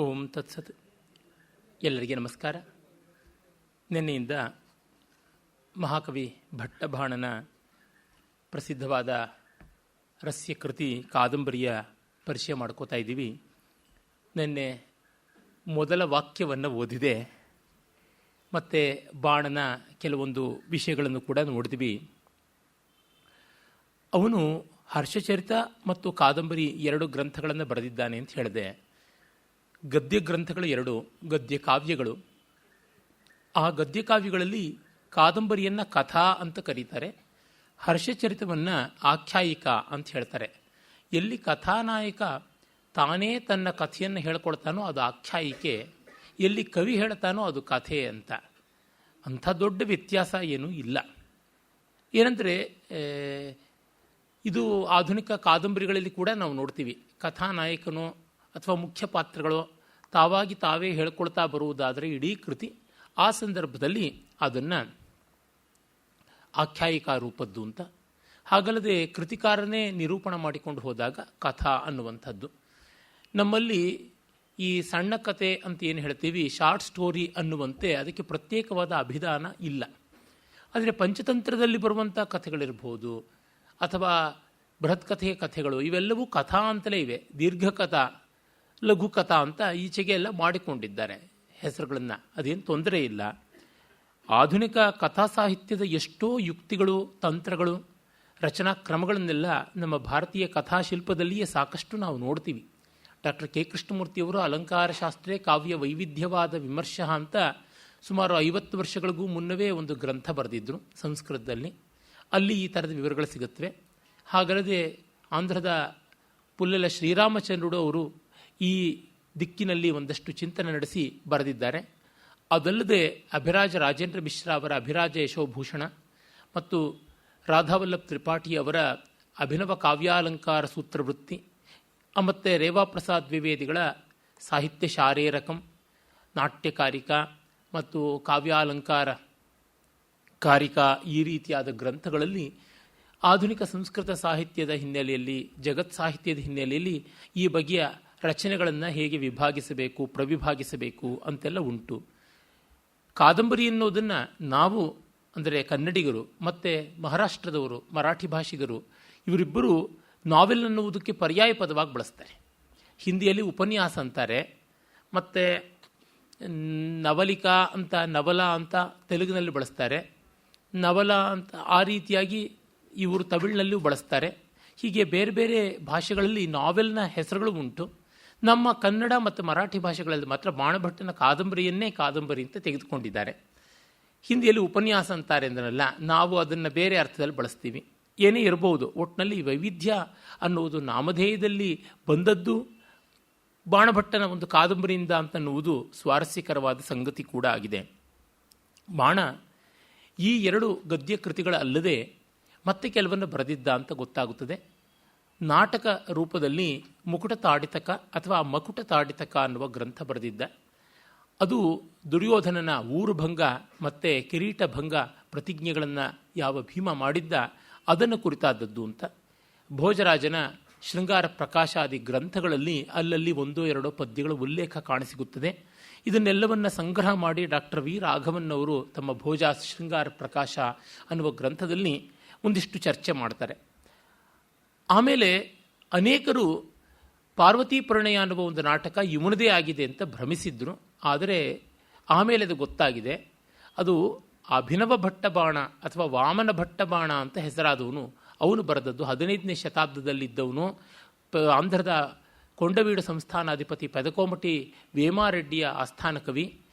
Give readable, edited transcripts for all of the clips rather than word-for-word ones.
ಓಂ ತತ್ಸತ್. ಎಲ್ಲರಿಗೆ ನಮಸ್ಕಾರ. ನಿನ್ನೆಯಿಂದ ಮಹಾಕವಿ ಭಟ್ಟಬಾಣನ ಪ್ರಸಿದ್ಧವಾದ ರಸ್ಯ ಕೃತಿ ಕಾದಂಬರಿಯ ಪರಿಚಯ ಮಾಡ್ಕೋತಾ ಇದ್ದೀವಿ. ನಿನ್ನೆ ಮೊದಲ ವಾಕ್ಯವನ್ನು ಓದಿದೆ, ಮತ್ತು ಬಾಣನ ಕೆಲವೊಂದು ವಿಷಯಗಳನ್ನು ಕೂಡ ನೋಡಿದ್ವಿ. ಅವನು ಹರ್ಷಚರಿತ ಮತ್ತು ಕಾದಂಬರಿ ಎರಡು ಗ್ರಂಥಗಳನ್ನು ಬರೆದಿದ್ದಾನೆ ಅಂತ ಹೇಳಿದೆ. ಗದ್ಯ ಗ್ರಂಥಗಳು ಎರಡು, ಗದ್ಯ ಕಾವ್ಯಗಳು. ಆ ಗದ್ಯ ಕಾವ್ಯಗಳಲ್ಲಿ ಕಾದಂಬರಿಯನ್ನು ಕಥಾ ಅಂತ ಕರೀತಾರೆ, ಹರ್ಷಚರಿತವನ್ನು ಆಖ್ಯಾಯಿಕ ಅಂತ ಹೇಳ್ತಾರೆ. ಎಲ್ಲಿ ಕಥಾನಾಯಕ ತಾನೇ ತನ್ನ ಕಥೆಯನ್ನು ಹೇಳ್ಕೊಳ್ತಾನೋ ಅದು ಆಖ್ಯಾಯಿಕೆ, ಎಲ್ಲಿ ಕವಿ ಹೇಳ್ತಾನೋ ಅದು ಕಥೆ ಅಂತ. ಅಂಥ ದೊಡ್ಡ ವ್ಯತ್ಯಾಸ ಏನೂ ಇಲ್ಲ. ಏನಂದರೆ ಇದು ಆಧುನಿಕ ಕಾದಂಬರಿಗಳಲ್ಲಿ ಕೂಡ ನಾವು ನೋಡ್ತೀವಿ. ಕಥಾನಾಯಕನೋ ಅಥವಾ ಮುಖ್ಯ ಪಾತ್ರಗಳು ತಾವಾಗಿ ತಾವೇ ಹೇಳ್ಕೊಳ್ತಾ ಬರುವುದಾದರೆ ಇಡೀ ಕೃತಿ ಆ ಸಂದರ್ಭದಲ್ಲಿ ಅದನ್ನು ಆಖ್ಯಾಯಿಕಾ ರೂಪದ್ದು ಅಂತ. ಹಾಗಲ್ಲದೆ ಕೃತಿಕಾರನೇ ನಿರೂಪಣೆ ಮಾಡಿಕೊಂಡು ಹೋದಾಗ ಕಥಾ ಅನ್ನುವಂಥದ್ದು. ನಮ್ಮಲ್ಲಿ ಈ ಸಣ್ಣ ಕತೆ ಅಂತ ಏನು ಹೇಳ್ತೀವಿ, ಶಾರ್ಟ್ ಸ್ಟೋರಿ ಅನ್ನುವಂತೆ ಅದಕ್ಕೆ ಪ್ರತ್ಯೇಕವಾದ ಅಭಿಧಾನ ಇಲ್ಲ. ಆದರೆ ಪಂಚತಂತ್ರದಲ್ಲಿ ಬರುವಂಥ ಕಥೆಗಳಿರ್ಬೋದು ಅಥವಾ ಬೃಹತ್ ಕಥೆಯ ಕಥೆಗಳು, ಇವೆಲ್ಲವೂ ಕಥಾ ಅಂತಲೇ ಇವೆ. ದೀರ್ಘಕಥಾ, ಲಘು ಕಥಾ ಅಂತ ಈಚೆಗೆ ಎಲ್ಲ ಮಾಡಿಕೊಂಡಿದ್ದಾರೆ ಹೆಸರುಗಳನ್ನು. ಅದೇನು ತೊಂದರೆ ಇಲ್ಲ. ಆಧುನಿಕ ಕಥಾ ಸಾಹಿತ್ಯದ ಎಷ್ಟೋ ಯುಕ್ತಿಗಳು, ತಂತ್ರಗಳು, ರಚನಾ ಕ್ರಮಗಳನ್ನೆಲ್ಲ ನಮ್ಮ ಭಾರತೀಯ ಕಥಾಶಿಲ್ಪದಲ್ಲಿಯೇ ಸಾಕಷ್ಟು ನಾವು ನೋಡ್ತೀವಿ. ಡಾಕ್ಟರ್ ಕೆ ಕೃಷ್ಣಮೂರ್ತಿಯವರು ಅಲಂಕಾರ ಶಾಸ್ತ್ರೇ ಕಾವ್ಯ ವೈವಿಧ್ಯವಾದ ವಿಮರ್ಶ ಅಂತ ಸುಮಾರು 50 ವರ್ಷಗಳಿಗೂ ಮುನ್ನವೇ ಒಂದು ಗ್ರಂಥ ಬರೆದಿದ್ದರು ಸಂಸ್ಕೃತದಲ್ಲಿ. ಅಲ್ಲಿ ಈ ಥರದ ವಿವರಗಳು ಸಿಗುತ್ತವೆ. ಹಾಗಲ್ಲದೆ ಆಂಧ್ರದ ಪುಲ್ಲೆಲ ಶ್ರೀರಾಮಚಂದ್ರುಡು ಅವರು ಈ ದಿಕ್ಕಿನಲ್ಲಿ ಒಂದಷ್ಟು ಚಿಂತನೆ ನಡೆಸಿ ಬರೆದಿದ್ದಾರೆ. ಅದಲ್ಲದೆ ಅಭಿರಾಜ ರಾಜೇಂದ್ರ ಮಿಶ್ರ ಅವರ ಅಭಿರಾಜ ಯಶೋಭೂಷಣ ಮತ್ತು ರಾಧಾವಲ್ಲಭ್ ತ್ರಿಪಾಠಿ ಅವರ ಅಭಿನವ ಕಾವ್ಯಾಲಂಕಾರ ಸೂತ್ರವೃತ್ತಿ ಮತ್ತು ರೇವಾಪ್ರಸಾದ್ ದ್ವಿವೇದಿಗಳ ಸಾಹಿತ್ಯ ಶಾರೇರಕಂ, ನಾಟ್ಯಕಾರಿಕಾ ಮತ್ತು ಕಾವ್ಯಾಲಂಕಾರ ಕಾರಿಕಾ, ಈ ರೀತಿಯಾದ ಗ್ರಂಥಗಳಲ್ಲಿ ಆಧುನಿಕ ಸಂಸ್ಕೃತ ಸಾಹಿತ್ಯದ ಹಿನ್ನೆಲೆಯಲ್ಲಿ, ಜಗತ್ ಸಾಹಿತ್ಯದ ಹಿನ್ನೆಲೆಯಲ್ಲಿ ಈ ಬಗೆಯ ರಚನೆಗಳನ್ನು ಹೇಗೆ ವಿಭಾಗಿಸಬೇಕು, ಪ್ರವಿಭಾಗಿಸಬೇಕು ಅಂತೆಲ್ಲ ಉಂಟು. ಕಾದಂಬರಿ ಎನ್ನುವುದನ್ನು ನಾವು ಅಂದರೆ ಕನ್ನಡಿಗರು ಮತ್ತು ಮಹಾರಾಷ್ಟ್ರದವರು, ಮರಾಠಿ ಭಾಷಿಗರು, ಇವರಿಬ್ಬರು ನಾವೆಲ್ ಅನ್ನುವುದಕ್ಕೆ ಪರ್ಯಾಯ ಪದವಾಗಿ ಬಳಸ್ತಾರೆ. ಹಿಂದಿಯಲ್ಲಿ ಉಪನ್ಯಾಸ ಅಂತಾರೆ, ಮತ್ತು ನವಲಿಕಾ ಅಂತ, ನವಲ ಅಂತ ತೆಲುಗಿನಲ್ಲಿ ಬಳಸ್ತಾರೆ, ನವಲ ಅಂತ ಆ ರೀತಿಯಾಗಿ ಇವರು ತಮಿಳಿನಲ್ಲೂ ಬಳಸ್ತಾರೆ. ಹೀಗೆ ಬೇರೆ ಬೇರೆ ಭಾಷೆಗಳಲ್ಲಿ ನಾವೆಲ್ನ ಹೆಸರುಗಳು ಉಂಟು. ನಮ್ಮ ಕನ್ನಡ ಮತ್ತು ಮರಾಠಿ ಭಾಷೆಗಳಲ್ಲಿ ಮಾತ್ರ ಬಾಣಭಟ್ಟನ ಕಾದಂಬರಿಯನ್ನೇ ಕಾದಂಬರಿ ಅಂತ ತೆಗೆದುಕೊಂಡಿದ್ದಾರೆ. ಹಿಂದಿಯಲ್ಲಿ ಉಪನ್ಯಾಸ ಅಂತಾರೆ ಅಂದನಲ್ಲ, ನಾವು ಅದನ್ನು ಬೇರೆ ಅರ್ಥದಲ್ಲಿ ಬಳಸ್ತೀವಿ. ಏನೇ ಇರಬಹುದು, ಒಟ್ಟಿನಲ್ಲಿ ವೈವಿಧ್ಯ ಅನ್ನುವುದು ನಾಮಧೇಯದಲ್ಲಿ ಬಂದದ್ದು ಬಾಣಭಟ್ಟನ ಒಂದು ಕಾದಂಬರಿಯಿಂದ ಅಂತನ್ನುವುದು ಸ್ವಾರಸ್ಯಕರವಾದ ಸಂಗತಿ ಕೂಡ ಆಗಿದೆ. ಬಾಣ ಈ ಎರಡು ಗದ್ಯ ಕೃತಿಗಳಲ್ಲದೆ ಮತ್ತೆ ಕೆಲವನ್ನು ಬರೆದಿದ್ದ ಅಂತ ಗೊತ್ತಾಗುತ್ತದೆ. ನಾಟಕ ರೂಪದಲ್ಲಿ ಮುಕುಟ ತಾಡಿತಕ ಅಥವಾ ಮಕುಟ ತಾಡಿತಕ ಅನ್ನುವ ಗ್ರಂಥ ಬರೆದಿದ್ದ. ಅದು ದುರ್ಯೋಧನನ ಊರುಭಂಗ ಮತ್ತು ಕಿರೀಟಭಂಗ ಪ್ರತಿಜ್ಞೆಗಳನ್ನು ಯಾವ ಭೀಮ ಮಾಡಿದ್ದ ಅದನ್ನು ಕುರಿತಾದದ್ದು ಅಂತ. ಭೋಜರಾಜನ ಶೃಂಗಾರ ಪ್ರಕಾಶಾದಿ ಗ್ರಂಥಗಳಲ್ಲಿ ಅಲ್ಲಲ್ಲಿ ಒಂದೋ ಎರಡೋ ಪದ್ಯಗಳ ಉಲ್ಲೇಖ ಕಾಣಸಿಗುತ್ತದೆ. ಇದನ್ನೆಲ್ಲವನ್ನು ಸಂಗ್ರಹ ಮಾಡಿ ಡಾಕ್ಟರ್ ವಿ ರಾಘವನ್ ಅವರು ತಮ್ಮ ಭೋಜ ಶೃಂಗಾರ ಪ್ರಕಾಶ ಅನ್ನುವ ಗ್ರಂಥದಲ್ಲಿ ಒಂದಿಷ್ಟು ಚರ್ಚೆ ಮಾಡ್ತಾರೆ. ಆಮೇಲೆ ಅನೇಕರು ಪಾರ್ವತಿ ಪರಿಣಯ ಅನ್ನುವ ಒಂದು ನಾಟಕ ಇವನದೇ ಆಗಿದೆ ಅಂತ ಭ್ರಮಿಸಿದ್ರು. ಆದರೆ ಆಮೇಲೆ ಅದು ಗೊತ್ತಾಗಿದೆ, ಅದು ಅಭಿನವ ಭಟ್ಟಬಾಣ ಅಥವಾ ವಾಮನ ಭಟ್ಟಬಾಣ ಅಂತ ಹೆಸರಾದವನು. ಅವನು ಬರೆದದ್ದು 15ನೇ ಶತಾಬ್ದದಲ್ಲಿದ್ದವನು. ಆಂಧ್ರದ ಕೊಂಡವೀಡು ಸಂಸ್ಥಾನಾಧಿಪತಿ ಪೆದಕೋಮಟಿ ವೇಮಾರೆಡ್ಡಿಯ ಆಸ್ಥಾನ ಕವಿ.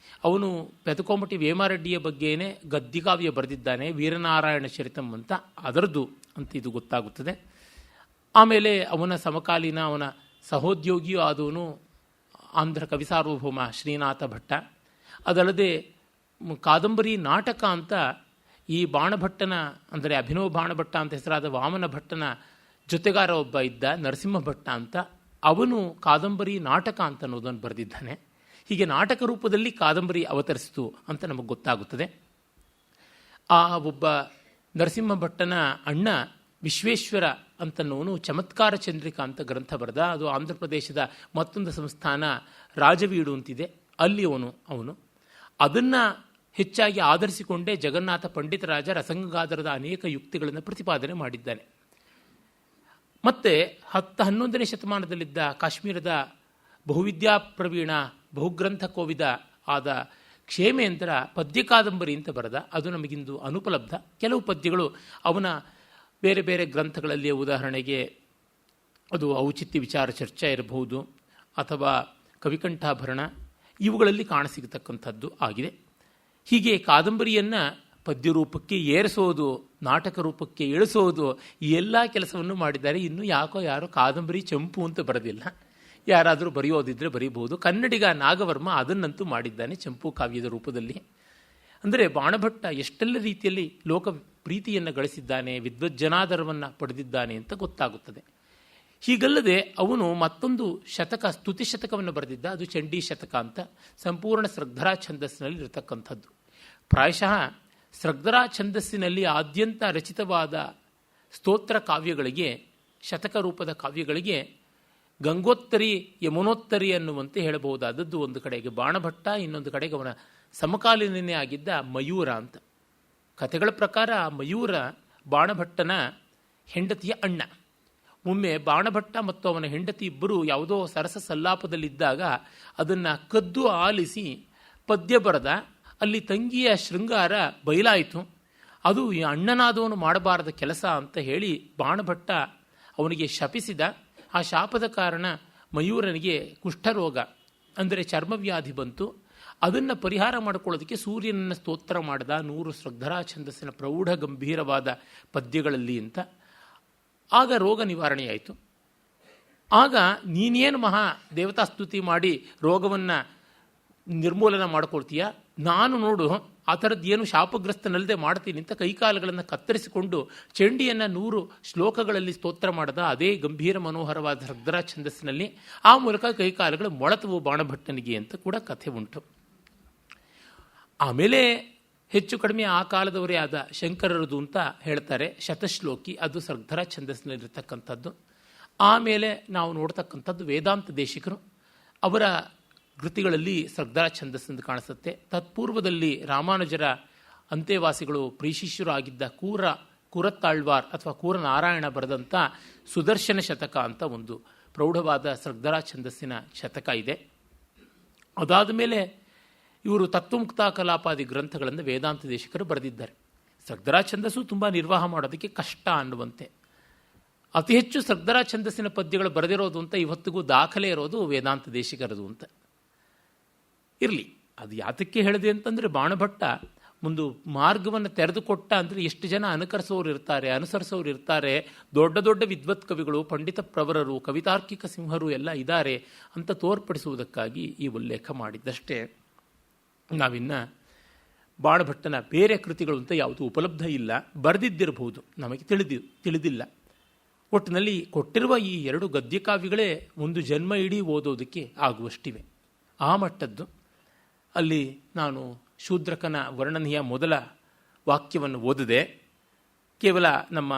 ಅವನು ಪೆದಕೋಮಟಿ ವೇಮಾರೆಡ್ಡಿಯ ಬಗ್ಗೆಯೇ ಗದ್ಯಕಾವ್ಯ ಬರೆದಿದ್ದಾನೆ, ವೀರನಾರಾಯಣ ಚರಿತಂ ಅಂತ, ಅದರದ್ದು ಅಂತ ಇದು ಗೊತ್ತಾಗುತ್ತದೆ. ಆಮೇಲೆ ಅವನ ಸಮಕಾಲೀನ, ಅವನ ಸಹೋದ್ಯೋಗಿಯೂ ಆದವನು ಆಂಧ್ರ ಕವಿ ಸಾರ್ವಭೌಮ ಶ್ರೀನಾಥ ಭಟ್ಟ. ಅದಲ್ಲದೆ ಕಾದಂಬರಿ ನಾಟಕ ಅಂತ ಈ ಬಾಣಭಟ್ಟನ ಅಂದರೆ ಅಭಿನವ ಬಾಣಭಟ್ಟ ಅಂತ ಹೆಸರಾದ ವಾಮನ ಭಟ್ಟನ ಜೊತೆಗಾರ ಒಬ್ಬ ಇದ್ದ, ನರಸಿಂಹ ಭಟ್ಟ ಅಂತ. ಅವನು ಕಾದಂಬರಿ ನಾಟಕ ಅಂತ ಅನ್ನೋದನ್ನು ಬರೆದಿದ್ದಾನೆ. ಹೀಗೆ ನಾಟಕ ರೂಪದಲ್ಲಿ ಕಾದಂಬರಿ ಅವತರಿಸಿತು ಅಂತ ನಮಗೆ ಗೊತ್ತಾಗುತ್ತದೆ. ಆ ಒಬ್ಬ ನರಸಿಂಹ ಭಟ್ಟನ ಅಣ್ಣ ವಿಶ್ವೇಶ್ವರ ಅಂತನ್ನೋನು ಚಮತ್ಕಾರ ಚಂದ್ರಿಕಾ ಅಂತ ಗ್ರಂಥ ಬರೆದ. ಅದು ಆಂಧ್ರ ಪ್ರದೇಶದ ಮತ್ತೊಂದು ಸಂಸ್ಥಾನ ರಾಜವೀಡು ಅಂತಿದೆ, ಅಲ್ಲಿ ಅವನು ಅದನ್ನು ಹೆಚ್ಚಾಗಿ ಆಧರಿಸಿಕೊಂಡೇ ಜಗನ್ನಾಥ ಪಂಡಿತರಾಜ ರಸಂಗಾಧರದ ಅನೇಕ ಯುಕ್ತಿಗಳನ್ನು ಪ್ರತಿಪಾದನೆ ಮಾಡಿದ್ದಾನೆ. ಮತ್ತೆ 10-11ನೇ ಶತಮಾನದಲ್ಲಿದ್ದ ಕಾಶ್ಮೀರದ ಬಹುವಿದ್ಯಾ ಪ್ರವೀಣ ಬಹುಗ್ರಂಥ ಕೋವಿದ ಆದ ಕ್ಷೇಮೇಂದ್ರ ಪದ್ಯ ಕಾದಂಬರಿ ಅಂತ ಬರೆದ. ಅದು ನಮಗಿಂದು ಅನುಪಲಬ್ಧ. ಕೆಲವು ಪದ್ಯಗಳು ಅವನ ಬೇರೆ ಬೇರೆ ಗ್ರಂಥಗಳಲ್ಲಿ, ಉದಾಹರಣೆಗೆ ಅದು ಔಚಿತ್ಯ ವಿಚಾರ ಚರ್ಚೆ ಇರಬಹುದು ಅಥವಾ ಕವಿಕಂಠಾಭರಣ, ಇವುಗಳಲ್ಲಿ ಕಾಣಸಿಗತಕ್ಕಂಥದ್ದು ಆಗಿದೆ. ಹೀಗೆ ಕಾದಂಬರಿಯನ್ನು ಪದ್ಯ ರೂಪಕ್ಕೆ ಏರಿಸೋದು, ನಾಟಕ ರೂಪಕ್ಕೆ ಇಳಿಸೋದು, ಈ ಎಲ್ಲ ಕೆಲಸವನ್ನು ಮಾಡಿದ್ದಾರೆ. ಇನ್ನು ಯಾರೋ ಕಾದಂಬರಿ ಚಂಪು ಅಂತ ಬರೆದಿಲ್ಲ. ಯಾರಾದರೂ ಬರೆಯೋದಿದ್ರೆ ಬರೀಬಹುದು. ಕನ್ನಡಿಗ ನಾಗವರ್ಮ ಅದನ್ನಂತೂ ಮಾಡಿದ್ದಾನೆ ಚಂಪು ಕಾವ್ಯದ ರೂಪದಲ್ಲಿ. ಅಂದರೆ ಬಾಣಭಟ್ಟ ಎಷ್ಟೆಲ್ಲ ರೀತಿಯಲ್ಲಿ ಲೋಕ ಪ್ರೀತಿಯನ್ನು ಗಳಿಸಿದ್ದಾನೆ, ವಿದ್ವಜ್ಜನಾದರವನ್ನು ಪಡೆದಿದ್ದಾನೆ ಅಂತ ಗೊತ್ತಾಗುತ್ತದೆ. ಹೀಗಲ್ಲದೆ ಅವನು ಮತ್ತೊಂದು ಶತಕ, ಸ್ತುತಿ ಶತಕವನ್ನು ಬರೆದಿದ್ದ. ಅದು ಚಂಡೀ ಶತಕ ಅಂತ, ಸಂಪೂರ್ಣ ಸೃಗ್ಧರಾ ಛಂದಸ್ಸಿನಲ್ಲಿ ಇರತಕ್ಕಂಥದ್ದು. ಪ್ರಾಯಶಃ ಸೃಗ್ಧರಾ ಛಂದಸ್ಸಿನಲ್ಲಿ ಆದ್ಯಂತ ರಚಿತವಾದ ಸ್ತೋತ್ರ ಕಾವ್ಯಗಳಿಗೆ, ಶತಕ ರೂಪದ ಕಾವ್ಯಗಳಿಗೆ ಗಂಗೋತ್ತರಿ ಯಮುನೋತ್ತರಿ ಅನ್ನುವಂತೆ ಹೇಳಬಹುದಾದದ್ದು ಒಂದು ಕಡೆಗೆ ಬಾಣಭಟ್ಟ, ಇನ್ನೊಂದು ಕಡೆಗೆ ಅವನ ಸಮಕಾಲೀನನೇ ಆಗಿದ್ದ ಮಯೂರ ಅಂತ. ಕಥೆಗಳ ಪ್ರಕಾರ ಮಯೂರ ಬಾಣಭಟ್ಟನ ಹೆಂಡತಿಯ ಅಣ್ಣ. ಒಮ್ಮೆ ಬಾಣಭಟ್ಟ ಮತ್ತು ಅವನ ಹೆಂಡತಿ ಇಬ್ಬರು ಯಾವುದೋ ಸರಸ ಸಲ್ಲಾಪದಲ್ಲಿದ್ದಾಗ ಅದನ್ನು ಕದ್ದು ಆಲಿಸಿ ಪದ್ಯ ಬರೆದ. ಅಲ್ಲಿ ತಂಗಿಯ ಶೃಂಗಾರ ಬಯಲಾಯಿತು. ಅದು ಈ ಅಣ್ಣನಾದವನು ಮಾಡಬಾರದ ಕೆಲಸ ಅಂತ ಹೇಳಿ ಬಾಣಭಟ್ಟ ಅವನಿಗೆ ಶಪಿಸಿದ. ಆ ಶಾಪದ ಕಾರಣ ಮಯೂರನಿಗೆ ಕುಷ್ಠರೋಗ ಅಂದರೆ ಚರ್ಮವ್ಯಾಧಿ ಬಂತು. ಅದನ್ನು ಪರಿಹಾರ ಮಾಡಿಕೊಳ್ಳೋದಕ್ಕೆ ಸೂರ್ಯನನ್ನು ಸ್ತೋತ್ರ ಮಾಡಿದ 100 ಸೃಗ್ಧರಾ ಛಂದಸ್ಸಿನ ಪ್ರೌಢ ಗಂಭೀರವಾದ ಪದ್ಯಗಳಲ್ಲಿ ಅಂತ. ಆಗ ರೋಗ ನಿವಾರಣೆಯಾಯಿತು. ಆಗ ನೀನೇನು ಮಹಾ ದೇವತಾಸ್ತುತಿ ಮಾಡಿ ರೋಗವನ್ನು ನಿರ್ಮೂಲನ ಮಾಡ್ಕೊಳ್ತೀಯ, ನಾನು ನೋಡು ಆ ಥರದ್ದೇನು ಶಾಪಗ್ರಸ್ತನಲ್ಲದೆ ಮಾಡ್ತೀನಿ ಅಂತ ಕೈಕಾಲುಗಳನ್ನು ಕತ್ತರಿಸಿಕೊಂಡು ಚಂಡಿಯನ್ನು 100 ಶ್ಲೋಕಗಳಲ್ಲಿ ಸ್ತೋತ್ರ ಮಾಡಿದ. ಅದೇ ಗಂಭೀರ ಮನೋಹರವಾದ ಸೃಗ್ಧರಾ ಛಂದಸ್ಸಿನಲ್ಲಿ. ಆ ಮೂಲಕ ಕೈಕಾಲುಗಳು ಮೊಳತವು ಬಾಣಭಟ್ಟನಿಗೆ ಅಂತ ಕೂಡ ಕಥೆ ಉಂಟು. ಆಮೇಲೆ ಹೆಚ್ಚು ಕಡಿಮೆ ಆ ಕಾಲದವರೇ ಆದ ಶಂಕರರದು ಅಂತ ಹೇಳ್ತಾರೆ, ಶತಶ್ಲೋಕಿ, ಅದು ಸೃಗ್ಧರಾ ಛಂದಸ್ಸಿನಲ್ಲಿರ್ತಕ್ಕಂಥದ್ದು. ಆಮೇಲೆ ನಾವು ನೋಡ್ತಕ್ಕಂಥದ್ದು ವೇದಾಂತ ದೇಶಿಕರು, ಅವರ ಕೃತಿಗಳಲ್ಲಿ ಸೃಗ್ಧರಾ ಛಂದಸ್ಸೆಂದು ಕಾಣಿಸುತ್ತೆ. ತತ್ಪೂರ್ವದಲ್ಲಿ ರಾಮಾನುಜರ ಅಂತೆವಾಸಿಗಳು ಪ್ರೀಶಿಷ್ಯರು ಆಗಿದ್ದ ಕೂರತ್ತಾಳ್ವಾರ್ ಅಥವಾ ಕೂರನಾರಾಯಣ ಬರೆದಂಥ ಸುದರ್ಶನ ಶತಕ ಅಂತ ಒಂದು ಪ್ರೌಢವಾದ ಸೃಗ್ಧರಾ ಛಂದಸ್ಸಿನ ಶತಕ ಇದೆ. ಅದಾದ ಮೇಲೆ ಇವರು ತತ್ವಮುಕ್ತ ಕಲಾಪಾದಿ ಗ್ರಂಥಗಳನ್ನು ವೇದಾಂತ ದೇಶಿಕರು ಬರೆದಿದ್ದಾರೆ. ಸೃಗ್ಧರಾ ಛಂದಸ್ಸು ತುಂಬ ನಿರ್ವಾಹ ಮಾಡೋದಕ್ಕೆ ಕಷ್ಟ ಅನ್ನುವಂತೆ. ಅತಿ ಹೆಚ್ಚು ಸೃಗ್ಧರಾ ಛಂದಸ್ಸಿನ ಪದ್ಯಗಳು ಬರೆದಿರೋದು ಅಂತ ಇವತ್ತಿಗೂ ದಾಖಲೆ ಇರೋದು ವೇದಾಂತ ದೇಶಿಕರದು ಅಂತ. ಇರಲಿ, ಅದು ಯಾತಕ್ಕೆ ಹೇಳಿದೆ ಅಂತಂದರೆ ಬಾಣಭಟ್ಟ ಒಂದು ಮಾರ್ಗವನ್ನು ತೆರೆದುಕೊಟ್ಟ ಅಂದರೆ ಎಷ್ಟು ಜನ ಅನುಸರಿಸೋರು ಇರ್ತಾರೆ. ದೊಡ್ಡ ದೊಡ್ಡ ವಿದ್ವತ್ ಕವಿಗಳು, ಪಂಡಿತ ಪ್ರವರರು, ಕವಿತಾರ್ಕಿಕ ಸಿಂಹರು ಎಲ್ಲ ಇದ್ದಾರೆ ಅಂತ ತೋರ್ಪಡಿಸುವುದಕ್ಕಾಗಿ ಈ ಉಲ್ಲೇಖ ಮಾಡಿದ್ದಷ್ಟೇ. ನಾವಿನ್ನು ಬಾಣಭಟ್ಟನ ಬೇರೆ ಕೃತಿಗಳು ಅಂತ ಯಾವುದೂ ಉಪಲಬ್ಧ ಇಲ್ಲ. ಬರೆದಿದ್ದಿರಬಹುದು, ನಮಗೆ ತಿಳಿದಿಲ್ಲ. ಒಟ್ಟಿನಲ್ಲಿ ಕೊಟ್ಟಿರುವ ಈ 2 ಗದ್ಯಕಾವ್ಯಗಳೇ ಒಂದು ಜನ್ಮ ಇಡೀ ಓದೋದಕ್ಕೆ ಆಗುವಷ್ಟಿವೆ. ಆ ಮಟ್ಟದ್ದು. ಅಲ್ಲಿ ನಾನು ಶೂದ್ರಕನ ವರ್ಣನೆಯ ಮೊದಲ ವಾಕ್ಯವನ್ನು ಓದಿದೆ. ಕೇವಲ ನಮ್ಮ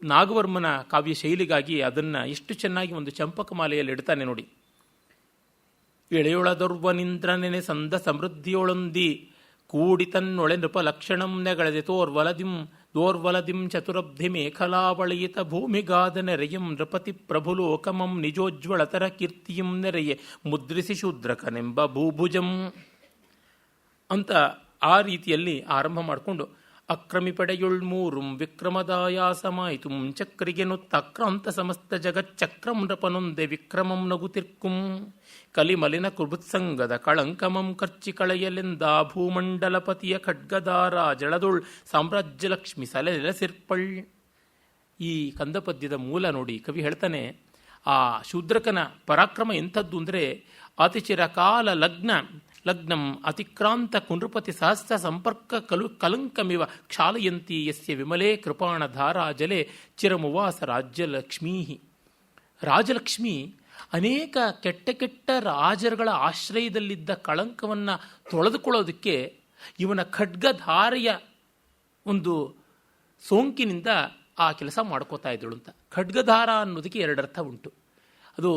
ನಾಗವರ್ಮನ ಕಾವ್ಯ ಶೈಲಿಗಾಗಿ ಅದನ್ನು ಎಷ್ಟು ಚೆನ್ನಾಗಿ ಒಂದು ಚಂಪಕಮಾಲೆಯಲ್ಲಿ ಇಡ್ತಾನೆ ನೋಡಿ. ಎಳೆಯೊಳದೊರ್ವನಿಂದ್ರನೆನೆ ಸಂದ ಸಮೃದ್ಧಿಯೊಳೊಂದಿ ಕೂಡಿ ತನ್ನೊಳೆ ನೃಪ ಲಕ್ಷಣಂ ನೆಗಳೆದೆ ದೋರ್ವಲದಿಂ ಚತುರಬ್ಧಿ ಮೇಖಲಾವಳಿಯಿತ ಭೂಮಿಗಾದ ನೆರೆಯಂ ನೃಪತಿ ಪ್ರಭುಲೋಕಮಂ ನಿಜೋಜ್ವಳತರ ಕೀರ್ತಿಯಂ ನೆರೆಯೆ ಮುದ್ರಿಸಿ ಶೂದ್ರಕನೆಂಬ ಭೂಭುಜಂ ಅಂತ ಆ ರೀತಿಯಲ್ಲಿ ಆರಂಭ ಮಾಡಿಕೊಂಡು ಅಕ್ರಮಿ ಪಡೆಯುಳ್ಮೂರುಂ ವಿಕ್ರಮದಾಯಾಸಮಾಯಿತು ಚಕ್ರಿಗೆನು ತಕ್ರಾಂತ ಸಮಸ್ತ ಜಗಚ್ಚಕ್ರಂ ನೃಪನೊಂದೆ ವಿಕ್ರಮಂ ನಗುತಿರ್ಕುಂ ಕಲಿಮಲಿನ ಕುಬುತ್ಸಂಗದ ಕಳಂಕಮಂ ಕರ್ಚಿ ಕಳೆಯಲೆಂದ ಭೂಮಂಡಲಪತಿಯ ಖಡ್ಗದಾರ ಜಳದುಳ್ ಸಾಮ್ರಾಜ್ಯಲಕ್ಷ್ಮಿ ಸಲೆಸಿರ್ಪಳ್. ಈ ಕಂದಪದ್ಯದ ಮೂಲ ನೋಡಿ, ಕವಿ ಹೇಳ್ತಾನೆ, ಆ ಶೂದ್ರಕನ ಪರಾಕ್ರಮ ಎಂಥದ್ದು ಅಂದರೆ ಅತಿಚಿರಕಾಲ ಲಗ್ನಂ ಅತಿಕ್ರಾಂತ ಕುನೃಪತಿ ಸಹಸ್ರ ಸಂಪರ್ಕ ಕಲಂಕಮಿವ ಕ್ಷಾಲಯಂತಿ ಯಸ್ಯ ವಿಮಲೇ ಕೃಪಾಣಧಾರಾ ಜಲೆ ಚಿರಮುವಾಸ ರಾಜಲಕ್ಷ್ಮಿ ಅನೇಕ ಕೆಟ್ಟ ರಾಜರುಗಳ ಆಶ್ರಯದಲ್ಲಿದ್ದ ಕಳಂಕವನ್ನು ತೊಳೆದುಕೊಳ್ಳೋದಕ್ಕೆ ಇವನ ಖಡ್ಗಧಾರೆಯ ಒಂದು ಸೋಂಕಿನಿಂದ ಆ ಕೆಲಸ ಮಾಡ್ಕೋತಾ ಇದ್ದಳು ಅಂತ. ಖಡ್ಗಧಾರ ಅನ್ನೋದಕ್ಕೆ ಎರಡರ್ಥ ಉಂಟು. ಅದು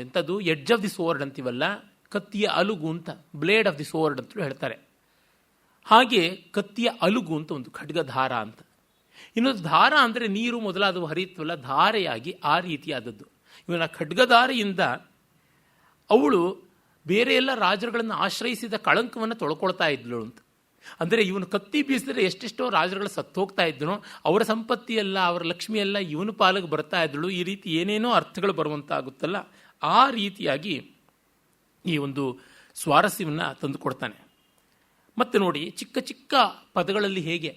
ಎಂಥದ್ದು, ಎಡ್ಜ್ ಆಫ್ ದಿ ಸೋರ್ಡ್ ಅಂತೀವಲ್ಲ, ಕತ್ತಿಯ ಅಲುಗು ಅಂತ, ಬ್ಲೇಡ್ ಆಫ್ ದಿ ಸೋರ್ಡ್ ಅಂತಲೂ ಹೇಳ್ತಾರೆ. ಹಾಗೆ ಕತ್ತಿಯ ಅಲುಗು ಅಂತ ಒಂದು ಖಡ್ಗಧಾರ ಅಂತ. ಇನ್ನೊಂದು ಧಾರ ಅಂದರೆ ನೀರು ಮೊದಲಾದವು ಹರಿಯುತ್ತವಲ್ಲ, ಧಾರೆಯಾಗಿ ಆ ರೀತಿಯಾದದ್ದು. ಇವನ ಖಡ್ಗಧಾರೆಯಿಂದ ಅವಳು ಬೇರೆ ಎಲ್ಲ ರಾಜರುಗಳನ್ನು ಆಶ್ರಯಿಸಿದ ಕಳಂಕವನ್ನು ತೊಳ್ಕೊಳ್ತಾ ಇದ್ಳು ಅಂತ. ಅಂದರೆ ಇವನು ಕತ್ತಿ ಬೀಸಿದ್ರೆ ಎಷ್ಟೆಷ್ಟೋ ರಾಜರುಗಳು ಸತ್ತೋಗ್ತಾ ಇದ್ದನೋ, ಅವರ ಸಂಪತ್ತಿಯೆಲ್ಲ, ಅವರ ಲಕ್ಷ್ಮಿಯೆಲ್ಲ ಇವನು ಪಾಲಿಗೆ ಬರ್ತಾ ಇದ್ದಳು. ಈ ರೀತಿ ಏನೇನೋ ಅರ್ಥಗಳು ಬರುವಂತಾಗುತ್ತಲ್ಲ, ಆ ರೀತಿಯಾಗಿ ಈ ಒಂದು ಸ್ವಾರಸ್ಯವನ್ನು ತಂದುಕೊಡ್ತಾನೆ. ಮತ್ತು ನೋಡಿ, ಚಿಕ್ಕ ಚಿಕ್ಕ ಪದಗಳಲ್ಲಿ ಹೇಗೆ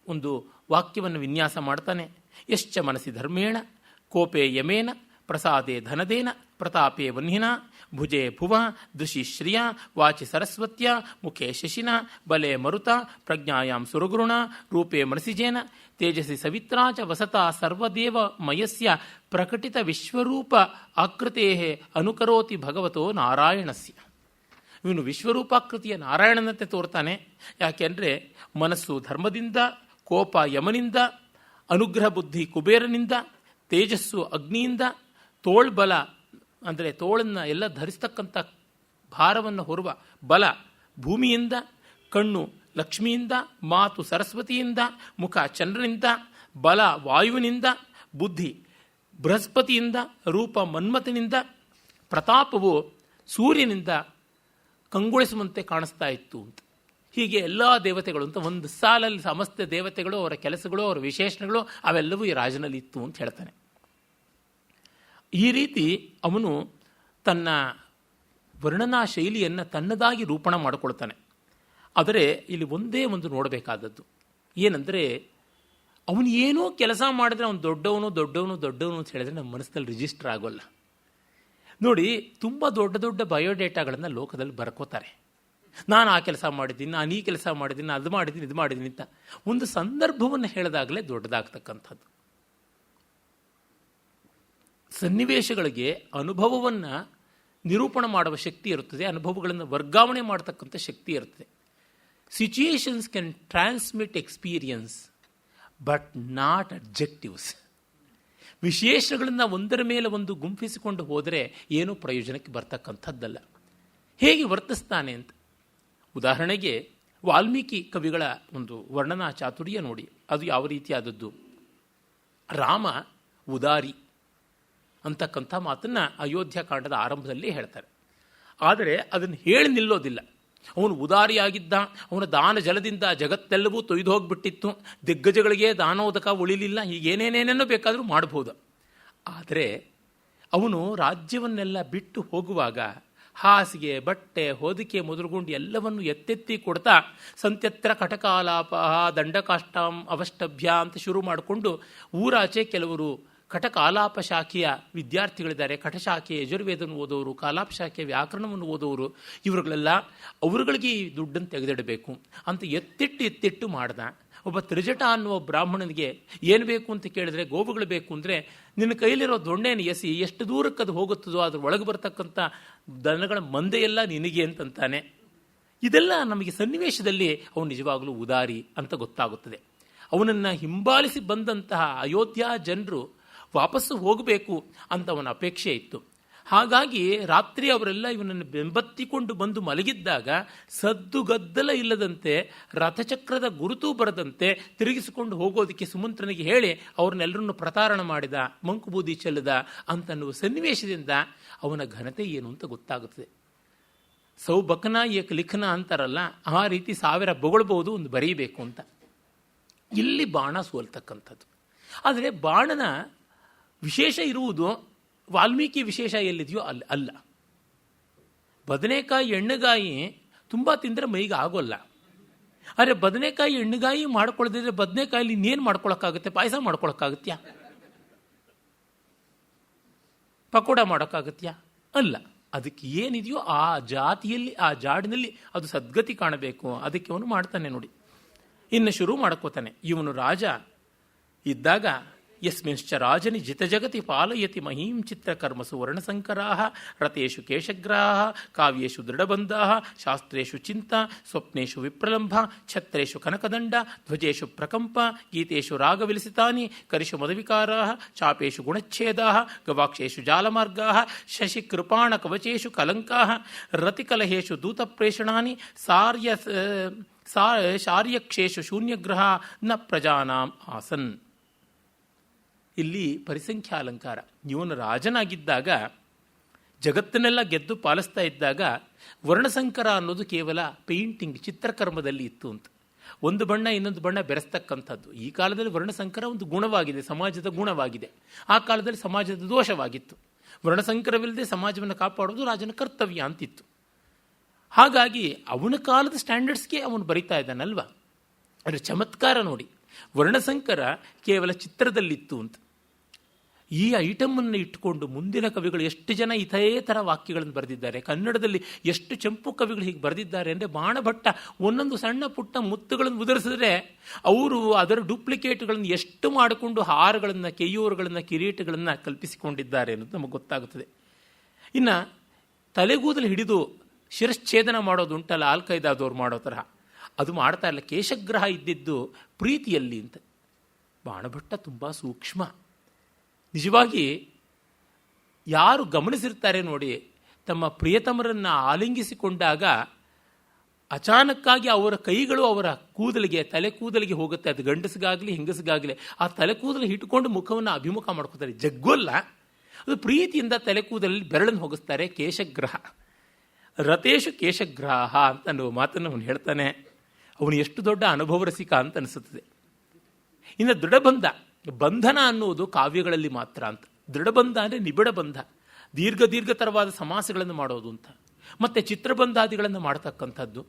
ಒಂದು ವಾಕ್ಯವನ್ನು ವಿನ್ಯಾಸ ಮಾಡ್ತಾನೆ. ಯಶ್ಚ ಮನಸ್ಸಿ ಧರ್ಮೇಣ ಕೋಪೆ ಯಮೇನ ಪ್ರಸಾದೇ ಧನದೇನ ಪ್ರತಾಪೇ ವನ್ಹಿನ ಭುಜೆ ಭುವ ದೃಶಿ ಶ್ರಿಯ ವಾಚಿ ಸರಸ್ವತ್ಯ ಮುಖೇ ಶಶಿನ ಬಲೆ ಮರುತ ಪ್ರಜ್ಞಾಯಾಂ ಸುರಗುರುಣ ರೂಪೇ ಮನಸಿಜೇನ ತೇಜಸಿ ಸವಿತ್ರಾ ಚ ವಸತಾ ಸರ್ವದೇವ ಮಯಸ್ಯ ಪ್ರಕಟಿತ ವಿಶ್ವರೂಪ ಆಕೃತೇ ಅನುಕರೋತಿ ಭಗವತೋ ನಾರಾಯಣಸ್ಯ. ಇವನು ವಿಶ್ವರೂಪಾಕೃತಿಯ ನಾರಾಯಣನಂತೆ ತೋರ್ತಾನೆ. ಯಾಕೆಂದರೆ ಮನಸ್ಸು ಧರ್ಮದಿಂದ, ಕೋಪ ಯಮನಿಂದ, ಅನುಗ್ರಹ ಬುದ್ಧಿ ಕುಬೇರನಿಂದ, ತೇಜಸ್ಸು ಅಗ್ನಿಯಿಂದ, ತೋಳ್ಬಲ ಅಂದರೆ ತೋಳನ್ನು ಎಲ್ಲ ಧರಿಸ್ತಕ್ಕಂಥ ಭಾರವನ್ನು ಹೊರುವ ಬಲ ಭೂಮಿಯಿಂದ, ಕಣ್ಣು ಲಕ್ಷ್ಮಿಯಿಂದ, ಮಾತು ಸರಸ್ವತಿಯಿಂದ, ಮುಖ ಚಂದ್ರನಿಂದ, ಬಲ ವಾಯುವಿನಿಂದ, ಬುದ್ಧಿ ಬೃಹಸ್ಪತಿಯಿಂದ, ರೂಪ ಮನ್ಮಥನಿಂದ, ಪ್ರತಾಪವು ಸೂರ್ಯನಿಂದ ಕಂಗೊಳಿಸುವಂತೆ ಕಾಣಿಸ್ತಾ ಇತ್ತು ಅಂತ. ಹೀಗೆ ಎಲ್ಲ ದೇವತೆಗಳು ಅಂತ ಒಂದು ಸಾಲಲ್ಲಿ ಸಮಸ್ತ ದೇವತೆಗಳು, ಅವರ ಕೆಲಸಗಳು, ಅವರ ವಿಶೇಷಣಗಳು ಅವೆಲ್ಲವೂ ಈ ರಾಜನಲ್ಲಿ ಇತ್ತು ಅಂತ ಹೇಳ್ತಾನೆ. ಈ ರೀತಿ ಅವನು ತನ್ನ ವರ್ಣನಾ ಶೈಲಿಯನ್ನು ತನ್ನದಾಗಿ ರೂಪಣ ಮಾಡಿಕೊಳ್ತಾನೆ. ಆದರೆ ಇಲ್ಲಿ ಒಂದೇ ಒಂದು ನೋಡಬೇಕಾದದ್ದು ಏನಂದರೆ, ಅವನು ಏನೋ ಕೆಲಸ ಮಾಡಿದ್ರೆ ಅವನು ದೊಡ್ಡವನು ದೊಡ್ಡವನು ದೊಡ್ಡವನು ಅಂತ ಹೇಳಿದ್ರೆ ನಮ್ಮ ಮನಸ್ಸಿನಲ್ಲಿ ರಿಜಿಸ್ಟರ್ ಆಗೋಲ್ಲ. ನೋಡಿ, ತುಂಬ ದೊಡ್ಡ ದೊಡ್ಡ ಬಯೋಡೇಟಾಗಳನ್ನು ಲೋಕದಲ್ಲಿ ಬರ್ಕೋತಾರೆ. ನಾನು ಆ ಕೆಲಸ ಮಾಡಿದ್ದೀನಿ, ನಾನು ಈ ಕೆಲಸ ಮಾಡಿದ್ದೀನಿ, ಅದು ಮಾಡಿದ್ದೀನಿ, ಇದು ಮಾಡಿದ್ದೀನಿ ಅಂತ. ಒಂದು ಸಂದರ್ಭವನ್ನು ಹೇಳಿದಾಗಲೇ ದೊಡ್ಡದಾಗ್ತಕ್ಕಂಥದ್ದು. ಸನ್ನಿವೇಶಗಳಿಗೆ ಅನುಭವವನ್ನು ನಿರೂಪಣೆ ಮಾಡುವ ಶಕ್ತಿ ಇರುತ್ತದೆ, ಅನುಭವಗಳನ್ನು ವರ್ಗಾವಣೆ ಮಾಡತಕ್ಕಂಥ ಶಕ್ತಿ ಇರುತ್ತದೆ. Situations can transmit experience but not objectives. ವಿಶೇಷಗಳನ್ನು ಒಂದರ ಮೇಲೆ ಒಂದು ಗುಂಪಿಸಿಕೊಂಡು ಹೋದರೆ ಏನೂ ಪ್ರಯೋಜನಕ್ಕೆ ಬರ್ತಕ್ಕಂಥದ್ದಲ್ಲ. ಹೇಗೆ ವರ್ತಿಸ್ತಾನೆ ಅಂತ ಉದಾಹರಣೆಗೆ ವಾಲ್ಮೀಕಿ ಕವಿಗಳ ಒಂದು ವರ್ಣನಾ ಚಾತುರ್ಯ ನೋಡಿ, ಅದು ಯಾವ ರೀತಿಯಾದದ್ದು. ರಾಮ ಉದಾರಿ ಅಂತಕ್ಕಂಥ ಮಾತನ್ನು ಅಯೋಧ್ಯಕಾಂಡದ ಆರಂಭದಲ್ಲಿ ಹೇಳ್ತಾರೆ. ಆದರೆ ಅದನ್ನು ಹೇಳಿ ನಿಲ್ಲೋದಿಲ್ಲ. ಅವನು ಉದಾರಿಯಾಗಿದ್ದ, ಅವನ ದಾನ ಜಲದಿಂದ ಜಗತ್ತೆಲ್ಲವೂ ತೊಯ್ದು ಹೋಗಿಬಿಟ್ಟಿತ್ತು, ದಿಗ್ಗಜಗಳಿಗೆ ದಾನೋದಕ ಉಳಿಲಿಲ್ಲ, ಹೀಗೇನೇನೇನೇನೋ ಬೇಕಾದರೂ ಮಾಡ್ಬೋದು. ಆದರೆ ಅವನು ರಾಜ್ಯವನ್ನೆಲ್ಲ ಬಿಟ್ಟು ಹೋಗುವಾಗ ಹಾಸಿಗೆ, ಬಟ್ಟೆ, ಹೊದಿಕೆ ಮೊದಲುಗೊಂಡು ಎಲ್ಲವನ್ನು ಎತ್ತೆತ್ತಿ ಕೊಡ್ತಾ ಸಂತ್ಯತ್ರ ಕಟಕಾಲಾಪ ದಂಡಕಾಷ್ಟಾಂ ಅವಷ್ಟಭ್ಯ ಅಂತ ಶುರು ಮಾಡಿಕೊಂಡು ಊರಾಚೆ ಕೆಲವರು ಕಟಕಾಲಾಪ ಶಾಖೆಯ ವಿದ್ಯಾರ್ಥಿಗಳಿದ್ದಾರೆ. ಕಟಶಾಖೆ ಯಜುರ್ವೇದವನ್ನು ಓದೋರು, ಕಾಲಾಪ ಶಾಖೆಯ ವ್ಯಾಕರಣವನ್ನು ಓದೋರು, ಇವರುಗಳೆಲ್ಲ ಅವರುಗಳಿಗೆ ಈ ದುಡ್ಡನ್ನು ತೆಗೆದಿಡಬೇಕು ಅಂತ ಎತ್ತಿಟ್ಟು ಮಾಡ್ದ. ಒಬ್ಬ ತ್ರಿಜಟ ಅನ್ನುವ ಬ್ರಾಹ್ಮಣನಿಗೆ ಏನು ಬೇಕು ಅಂತ ಕೇಳಿದ್ರೆ, ಗೋವುಗಳು ಬೇಕು ಅಂದರೆ ನಿನ್ನ ಕೈಲಿರೋ ದೊಣ್ಣೆಯನ್ನು ಎಸಿ ಎಷ್ಟು ದೂರಕ್ಕೆ ಅದು ಹೋಗುತ್ತದೋ ಅದ್ರ ಒಳಗೆ ಬರ್ತಕ್ಕಂಥ ದನಗಳ ಮಂದೆಯೆಲ್ಲ ನಿನಗೆ ಅಂತಂತಾನೆ. ಇದೆಲ್ಲ ನಮಗೆ ಸನ್ನಿವೇಶದಲ್ಲಿ ಅವನು ನಿಜವಾಗಲೂ ಉದಾರಿ ಅಂತ ಗೊತ್ತಾಗುತ್ತದೆ. ಅವನನ್ನು ಹಿಂಬಾಲಿಸಿ ಬಂದಂತಹ ಅಯೋಧ್ಯ ಜನರು ವಾಪಸ್ಸು ಹೋಗಬೇಕು ಅಂತ ಅವನ ಅಪೇಕ್ಷೆ ಇತ್ತು. ಹಾಗಾಗಿ ರಾತ್ರಿ ಅವರೆಲ್ಲ ಇವನನ್ನು ಬೆಂಬತ್ತಿಕೊಂಡು ಬಂದು ಮಲಗಿದ್ದಾಗ ಸದ್ದುಗದ್ದಲ ಇಲ್ಲದಂತೆ, ರಥಚಕ್ರದ ಗುರುತು ಬರದಂತೆ ತಿರುಗಿಸಿಕೊಂಡು ಹೋಗೋದಕ್ಕೆ ಸುಮಂತ್ರನಿಗೆ ಹೇಳಿ ಅವ್ರನ್ನೆಲ್ಲರನ್ನು ಪ್ರತಾರಣ ಮಾಡಿದ, ಮಂಕುಬೂದಿ ಚೆಲ್ಲದ ಅಂತನ್ನುವ ಸನ್ನಿವೇಶದಿಂದ ಅವನ ಘನತೆ ಏನು ಅಂತ ಗೊತ್ತಾಗುತ್ತದೆ. ಸೌಬಕನ ಏಕ ಲಿಖನ ಅಂತಾರಲ್ಲ, ಆ ರೀತಿ 1000 ಬೊಗಳ್ಬೋದು ಒಂದು ಬರೀಬೇಕು ಅಂತ. ಇಲ್ಲಿ ಬಾಣ ಸೋಲ್ತಕ್ಕಂಥದ್ದು. ಆದರೆ ಬಾಣನ ವಿಶೇಷ ಇರುವುದು ವಾಲ್ಮೀಕಿ ವಿಶೇಷ ಎಲ್ಲಿದೆಯೋ ಅಲ್ಲ. ಬದನೆಕಾಯಿ ಎಣ್ಣೆಗಾಯಿ ತುಂಬ ತಿಂದರೆ ಮೈಗೆ ಆಗೋಲ್ಲ. ಆದರೆ ಬದನೆಕಾಯಿ ಎಣ್ಣೆಗಾಯಿ ಮಾಡ್ಕೊಳ್ಳದಿದ್ರೆ ಬದನೆಕಾಯಲ್ಲಿ ಇನ್ನೇನು ಮಾಡ್ಕೊಳಕ್ಕಾಗುತ್ತೆ? ಪಾಯಸ ಮಾಡ್ಕೊಳಕ್ಕಾಗತ್ಯಾ? ಪಕೋಡ ಮಾಡೋಕ್ಕಾಗತ್ಯಾ? ಅಲ್ಲ. ಅದಕ್ಕೆ ಏನಿದೆಯೋ ಆ ಜಾತಿಯಲ್ಲಿ, ಆ ಜಾಡಿನಲ್ಲಿ ಅದು ಸದ್ಗತಿ ಕಾಣಬೇಕು. ಅದಕ್ಕೆ ಅವನು ಮಾಡ್ತಾನೆ ನೋಡಿ. ಇನ್ನು ಶುರು ಮಾಡ್ಕೋತಾನೆ. ಇವನು ರಾಜ ಇದ್ದಾಗ ಯಸ್ಮಿಂಶ್ಚ ರಾಜನಿ ಜಿತಜಗತಿ ಪಾಲಯತಿ ಮಹೀಂ ಚಿತ್ರಕರ್ಮಸು ವರ್ಣಸಂಕರಾಃ ರತೇಷು ಕೇಶಗ್ರಾಹ ಕಾವ್ಯೇಷು ದೃಢಬಂಧಾಃ ಶಾಸ್ತ್ರೇಷು ಚಿಂತಾ ಸ್ವಪ್ನೇಷು ವಿಪ್ರಲಂಭ ಛತ್ರೇಷು ಕನಕದಂಡ ಧ್ವಜೇಷು ಪ್ರಕಂಪ ಗೀತೇಷು ರಾಗವಿಲಸಿತಾನಿ ಕರಿಷು ಮದವಿಕಾರಾಃ ಚಾಪೇಷು ಗುಣಚ್ಛೇದಾಃ ಗವಾಕ್ಷೇಷು ಜಾಲಮಾರ್ಗಾಃ ಶಶಿಕೃಪಾಣ ಕವಚೇಷು ಕಲಂಕಾಃ ರತಿಕಲಹೇಷು ದೂತಪ್ರೇಷಣಾನಿ ಶಾರ್ಯಕ್ಷೇಷು ಶೂನ್ಯಗ್ರಹ ನ ಪ್ರಜಾನಾಂ ಆಸನ್. ಇಲ್ಲಿ ಪರಿಸಂಖ್ಯಾಲಂಕಾರ. ಇವನು ರಾಜನಾಗಿದ್ದಾಗ, ಜಗತ್ತನ್ನೆಲ್ಲ ಗೆದ್ದು ಪಾಲಿಸ್ತಾ ಇದ್ದಾಗ ವರ್ಣಸಂಕರ ಅನ್ನೋದು ಕೇವಲ ಪೇಂಟಿಂಗ್, ಚಿತ್ರಕರ್ಮದಲ್ಲಿ ಇತ್ತು ಅಂತ. ಒಂದು ಬಣ್ಣ ಇನ್ನೊಂದು ಬಣ್ಣ ಬೆರೆಸ್ತಕ್ಕಂಥದ್ದು. ಈ ಕಾಲದಲ್ಲಿ ವರ್ಣಸಂಕರ ಒಂದು ಗುಣವಾಗಿದೆ, ಸಮಾಜದ ಗುಣವಾಗಿದೆ. ಆ ಕಾಲದಲ್ಲಿ ಸಮಾಜದ ದೋಷವಾಗಿತ್ತು. ವರ್ಣಸಂಕರವಿಲ್ಲದೆ ಸಮಾಜವನ್ನು ಕಾಪಾಡೋದು ರಾಜನ ಕರ್ತವ್ಯ ಅಂತಿತ್ತು. ಹಾಗಾಗಿ ಅವನ ಕಾಲದ ಸ್ಟ್ಯಾಂಡರ್ಡ್ಸ್ಗೆ ಅವನು ಬರಿತಾ ಇದ್ದಾನಲ್ವ. ಅದರ ಚಮತ್ಕಾರ ನೋಡಿ. ವರ್ಣಸಂಕರ ಕೇವಲ ಚಿತ್ರದಲ್ಲಿತ್ತು ಅಂತ. ಈ ಐಟಮನ್ನು ಇಟ್ಟುಕೊಂಡು ಮುಂದಿನ ಕವಿಗಳು ಎಷ್ಟು ಜನ ಇದೇ ಥರ ವಾಕ್ಯಗಳನ್ನು ಬರೆದಿದ್ದಾರೆ. ಕನ್ನಡದಲ್ಲಿ ಎಷ್ಟು ಚಂಪು ಕವಿಗಳು ಹೀಗೆ ಬರೆದಿದ್ದಾರೆ ಅಂದರೆ, ಬಾಣಭಟ್ಟ ಒಂದೊಂದು ಸಣ್ಣ ಪುಟ್ಟ ಮುತ್ತುಗಳನ್ನು ಉದುರಿಸಿದ್ರೆ ಅವರು ಅದರ ಡೂಪ್ಲಿಕೇಟ್ಗಳನ್ನು ಎಷ್ಟು ಮಾಡಿಕೊಂಡು ಹಾರಗಳನ್ನು, ಕೆಯ್ಯೂರುಗಳನ್ನು, ಕಿರೀಟಗಳನ್ನು ಕಲ್ಪಿಸಿಕೊಂಡಿದ್ದಾರೆ ಅನ್ನೋದು ನಮಗೆ ಗೊತ್ತಾಗುತ್ತದೆ. ಇನ್ನು ತಲೆಗೂದಲು ಹಿಡಿದು ಶಿರಶ್ಛೇದನ ಮಾಡೋದು ಉಂಟಲ್ಲ, ಆಲ್ಕೈದಾದವ್ರು ಮಾಡೋ ತರಹ, ಅದು ಮಾಡ್ತಾ ಇಲ್ಲ. ಕೇಶಗ್ರಹ ಇದ್ದಿದ್ದು ಪ್ರೀತಿಯಲ್ಲಿ ಅಂತ. ಬಾಣಭಟ್ಟ ತುಂಬ ಸೂಕ್ಷ್ಮ. ನಿಜವಾಗಿ ಯಾರು ಗಮನಿಸಿರ್ತಾರೆ ನೋಡಿ, ತಮ್ಮ ಪ್ರಿಯತಮರನ್ನು ಆಲಿಂಗಿಸಿಕೊಂಡಾಗ ಅಚಾನಕ್ಕಾಗಿ ಅವರ ಕೈಗಳು ಅವರ ಕೂದಲಿಗೆ, ತಲೆ ಕೂದಲಿಗೆ ಹೋಗುತ್ತೆ. ಅದು ಗಂಡಸಿಗಾಗಲಿ ಹೆಂಗಸಿಗಾಗಲಿ ಆ ತಲೆ ಕೂದಲು ಇಟ್ಟುಕೊಂಡು ಮುಖವನ್ನು ಅಭಿಮುಖ ಮಾಡ್ಕೋತಾರೆ. ಜಗ್ಗೊಲ್ಲ, ಅದು ಪ್ರೀತಿಯಿಂದ ತಲೆ ಕೂದಲಲ್ಲಿ ಬೆರಳನ್ನು ಹೋಗಿಸ್ತಾರೆ. ಕೇಶಗ್ರಹ, ರತೇಶು ಕೇಶಗ್ರಹ ಅಂತ ಅನ್ನುವ ಮಾತನ್ನು ಅವನು ಹೇಳ್ತಾನೆ. ಅವನು ಎಷ್ಟು ದೊಡ್ಡ ಅನುಭವ ರಸಿಕ ಅಂತ ಅನಿಸುತ್ತದೆ. ಇನ್ನು ದೃಢಬಂಧ, ಬಂಧನ ಅನ್ನುವುದು ಕಾವ್ಯಗಳಲ್ಲಿ ಮಾತ್ರ ಅಂತ. ದೃಢಬಂಧ ಅಂದರೆ ನಿಬಿಡ ಬಂಧ, ದೀರ್ಘತರವಾದ ಸಮಾಸಗಳನ್ನು ಮಾಡೋದು ಅಂತ. ಮತ್ತು ಚಿತ್ರಬಂಧಾದಿಗಳನ್ನು ಮಾಡ್ತಕ್ಕಂಥದ್ದು,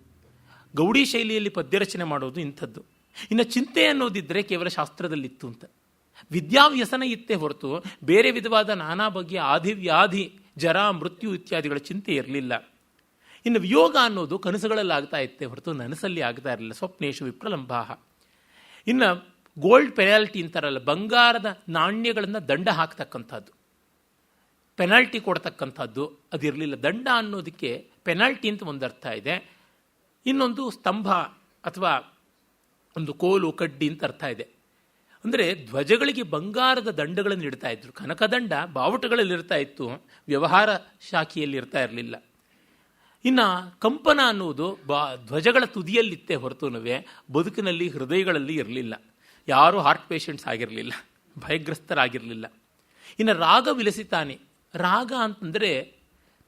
ಗೌಡಿ ಶೈಲಿಯಲ್ಲಿ ಪದ್ಯರಚನೆ ಮಾಡೋದು ಇಂಥದ್ದು. ಇನ್ನು ಚಿಂತೆ ಅನ್ನೋದಿದ್ದರೆ ಕೇವಲ ಶಾಸ್ತ್ರದಲ್ಲಿತ್ತು ಅಂತ. ವಿದ್ಯಾವ್ಯಸನ ಇತ್ತೇ ಹೊರತು ಬೇರೆ ವಿಧವಾದ ನಾನಾ ಬಗೆಯ ಆದಿವ್ಯಾಧಿ, ಜರ, ಮೃತ್ಯು ಇತ್ಯಾದಿಗಳ ಚಿಂತೆ ಇರಲಿಲ್ಲ. ಇನ್ನು ವಿಯೋಗ ಅನ್ನೋದು ಕನಸುಗಳಲ್ಲಿ ಆಗ್ತಾ ಇತ್ತೆ ಹೊರತು ನನಸಲ್ಲಿ ಆಗ್ತಾ ಇರಲಿಲ್ಲ. ಸ್ವಪ್ನೇಶು ವಿಪ್ರಲಂಭಾಹ. ಇನ್ನು ಗೋಲ್ಡ್ ಪೆನಾಲ್ಟಿ ಅಂತಾರಲ್ಲ, ಬಂಗಾರದ ನಾಣ್ಯಗಳನ್ನು ದಂಡ ಹಾಕ್ತಕ್ಕಂಥದ್ದು, ಪೆನಾಲ್ಟಿ ಕೊಡ್ತಕ್ಕಂಥದ್ದು ಅದಿರಲಿಲ್ಲ. ದಂಡ ಅನ್ನೋದಕ್ಕೆ ಪೆನಾಲ್ಟಿ ಅಂತ ಒಂದು ಅರ್ಥ ಇದೆ, ಇನ್ನೊಂದು ಸ್ತಂಭ ಅಥವಾ ಒಂದು ಕೋಲು, ಕಡ್ಡಿ ಅಂತ ಅರ್ಥ ಇದೆ. ಅಂದರೆ ಧ್ವಜಗಳಿಗೆ ಬಂಗಾರದ ದಂಡಗಳನ್ನು ಇಡ್ತಾ ಇದ್ರು. ಕನಕದಂಡ ಬಾವುಟಗಳಲ್ಲಿ ಇರ್ತಾ ಇತ್ತು, ವ್ಯವಹಾರ ಶಾಖೆಯಲ್ಲಿ ಇರ್ತಾ ಇರಲಿಲ್ಲ. ಇನ್ನು ಕಂಪನ ಅನ್ನುವುದು ಧ್ವಜಗಳ ತುದಿಯಲ್ಲಿತ್ತೇ ಹೊರತುನುವೆ ಬದುಕಿನಲ್ಲಿ, ಹೃದಯಗಳಲ್ಲಿ ಇರಲಿಲ್ಲ. ಯಾರೂ ಹಾರ್ಟ್ ಪೇಷಂಟ್ಸ್ ಆಗಿರಲಿಲ್ಲ, ಭಯಗ್ರಸ್ತರಾಗಿರಲಿಲ್ಲ. ಇನ್ನು ರಾಗ ವಿಲಸಿತಾನೆ. ರಾಗ ಅಂತಂದರೆ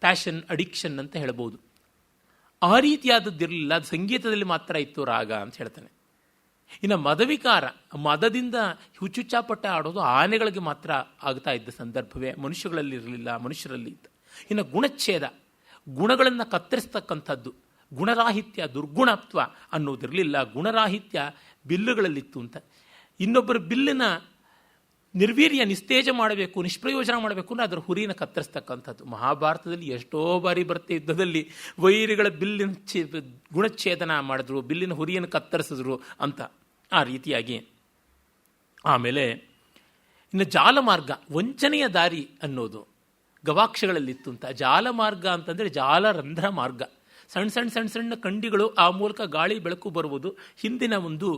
ಪ್ಯಾಷನ್, ಅಡಿಕ್ಷನ್ ಅಂತ ಹೇಳ್ಬೋದು. ಆ ರೀತಿಯಾದದ್ದಿರಲಿಲ್ಲ, ಅದು ಸಂಗೀತದಲ್ಲಿ ಮಾತ್ರ ಇತ್ತು ರಾಗ ಅಂತ ಹೇಳ್ತಾನೆ. ಇನ್ನು ಮದವಿಕಾರ, ಮದದಿಂದ ಹುಚ್ಚುಚ್ಚಾಪಟ್ಟ ಆಡೋದು ಆನೆಗಳಿಗೆ ಮಾತ್ರ ಆಗ್ತಾ ಇದ್ದ ಸಂದರ್ಭವೇ, ಮನುಷ್ಯಗಳಲ್ಲಿ ಇರಲಿಲ್ಲ, ಮನುಷ್ಯರಲ್ಲಿ ಇತ್ತು. ಇನ್ನು ಗುಣಚ್ಛೇದ, ಗುಣಗಳನ್ನು ಕತ್ತರಿಸ್ತಕ್ಕಂಥದ್ದು, ಗುಣರಾಹಿತ್ಯ, ದುರ್ಗುಣತ್ವ ಅನ್ನೋದಿರಲಿಲ್ಲ. ಗುಣರಾಹಿತ್ಯ ಬಿಲ್ಲುಗಳಲ್ಲಿತ್ತು ಅಂತ. ಇನ್ನೊಬ್ಬರ ಬಿಲ್ಲಿನ ನಿರ್ವೀರ್ಯ, ನಿಸ್ತೇಜ ಮಾಡಬೇಕು, ನಿಷ್ಪ್ರಯೋಜನ ಮಾಡಬೇಕು ಅಂದರೆ ಅದರ ಹುರಿನ ಕತ್ತರಿಸ್ತಕ್ಕಂಥದ್ದು. ಮಹಾಭಾರತದಲ್ಲಿ ಎಷ್ಟೋ ಬಾರಿ ಬರುತ್ತೆ, ಯುದ್ಧದಲ್ಲಿ ವೈರಿಗಳ ಬಿಲ್ಲಿನ ಗುಣಚ್ಛೇದನ ಮಾಡಿದ್ರು, ಬಿಲ್ಲಿನ ಹುರಿಯನ್ನು ಕತ್ತರಿಸಿದ್ರು ಅಂತ. ಆ ರೀತಿಯಾಗಿ ಆಮೇಲೆ ಇನ್ನು ಜಾಲಮಾರ್ಗ, ವಂಚನೆಯ ದಾರಿ ಅನ್ನೋದು ಗವಾಕ್ಷಗಳಲ್ಲಿತ್ತು ಅಂತ. ಜಾಲಮಾರ್ಗ ಅಂತಂದರೆ ಜಾಲರಂಧ್ರ ಮಾರ್ಗ, ಸಣ್ಣ ಸಣ್ಣ ಸಣ್ಣ ಸಣ್ಣ ಕಂಡಿಗಳು, ಆ ಮೂಲಕ ಗಾಳಿ ಬೆಳಕು ಬರುವುದು ಹಿಂದಿನ ಒಂದು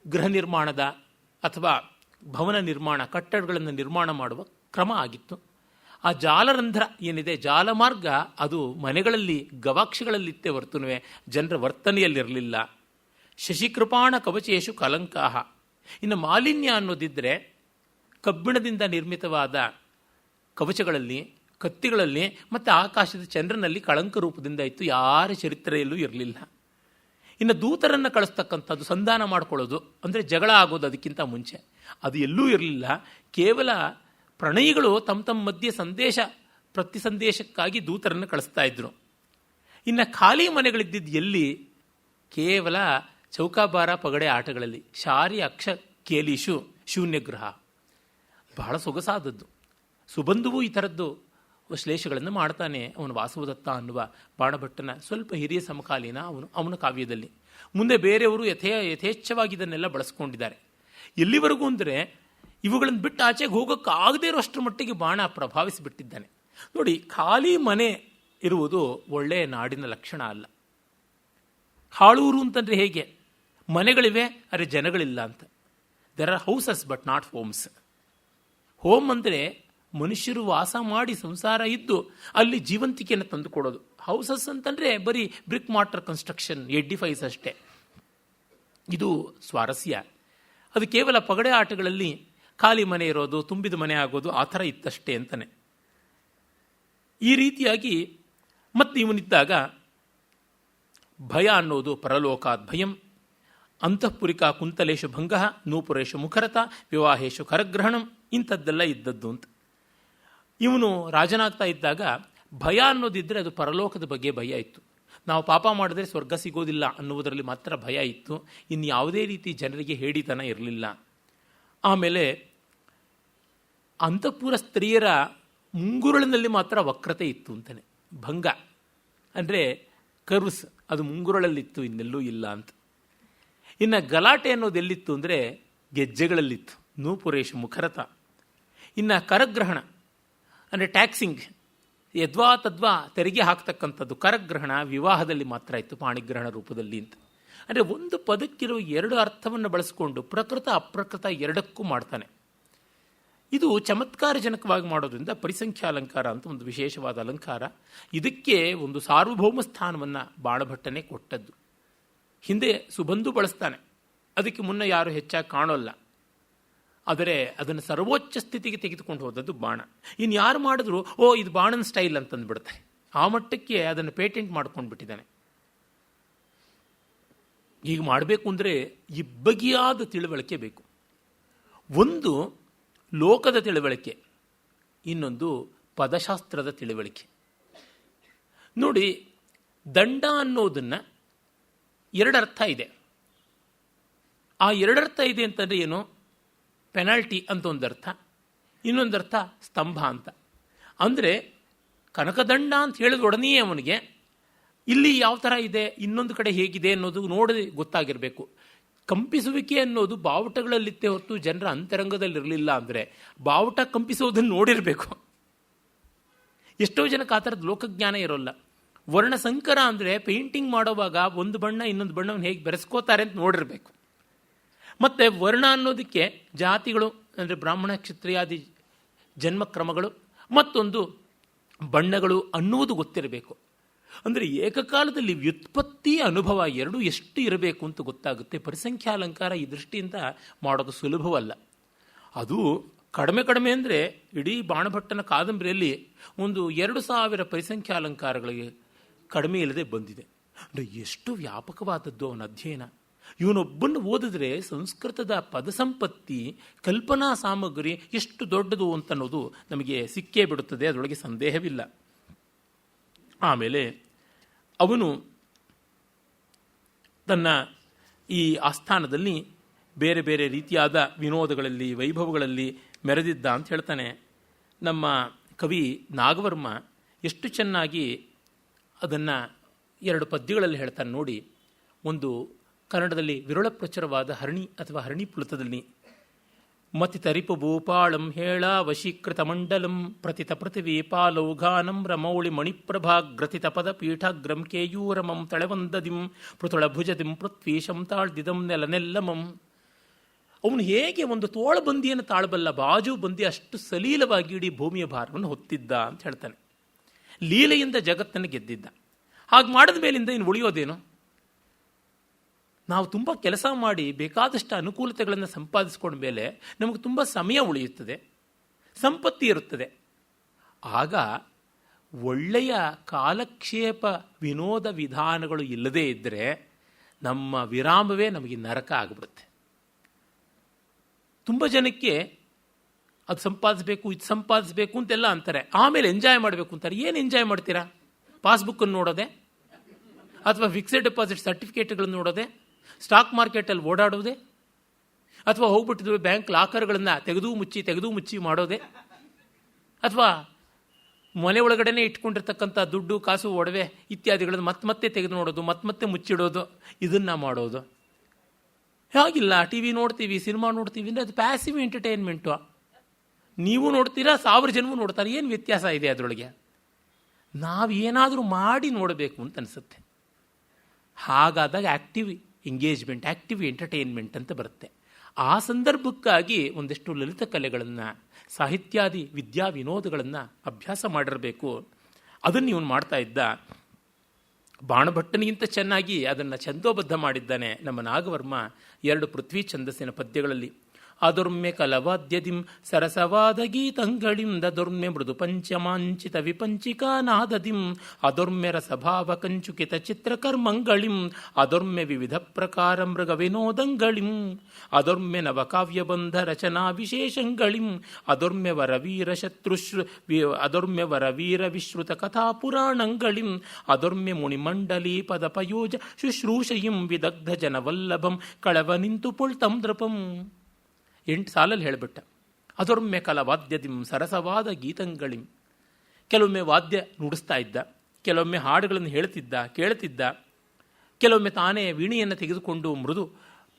ಗೃಹ ನಿರ್ಮಾಣದ ಅಥವಾ ಭವನ ನಿರ್ಮಾಣ, ಕಟ್ಟಡಗಳನ್ನು ನಿರ್ಮಾಣ ಮಾಡುವ ಕ್ರಮ ಆಗಿತ್ತು. ಆ ಜಾಲರಂಧ್ರ ಏನಿದೆ, ಜಾಲಮಾರ್ಗ, ಅದು ಮನೆಗಳಲ್ಲಿ ಗವಾಕ್ಷಗಳಲ್ಲಿತ್ತೇ ಹೊರತುನುವೆ ಜನರ ವರ್ತನೆಯಲ್ಲಿರಲಿಲ್ಲ. ಶಶಿಕೃಪಾಣ ಕವಚೇಶು ಕಲಂಕಾಹ. ಇನ್ನು ಮಾಲಿನ್ಯ ಅನ್ನೋದಿದ್ದರೆ ಕಬ್ಬಿಣದಿಂದ ನಿರ್ಮಿತವಾದ ಕವಚಗಳಲ್ಲಿ, ಕತ್ತಿಗಳಲ್ಲಿ ಮತ್ತು ಆಕಾಶದ ಚಂದ್ರನಲ್ಲಿ ಕಳಂಕ ರೂಪದಿಂದ ಇತ್ತು, ಯಾರ ಚರಿತ್ರೆಯಲ್ಲೂ ಇರಲಿಲ್ಲ. ಇನ್ನು ದೂತರನ್ನು ಕಳಿಸ್ತಕ್ಕಂಥದ್ದು, ಸಂಧಾನ ಮಾಡ್ಕೊಳ್ಳೋದು ಅಂದರೆ ಜಗಳ ಆಗೋದು ಅದಕ್ಕಿಂತ ಮುಂಚೆ, ಅದು ಎಲ್ಲೂ ಇರಲಿಲ್ಲ. ಕೇವಲ ಪ್ರಣಯಿಗಳು ತಮ್ಮ ಮಧ್ಯೆ ಪ್ರತಿ ಸಂದೇಶಕ್ಕಾಗಿ ದೂತರನ್ನು ಕಳಿಸ್ತಾ ಇದ್ರು. ಇನ್ನು ಖಾಲಿ ಮನೆಗಳಿದ್ದಿದ್ದು ಎಲ್ಲಿ? ಕೇವಲ ಚೌಕಾಬಾರ, ಪಗಡೆ ಆಟಗಳಲ್ಲಿ. ಶಾರಿ ಅಕ್ಷ ಕೇಲೀಶು ಶೂನ್ಯಗ್ರಹ, ಬಹಳ ಸೊಗಸಾದದ್ದು. ಸುಬಂಧುವು ಈ ಥರದ್ದು ಶ್ಲೇಷಗಳನ್ನು ಮಾಡ್ತಾನೆ. ಅವನು ವಾಸುದತ್ತ ಅನ್ನುವ ಬಾಣಭಟ್ಟನ ಸ್ವಲ್ಪ ಹಿರಿಯ ಸಮಕಾಲೀನ ಅವನ ಕಾವ್ಯದಲ್ಲಿ. ಮುಂದೆ ಬೇರೆಯವರು ಯಥೇಚ್ಛವಾಗಿ ಇದನ್ನೆಲ್ಲ ಬಳಸ್ಕೊಂಡಿದ್ದಾರೆ. ಎಲ್ಲಿವರೆಗೂ ಅಂದರೆ ಇವುಗಳನ್ನು ಬಿಟ್ಟು ಆಚೆಗೆ ಹೋಗೋಕ್ಕಾಗದೇ ಇರೋಷ್ಟರ ಮಟ್ಟಿಗೆ ಬಾಣ ಪ್ರಭಾವಿಸಿಬಿಟ್ಟಿದ್ದಾನೆ. ನೋಡಿ, ಖಾಲಿ ಮನೆ ಇರುವುದು ಒಳ್ಳೆಯ ನಾಡಿನ ಲಕ್ಷಣ ಅಲ್ಲ. ಹಾಳೂರು ಅಂತಂದರೆ ಹೇಗೆ? ಮನೆಗಳಿವೆ, ಆದರೆ ಜನಗಳಿಲ್ಲ ಅಂತ. There are houses but not homes. Home ಅಂದರೆ ಮನುಷ್ಯರು ವಾಸ ಮಾಡಿ ಸಂಸಾರ ಇದ್ದು ಅಲ್ಲಿ ಜೀವಂತಿಕೆಯನ್ನು ತಂದುಕೊಡೋದು. ಹೌಸಸ್ ಅಂತಂದರೆ ಬರೀ ಬ್ರಿಕ್ ಮಾರ್ಟರ್ ಕನ್ಸ್ಟ್ರಕ್ಷನ್, ಎಡ್ಡಿಫೈಸ್ ಅಷ್ಟೇ. ಇದು ಸ್ವಾರಸ್ಯ. ಅದು ಕೇವಲ ಪಗಡೆ ಆಟಗಳಲ್ಲಿ ಖಾಲಿ ಮನೆ ಇರೋದು, ತುಂಬಿದ ಮನೆ ಆಗೋದು, ಆ ಥರ ಇತ್ತಷ್ಟೇ ಅಂತಾನೆ. ಈ ರೀತಿಯಾಗಿ ಮತ್ತೆ ಇವನಿದ್ದಾಗ ಭಯ ಅನ್ನೋದು ಪರಲೋಕಾತ್ ಭಯಂ, ಅಂತಃಪುರಿಕಾ ಕುಂತಲೇಶು ಭಂಗ, ನೂಪುರೇಶು ಮುಖರತ, ವಿವಾಹೇಶು ಕರಗ್ರಹಣಂ, ಇಂಥದ್ದೆಲ್ಲ ಇದ್ದದ್ದು ಅಂತ. ಇವನು ರಾಜನಾಗ್ತಾ ಇದ್ದಾಗ ಭಯ ಅನ್ನೋದಿದ್ದರೆ ಅದು ಪರಲೋಕದ ಬಗ್ಗೆ ಭಯ ಇತ್ತು. ನಾವು ಪಾಪ ಮಾಡಿದ್ರೆ ಸ್ವರ್ಗ ಸಿಗೋದಿಲ್ಲ ಅನ್ನುವುದರಲ್ಲಿ ಮಾತ್ರ ಭಯ ಇತ್ತು. ಇನ್ನು ಯಾವುದೇ ರೀತಿ ಜನರಿಗೆ ಹೇಡಿತನ ಇರಲಿಲ್ಲ. ಆಮೇಲೆ ಅಂತಃಪುರ ಸ್ತ್ರೀಯರ ಮುಂಗುರುಳಿನಲ್ಲಿ ಮಾತ್ರ ವಕ್ರತೆ ಇತ್ತು ಅಂತಾನೆ. ಭಂಗ ಅಂದರೆ ಕರ್ವ್ಸ್, ಅದು ಮುಂಗುರುಳಲ್ಲಿತ್ತು, ಇನ್ನೆಲ್ಲೂ ಇಲ್ಲ ಅಂತ. ಇನ್ನು ಗಲಾಟೆ ಅನ್ನೋದು ಎಲ್ಲಿತ್ತು ಅಂದರೆ ಗೆಜ್ಜೆಗಳಲ್ಲಿತ್ತು, ನೂಪುರೇಶು ಮುಖರತ. ಇನ್ನು ಕರಗ್ರಹಣ ಅಂದರೆ ಟ್ಯಾಕ್ಸಿಂಗ್, ಯದ್ವಾ ತದ್ವಾ ತೆರಿಗೆ ಹಾಕ್ತಕ್ಕಂಥದ್ದು, ಕರಗ್ರಹಣ ವಿವಾಹದಲ್ಲಿ ಮಾತ್ರ ಇತ್ತು, ಪಾಣಿಗ್ರಹಣ ರೂಪದಲ್ಲಿ ಅಂತ. ಅಂದರೆ ಒಂದು ಪದಕ್ಕಿರುವ ಎರಡು ಅರ್ಥವನ್ನು ಬಳಸಿಕೊಂಡು ಪ್ರಕೃತ ಅಪ್ರಕೃತ ಎರಡಕ್ಕೂ ಮಾಡ್ತಾನೆ. ಇದು ಚಮತ್ಕಾರಜನಕವಾಗಿ ಮಾಡೋದ್ರಿಂದ ಪರಿಸಂಖ್ಯಾ ಅಲಂಕಾರ ಅಂತ ಒಂದು ವಿಶೇಷವಾದ ಅಲಂಕಾರ. ಇದಕ್ಕೆ ಒಂದು ಸಾರ್ವಭೌಮ ಸ್ಥಾನವನ್ನು ಬಾಣಭಟ್ಟನೇ ಕೊಟ್ಟದ್ದು. ಹಿಂದೆ ಸುಬಂಧು ಬಳಸ್ತಾನೆ, ಅದಕ್ಕೆ ಮುನ್ನ ಯಾರು ಹೆಚ್ಚಾಗಿ ಕಾಣೋಲ್ಲ. ಆದರೆ ಅದನ್ನು ಸರ್ವೋಚ್ಚ ಸ್ಥಿತಿಗೆ ತೆಗೆದುಕೊಂಡು ಹೋದದ್ದು ಬಾಣ. ಇನ್ನು ಯಾರು ಮಾಡಿದ್ರು ಇದು ಬಾಣನ ಸ್ಟೈಲ್ ಅಂತಂದ್ಬಿಡುತ್ತೆ. ಆ ಮಟ್ಟಕ್ಕೆ ಅದನ್ನು ಪೇಟೆಂಟ್ ಮಾಡ್ಕೊಂಡು ಬಿಟ್ಟಿದ್ದಾನೆ. ಈಗ ಮಾಡಬೇಕು ಅಂದರೆ ಇಬ್ಬಗಿಯಾದ ತಿಳುವಳಿಕೆ ಬೇಕು. ಒಂದು ಲೋಕದ ತಿಳುವಳಿಕೆ, ಇನ್ನೊಂದು ಪದಶಾಸ್ತ್ರದ ತಿಳುವಳಿಕೆ. ನೋಡಿ, ದಂಡ ಅನ್ನೋದನ್ನು ಎರಡರ್ಥ ಇದೆ. ಆ ಎರಡರ್ಥ ಇದೆ ಅಂತಂದರೆ ಏನು? ಪೆನಾಲ್ಟಿ ಅಂತ ಒಂದರ್ಥ, ಇನ್ನೊಂದರ್ಥ ಸ್ತಂಭ ಅಂತ. ಅಂದರೆ ಕನಕದಂಡ ಅಂತ ಹೇಳಿದ ಒಡನೆಯೇ ಅವನಿಗೆ ಇಲ್ಲಿ ಯಾವ ಥರ ಇದೆ, ಇನ್ನೊಂದು ಕಡೆ ಹೇಗಿದೆ ಅನ್ನೋದು ನೋಡಿ ಗೊತ್ತಾಗಿರಬೇಕು. ಕಂಪಿಸುವಿಕೆ ಅನ್ನೋದು ಬಾವುಟಗಳಲ್ಲಿತ್ತೇ ಹೊರತು ಜನರ ಅಂತರಂಗದಲ್ಲಿರಲಿಲ್ಲ. ಅಂದರೆ ಬಾವುಟ ಕಂಪಿಸೋದನ್ನು ನೋಡಿರಬೇಕು. ಎಷ್ಟೋ ಜನಕ್ಕೆ ಆ ಥರದ ಲೋಕಜ್ಞಾನ ಇರೋಲ್ಲ. ವರ್ಣಸಂಕರ ಅಂದರೆ ಪೇಂಟಿಂಗ್ ಮಾಡೋವಾಗ ಒಂದು ಬಣ್ಣ ಇನ್ನೊಂದು ಬಣ್ಣವನ್ನು ಹೇಗೆ ಬೆರೆಸ್ಕೋತಾರೆ ಅಂತ ನೋಡಿರಬೇಕು. ಮತ್ತು ವರ್ಣ ಅನ್ನೋದಕ್ಕೆ ಜಾತಿಗಳು ಅಂದರೆ ಬ್ರಾಹ್ಮಣ ಕ್ಷತ್ರಿಯಾದಿ ಜನ್ಮಕ್ರಮಗಳು, ಮತ್ತೊಂದು ಬಣ್ಣಗಳು ಅನ್ನುವುದು ಗೊತ್ತಿರಬೇಕು. ಅಂದರೆ ಏಕಕಾಲದಲ್ಲಿ ವ್ಯುತ್ಪತ್ತಿ ಅನುಭವ ಎರಡೂ ಎಷ್ಟು ಇರಬೇಕು ಅಂತ ಗೊತ್ತಾಗುತ್ತೆ. ಪರಿಸಂಖ್ಯಾಲಂಕಾರ ಈ ದೃಷ್ಟಿಯಿಂದ ಮಾಡೋದು ಸುಲಭವಲ್ಲ. ಅದು ಕಡಿಮೆ ಅಂದರೆ ಇಡೀ ಬಾಣಭಟ್ಟನ ಕಾದಂಬರಿಯಲ್ಲಿ ಒಂದು 2000 ಪರಿಸಂಖ್ಯಾಲಂಕಾರಗಳಿಗೆ ಕಡಿಮೆ ಇಲ್ಲದೆ ಬಂದಿದೆ. ಅಂದರೆ ಎಷ್ಟು ವ್ಯಾಪಕವಾದದ್ದು ಅವನ ಅಧ್ಯಯನ. ಇವನೊಬ್ಬನ್ನು ಓದಿದ್ರೆ ಸಂಸ್ಕೃತದ ಪದಸಂಪತ್ತಿ, ಕಲ್ಪನಾ ಸಾಮಗ್ರಿ ಎಷ್ಟು ದೊಡ್ಡದು ಅಂತನ್ನೋದು ನಮಗೆ ಸಿಕ್ಕೇ ಬಿಡುತ್ತದೆ, ಅದರೊಳಗೆ ಸಂದೇಹವಿಲ್ಲ. ಆಮೇಲೆ ಅವನು ತನ್ನ ಈ ಆಸ್ಥಾನದಲ್ಲಿ ಬೇರೆ ಬೇರೆ ರೀತಿಯಾದ ವಿನೋದಗಳಲ್ಲಿ, ವೈಭವಗಳಲ್ಲಿ ಮೆರೆದಿದ್ದ ಅಂತ ಹೇಳ್ತಾನೆ. ನಮ್ಮ ಕವಿ ನಾಗವರ್ಮ ಎಷ್ಟು ಚೆನ್ನಾಗಿ ಅದನ್ನು 2 ಪದ್ಯಗಳಲ್ಲಿ ಹೇಳ್ತಾನೆ ನೋಡಿ. ಒಂದು ಕನ್ನಡದಲ್ಲಿ ವಿರಳ ಪ್ರಚುರವಾದ ಹರಣಿ ಅಥವಾ ಹರಣಿ ಪುಲತದಲ್ಲಿ ಮತಿ ತರಿಪು ಭೂಪಾಳಂ ಹೇಳ ವಶೀಕೃತ ಮಂಡಲಂ ಪ್ರತಿತ ಪೃಥಿವೀ ಪಾಲೌಘಾನಂ ರಮೌಳಿ ಮಣಿಪ್ರಭಾಗ್ರಥಿತ ಪದ ಪೀಠಾಗ್ರಂ ಕೇಯೂರಮಂ ತಳೆವಂದದಿಂ ಪೃಥುಳ ಭುಜದಿಂ ಪೃಥ್ವೀಶಂ ತಾಳ್ದಿದಂ ನೆಲನೆಲ್ಲಮಂ. ಅವನು ಹೇಗೆ ಒಂದು ತೋಳಬಂದಿಯನ್ನು ತಾಳಬಲ್ಲ ಬಾಜು ಬಂದಿ ಅಷ್ಟು ಸಲೀಲವಾಗಿ ಇಡೀ ಭೂಮಿಯ ಭಾರವನ್ನು ಹೊತ್ತಿದ್ದ ಅಂತ ಹೇಳ್ತಾನೆ. ಲೀಲೆಯಿಂದ ಜಗತ್ತನ್ನು ಗೆದ್ದಿದ್ದ. ಹಾಗೆ ಮಾಡಿದ ಮೇಲಿಂದ ಇನ್ನು ಉಳಿಯೋದೇನು? ನಾವು ತುಂಬ ಕೆಲಸ ಮಾಡಿ ಬೇಕಾದಷ್ಟು ಅನುಕೂಲತೆಗಳನ್ನು ಸಂಪಾದಿಸ್ಕೊಂಡ ಮೇಲೆ ನಮಗೆ ತುಂಬ ಸಮಯ ಉಳಿಯುತ್ತದೆ, ಸಂಪತ್ತಿ ಇರುತ್ತದೆ. ಆಗ ಒಳ್ಳೆಯ ಕಾಲಕ್ಷೇಪ ವಿನೋದ ವಿಧಾನಗಳು ಇಲ್ಲದೇ ಇದ್ದರೆ ನಮ್ಮ ವಿರಾಮವೇ ನಮಗೆ ನರಕ ಆಗಿಬಿಡುತ್ತೆ. ತುಂಬ ಜನಕ್ಕೆ ಅದು ಸಂಪಾದಿಸಬೇಕು, ಇದು ಸಂಪಾದಿಸಬೇಕು ಅಂತೆಲ್ಲ ಅಂತಾರೆ. ಆಮೇಲೆ ಎಂಜಾಯ್ ಮಾಡಬೇಕು ಅಂತಾರೆ. ಏನು ಎಂಜಾಯ್ ಮಾಡ್ತೀರಾ? ಪಾಸ್ಬುಕ್ಕನ್ನು ನೋಡೋದೆ, ಅಥವಾ ಫಿಕ್ಸೆಡ್ ಡೆಪಾಸಿಟ್ ಸರ್ಟಿಫಿಕೇಟ್ಗಳನ್ನು ನೋಡೋದೆ, ಸ್ಟಾಕ್ ಮಾರ್ಕೆಟಲ್ಲಿ ಓಡಾಡೋದೆ, ಅಥವಾ ಹೋಗ್ಬಿಟ್ಟಿದ್ರು ಬ್ಯಾಂಕ್ ಲಾಕರ್ಗಳನ್ನು ತೆಗೆದು ಮುಚ್ಚಿ ಮಾಡೋದೆ, ಅಥವಾ ಮನೆ ಒಳಗಡೆನೇ ಇಟ್ಕೊಂಡಿರ್ತಕ್ಕಂಥ ದುಡ್ಡು, ಕಾಸು, ಒಡವೆ ಇತ್ಯಾದಿಗಳನ್ನು ಮತ್ತೆ ತೆಗೆದು ನೋಡೋದು, ಮತ್ತೆ ಮುಚ್ಚಿಡೋದು, ಇದನ್ನು ಮಾಡೋದು. ಹಾಗಿಲ್ಲ, ಟಿ ವಿ ನೋಡ್ತೀವಿ, ಸಿನಿಮಾ ನೋಡ್ತೀವಿ ಅಂದರೆ ಅದು ಪ್ಯಾಸಿವ್ ಎಂಟರ್ಟೈನ್ಮೆಂಟು. ನೀವು ನೋಡ್ತೀರಾ, 1000 ಜನವೂ ನೋಡ್ತಾರೆ, ಏನು ವ್ಯತ್ಯಾಸ ಇದೆ ಅದರೊಳಗೆ? ನಾವೇನಾದರೂ ಮಾಡಿ ನೋಡಬೇಕು ಅಂತ ಅನಿಸುತ್ತೆ. ಹಾಗಾದಾಗ ಆ್ಯಕ್ಟಿವ್ ಎಂಗೇಜ್ಮೆಂಟ್, ಆ್ಯಕ್ಟಿವ್ ಎಂಟರ್ಟೈನ್ಮೆಂಟ್ ಅಂತ ಬರುತ್ತೆ. ಆ ಸಂದರ್ಭಕ್ಕಾಗಿ ಒಂದಷ್ಟು ಲಲಿತ ಕಲೆಗಳನ್ನು, ಸಾಹಿತ್ಯಾದಿ ವಿದ್ಯಾ ವಿನೋದಗಳನ್ನು ಅಭ್ಯಾಸ ಮಾಡಿರಬೇಕು. ಅದನ್ನು ಇವನು ಮಾಡ್ತಾ ಇದ್ದ. ಬಾಣಭಟ್ಟನಿಗಿಂತ ಚೆನ್ನಾಗಿ ಅದನ್ನು ಛಂದೋಬದ್ಧ ಮಾಡಿದ್ದಾನೆ ನಮ್ಮ ನಾಗವರ್ಮ 2 ಪೃಥ್ವಿ ಛಂದಸ್ಸಿನ ಪದ್ಯಗಳಲ್ಲಿ. ಅದೊರ್ಮೆ ಕಲವಾದ್ಯದಿಂ ಸರಸವಾದ ಗೀತಂಗಳಿಂ ದದೊರ್ಮೆ ಮೃದು ಪಂಚಮಾಂಚಿತ ವಿಪಂಚಿಕಾ ನಾದದಿಂ ಅದೊರ್ಮೆ ರಸಭಾವ ಕಂಚುಕಿತ ಚಿತ್ರಕರ್ಮಂಗಳಿಂ ಅದೊರ್ಮೆ ವಿವಿಧ ಪ್ರಕಾರ ಮೃಗ ವಿನೋದಂಗಳಿಂ ಅದೊರ್ಮೆ ನವಕಾವ್ಯಬಂಧ ರಚನಾ ವಿಶೇಷಂಗಳಿಂ ಅದೊರ್ಮೆ ವರವೀರ ಅದೊರ್ಮೆ ವರವೀರ ವಿಶ್ರುತ ಕಥಾ ಪುರಾಣಂಗಳಿಂ ಅದೊರ್ಮೆ ಮುನಿಮಂಡಲೀ ಪದಪಯೋಜ ಶುಶ್ರೂಷಯಿಂ ವಿದಗ್ಧ ಜನವಲ್ಲಭಂ ಕಳವ ನಿಂತು ಪೊಳ್ತಂ ದೃಪಂ. 8 ಸಾಲಲ್ಲಿ ಹೇಳಿಬಿಟ್ಟ. ಅದೊರ್ಮೆ ಕಲವಾದ್ಯದಿಂ ಸರಸವಾದ ಗೀತಂಗಳಿಂ. ಕೆಲವೊಮ್ಮೆ ವಾದ್ಯ ನುಡಿಸ್ತಾ ಇದ್ದ, ಕೆಲವೊಮ್ಮೆ ಹಾಡುಗಳನ್ನು ಹೇಳ್ತಿದ್ದ, ಕೇಳ್ತಿದ್ದ, ಕೆಲವೊಮ್ಮೆ ತಾನೇ ವೀಣೆಯನ್ನು ತೆಗೆದುಕೊಂಡು ಮೃದು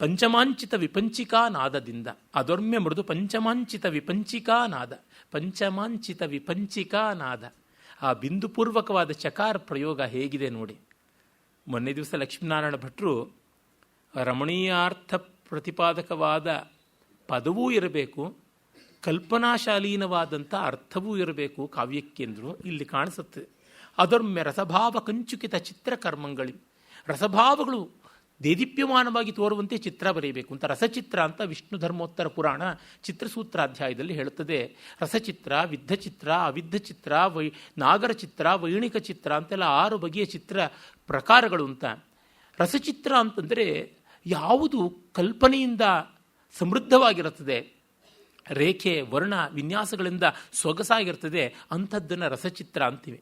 ಪಂಚಮಾಂಚಿತ ವಿಪಂಚಿಕಾ ನಾದದಿಂದ. ಅದೊರ್ಮೆ ಮೃದು ಪಂಚಮಾಂಚಿತ ವಿಪಂಚಿಕಾ ನಾದ, ಪಂಚಮಾಂಚಿತ ವಿಪಂಚಿಕಾ ನಾದ. ಆ ಬಿಂದುಪೂರ್ವಕವಾದ ಚಕಾರ ಪ್ರಯೋಗ ಹೇಗಿದೆ ನೋಡಿ. ಮೊನ್ನೆ ದಿವಸ ಲಕ್ಷ್ಮೀನಾರಾಯಣ ಭಟ್ರು ರಮಣೀಯಾರ್ಥ ಪ್ರತಿಪಾದಕವಾದ ಪದವೂ ಇರಬೇಕು, ಕಲ್ಪನಾಶಾಲೀನವಾದಂಥ ಅರ್ಥವೂ ಇರಬೇಕು ಕಾವ್ಯಕ್ಕೆಂದರು. ಇಲ್ಲಿ ಕಾಣಿಸುತ್ತೆ. ಅದೊರ್ಮೆ ರಸಭಾವ ಕಂಚುಕಿತ ಚಿತ್ರಕರ್ಮಂಗಳಿ. ರಸಭಾವಗಳು ದೇದೀಪ್ಯಮಾನವಾಗಿ ತೋರುವಂತೆ ಚಿತ್ರ ಬರೆಯಬೇಕು ಅಂತ. ರಸಚಿತ್ರ ಅಂತ ವಿಷ್ಣು ಧರ್ಮೋತ್ತರ ಪುರಾಣ ಚಿತ್ರಸೂತ್ರಾಧ್ಯಾಯದಲ್ಲಿ ಹೇಳುತ್ತದೆ. ರಸಚಿತ್ರ, ವಿದ್ಧಚಿತ್ರ, ಅವಿದ್ಧ ಚಿತ್ರ, ನಾಗರ ಚಿತ್ರ, ವೈಣಿಕ ಚಿತ್ರ ಅಂತೆಲ್ಲ 6 ಬಗೆಯ ಚಿತ್ರ ಪ್ರಕಾರಗಳು ಅಂತ. ರಸಚಿತ್ರ ಅಂತಂದರೆ ಯಾವುದು ಕಲ್ಪನೆಯಿಂದ ಸಮೃದ್ಧವಾಗಿರುತ್ತದೆ, ರೇಖೆ ವರ್ಣ ವಿನ್ಯಾಸಗಳಿಂದ ಸೊಗಸಾಗಿರ್ತದೆ, ಅಂಥದ್ದನ್ನು ರಸಚಿತ್ರ ಅಂತೀವಿ.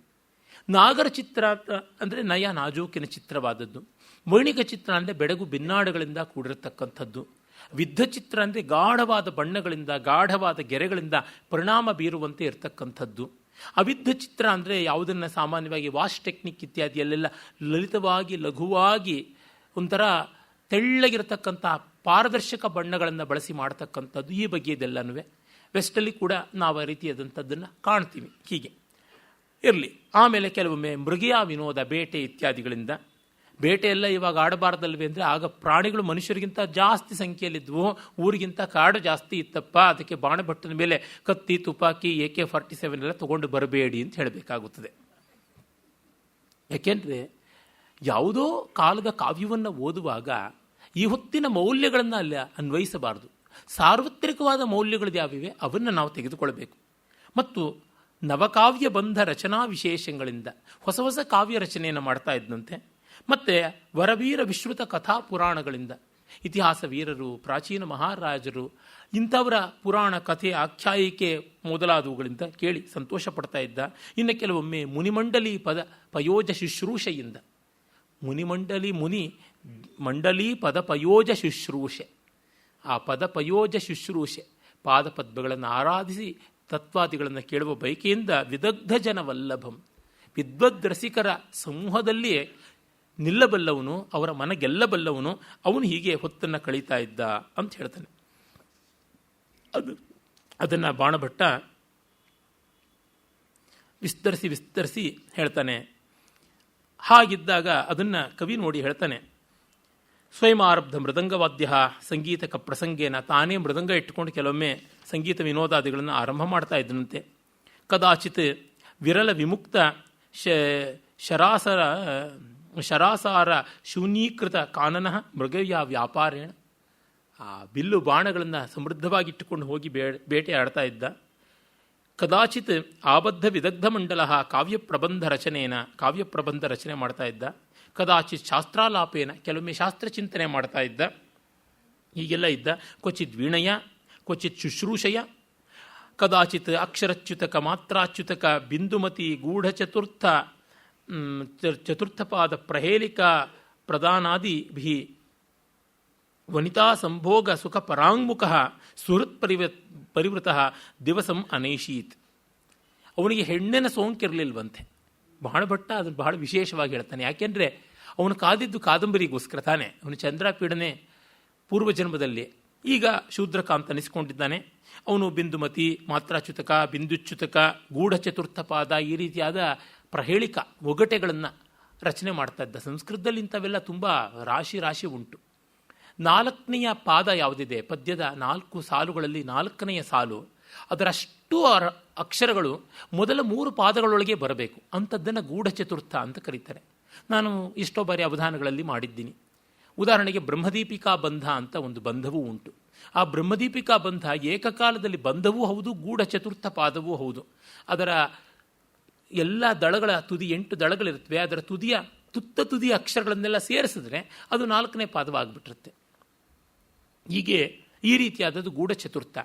ನಾಗರ ಚಿತ್ರ ಅಂದರೆ ನಯ ನಾಜೂಕಿನ ಚಿತ್ರವಾದದ್ದು. ವೈಣಿಕ ಚಿತ್ರ ಅಂದರೆ ಬೆಡಗು ಬಿನ್ನಾಡುಗಳಿಂದ ಕೂಡಿರತಕ್ಕಂಥದ್ದು. ವಿದ್ಧ ಚಿತ್ರ ಅಂದರೆ ಗಾಢವಾದ ಬಣ್ಣಗಳಿಂದ, ಗಾಢವಾದ ಗೆರೆಗಳಿಂದ ಪರಿಣಾಮ ಬೀರುವಂತೆ ಇರತಕ್ಕಂಥದ್ದು. ಅವಿದ್ಧ ಚಿತ್ರ ಅಂದರೆ ಯಾವುದನ್ನು ಸಾಮಾನ್ಯವಾಗಿ ವಾಶ್ ಟೆಕ್ನಿಕ್ ಇತ್ಯಾದಿಯಲ್ಲೆಲ್ಲ ಲಲಿತವಾಗಿ ಲಘುವಾಗಿ ಒಂಥರ ತೆಳ್ಳಗಿರತಕ್ಕಂಥ ಪಾರದರ್ಶಕ ಬಣ್ಣಗಳನ್ನು ಬಳಸಿ ಮಾಡ್ತಕ್ಕಂಥದ್ದು. ಈ ಬಗೆಯದೆಲ್ಲನೂ ವೆಸ್ಟಲ್ಲಿ ಕೂಡ ನಾವು ಆ ರೀತಿಯಾದಂಥದ್ದನ್ನು ಕಾಣ್ತೀವಿ. ಹೀಗೆ ಇರಲಿ. ಆಮೇಲೆ ಕೆಲವೊಮ್ಮೆ ಮೃಗೀಯ ವಿನೋದ, ಬೇಟೆ ಇತ್ಯಾದಿಗಳಿಂದ. ಬೇಟೆ ಎಲ್ಲ ಇವಾಗ ಆಡಬಾರ್ದಲ್ವೇ ಅಂದರೆ ಆಗ ಪ್ರಾಣಿಗಳು ಮನುಷ್ಯರಿಗಿಂತ ಜಾಸ್ತಿ ಸಂಖ್ಯೆಯಲ್ಲಿದ್ದವು, ಊರಿಗಿಂತ ಕಾಡು ಜಾಸ್ತಿ ಇತ್ತಪ್ಪ, ಅದಕ್ಕೆ ಬಾಣಭಟ್ಟನ ಮೇಲೆ ಕತ್ತಿ, ತುಪಾಕಿ, AK-47 ಎಲ್ಲ ತೊಗೊಂಡು ಬರಬೇಡಿ ಅಂತ ಹೇಳಬೇಕಾಗುತ್ತದೆ. ಯಾಕೆಂದರೆ ಯಾವುದೋ ಕಾಲದ ಕಾವ್ಯವನ್ನು ಓದುವಾಗ ಈ ಹೊತ್ತಿನ ಮೌಲ್ಯಗಳನ್ನು ಅಲ್ಲಿ ಅನ್ವಯಿಸಬಾರದು. ಸಾರ್ವತ್ರಿಕವಾದ ಮೌಲ್ಯಗಳು ಯಾವಿವೆ ಅವನ್ನು ನಾವು ತೆಗೆದುಕೊಳ್ಬೇಕು. ಮತ್ತು ನವಕಾವ್ಯ ಬಂಧ ರಚನಾ ವಿಶೇಷಗಳಿಂದ ಹೊಸ ಹೊಸ ಕಾವ್ಯ ರಚನೆಯನ್ನು ಮಾಡ್ತಾ ಇದ್ದಂತೆ. ಮತ್ತು ವರವೀರ ವಿಶ್ರುತ ಕಥಾ ಪುರಾಣಗಳಿಂದ ಇತಿಹಾಸ ವೀರರು, ಪ್ರಾಚೀನ ಮಹಾರಾಜರು ಇಂಥವರ ಪುರಾಣ ಕಥೆ, ಆಖ್ಯಾಯಿಕೆ ಮೊದಲಾದವುಗಳಿಂದ ಕೇಳಿ ಸಂತೋಷ ಪಡ್ತಾ ಇದ್ದ. ಇನ್ನು ಕೆಲವೊಮ್ಮೆ ಮುನಿಮಂಡಲಿ ಪಯೋಜ ಶುಶ್ರೂಷೆಯಿಂದ, ಮಂಡಲಿ ಪದಪಯೋಜ ಶುಶ್ರೂಷೆ, ಆ ಪದಪಯೋಜ ಶುಶ್ರೂಷೆ ಪಾದಪದ್ಮಗಳನ್ನು ಆರಾಧಿಸಿ ತತ್ವಾದಿಗಳನ್ನು ಕೇಳುವ ಬಯಕೆಯಿಂದ ವಿದಗ್ಧ ಜನವಲ್ಲಭಂ, ವಿದ್ವದ್ ರಸಿಕರ ಸಮೂಹದಲ್ಲಿಯೇ ನಿಲ್ಲಬಲ್ಲವನು, ಅವರ ಮನ ಗೆಲ್ಲಬಲ್ಲವನು, ಅವನು ಹೀಗೆ ಹೊತ್ತನ್ನು ಕಳೀತಾ ಇದ್ದ ಅಂತ ಹೇಳ್ತಾನೆ. ಅದನ್ನು ಬಾಣಭಟ್ಟ ವಿಸ್ತರಿಸಿ ಹೇಳ್ತಾನೆ. ಹಾಗಿದ್ದಾಗ ಅದನ್ನು ಕವಿ ನೋಡಿ ಹೇಳ್ತಾನೆ. ಸ್ವಯಂ ಆರಬ್ಧ ಮೃದಂಗವಾದ್ಯ ಸಂಗೀತಕ ಪ್ರಸಂಗೇನ, ತಾನೇ ಮೃದಂಗ ಇಟ್ಟುಕೊಂಡು ಕೆಲವೊಮ್ಮೆ ಸಂಗೀತ ವಿನೋದಾದಿಗಳನ್ನು ಆರಂಭ ಮಾಡ್ತಾ ಇದ್ದನಂತೆ. ಕದಾಚಿತ್ ವಿರಲ ವಿಮುಕ್ತ ಶರಾಸಾರ ಶೂನ್ಯೀಕೃತ ಕಾನನ ಮೃಗವ್ಯ ವ್ಯಾಪಾರೇಣ, ಆ ಬಿಲ್ಲು ಬಾಣಗಳನ್ನು ಸಮೃದ್ಧವಾಗಿಟ್ಟುಕೊಂಡು ಹೋಗಿ ಬೇಟೆ ಆಡ್ತಾ ಇದ್ದ. ಕದಾಚಿತ್ ಆಬದ್ಧ ವಿದಗ್ಧ ಮಂಡಲ ಕಾವ್ಯಪ್ರಬಂಧ ರಚನೆ ಮಾಡ್ತಾ ಇದ್ದ. ಕದಾಚಿತ್ ಶಾಸ್ತ್ರಾಲಾಪೇನ, ಕೆಲವೊಮ್ಮೆ ಶಾಸ್ತ್ರ ಚಿಂತನೆ ಮಾಡ್ತಾ ಇದ್ದ. ಹೀಗೆಲ್ಲ ಇದ್ದ. ಕ್ವಚಿತ್ ವೀಣಯ, ಕ್ವಚಿತ್ ಶುಶ್ರೂಷಯ, ಕದಾಚಿತ್ ಅಕ್ಷರಚ್ಯುತಕ ಮಾತ್ರಾಚ್ಯುತಕ ಬಿಂದುಮತಿ ಚತುರ್ಥಪಾದ ಪ್ರಹೇಲಿಕಾ ಪ್ರದಾನಾದಿಭಿ ವನಿತಾ ಸಂಭೋಗ ಸುಖ ಪರಾಂಗುಖ ಸುಹೃತ್ ಪರಿವೃತ ದಿವಸಂ ಅನೈಷೀತ್. ಅವನಿಗೆ ಹೆಣ್ಣಿನ ಸೋಂಕಿರಲಿಲ್ವಂತೆ. ಬಾಣಭಟ್ಟ ಅದನ್ನು ಬಹಳ ವಿಶೇಷವಾಗಿ ಹೇಳ್ತಾನೆ. ಯಾಕೆಂದರೆ ಅವನು ಕಾದಿದ್ದು ಕಾದಂಬರಿಗೋಸ್ಕರ ತಾನೆ. ಅವನು ಚಂದ್ರಪೀಡನೆ ಪೂರ್ವಜನ್ಮದಲ್ಲಿ ಈಗ ಶೂದ್ರಕ ಅಂತ ಅನಿಸಿಕೊಂಡಿದ್ದಾನೆ. ಅವನು ಬಿಂದುಮತಿ, ಮಾತ್ರಾಚ್ಯುತಕ, ಬಿಂದುಚ್ಯುತಕ, ಗೂಢಚತುರ್ಥ ಪಾದ ಈ ರೀತಿಯಾದ ಪ್ರಹೇಳಿಕ ಒಗಟೆಗಳನ್ನು ರಚನೆ ಮಾಡ್ತಾ ಇದ್ದ. ಸಂಸ್ಕೃತದಲ್ಲಿ ಇಂಥವೆಲ್ಲ ತುಂಬ ರಾಶಿ ರಾಶಿ ಉಂಟು. 4ನೆಯ ಪಾದ ಯಾವುದಿದೆ, ಪದ್ಯದ 4 ಸಾಲುಗಳಲ್ಲಿ 4ನೆಯ ಸಾಲು, ಅದರಷ್ಟು ಅಕ್ಷರಗಳು ಮೊದಲ 3 ಪಾದಗಳೊಳಗೆ ಬರಬೇಕು. ಅಂಥದ್ದನ್ನು ಗೂಢಚತುರ್ಥ ಅಂತ ಕರೀತಾರೆ. ನಾನು ಎಷ್ಟೋ ಬಾರಿ ಅವಧಾನಗಳಲ್ಲಿ ಮಾಡಿದ್ದೀನಿ. ಉದಾಹರಣೆಗೆ ಬ್ರಹ್ಮದೀಪಿಕಾ ಬಂಧ ಅಂತ ಒಂದು ಬಂಧವೂ ಉಂಟು. ಆ ಬ್ರಹ್ಮದೀಪಿಕಾ ಬಂಧ ಏಕಕಾಲದಲ್ಲಿ ಬಂಧವೂ ಹೌದು, ಗೂಢಚತುರ್ಥ ಪಾದವೂ ಹೌದು. ಅದರ ಎಲ್ಲ ದಳಗಳ ತುದಿ 8 ದಳಗಳಿರುತ್ತವೆ. ಅದರ ತುದಿಯ ಅಕ್ಷರಗಳನ್ನೆಲ್ಲ ಸೇರಿಸಿದ್ರೆ ಅದು 4ನೇ ಪಾದವಾಗಿಬಿಟ್ಟಿರುತ್ತೆ. ಹೀಗೆ ಈ ರೀತಿಯಾದದ್ದು ಗೂಢಚತುರ್ಥ.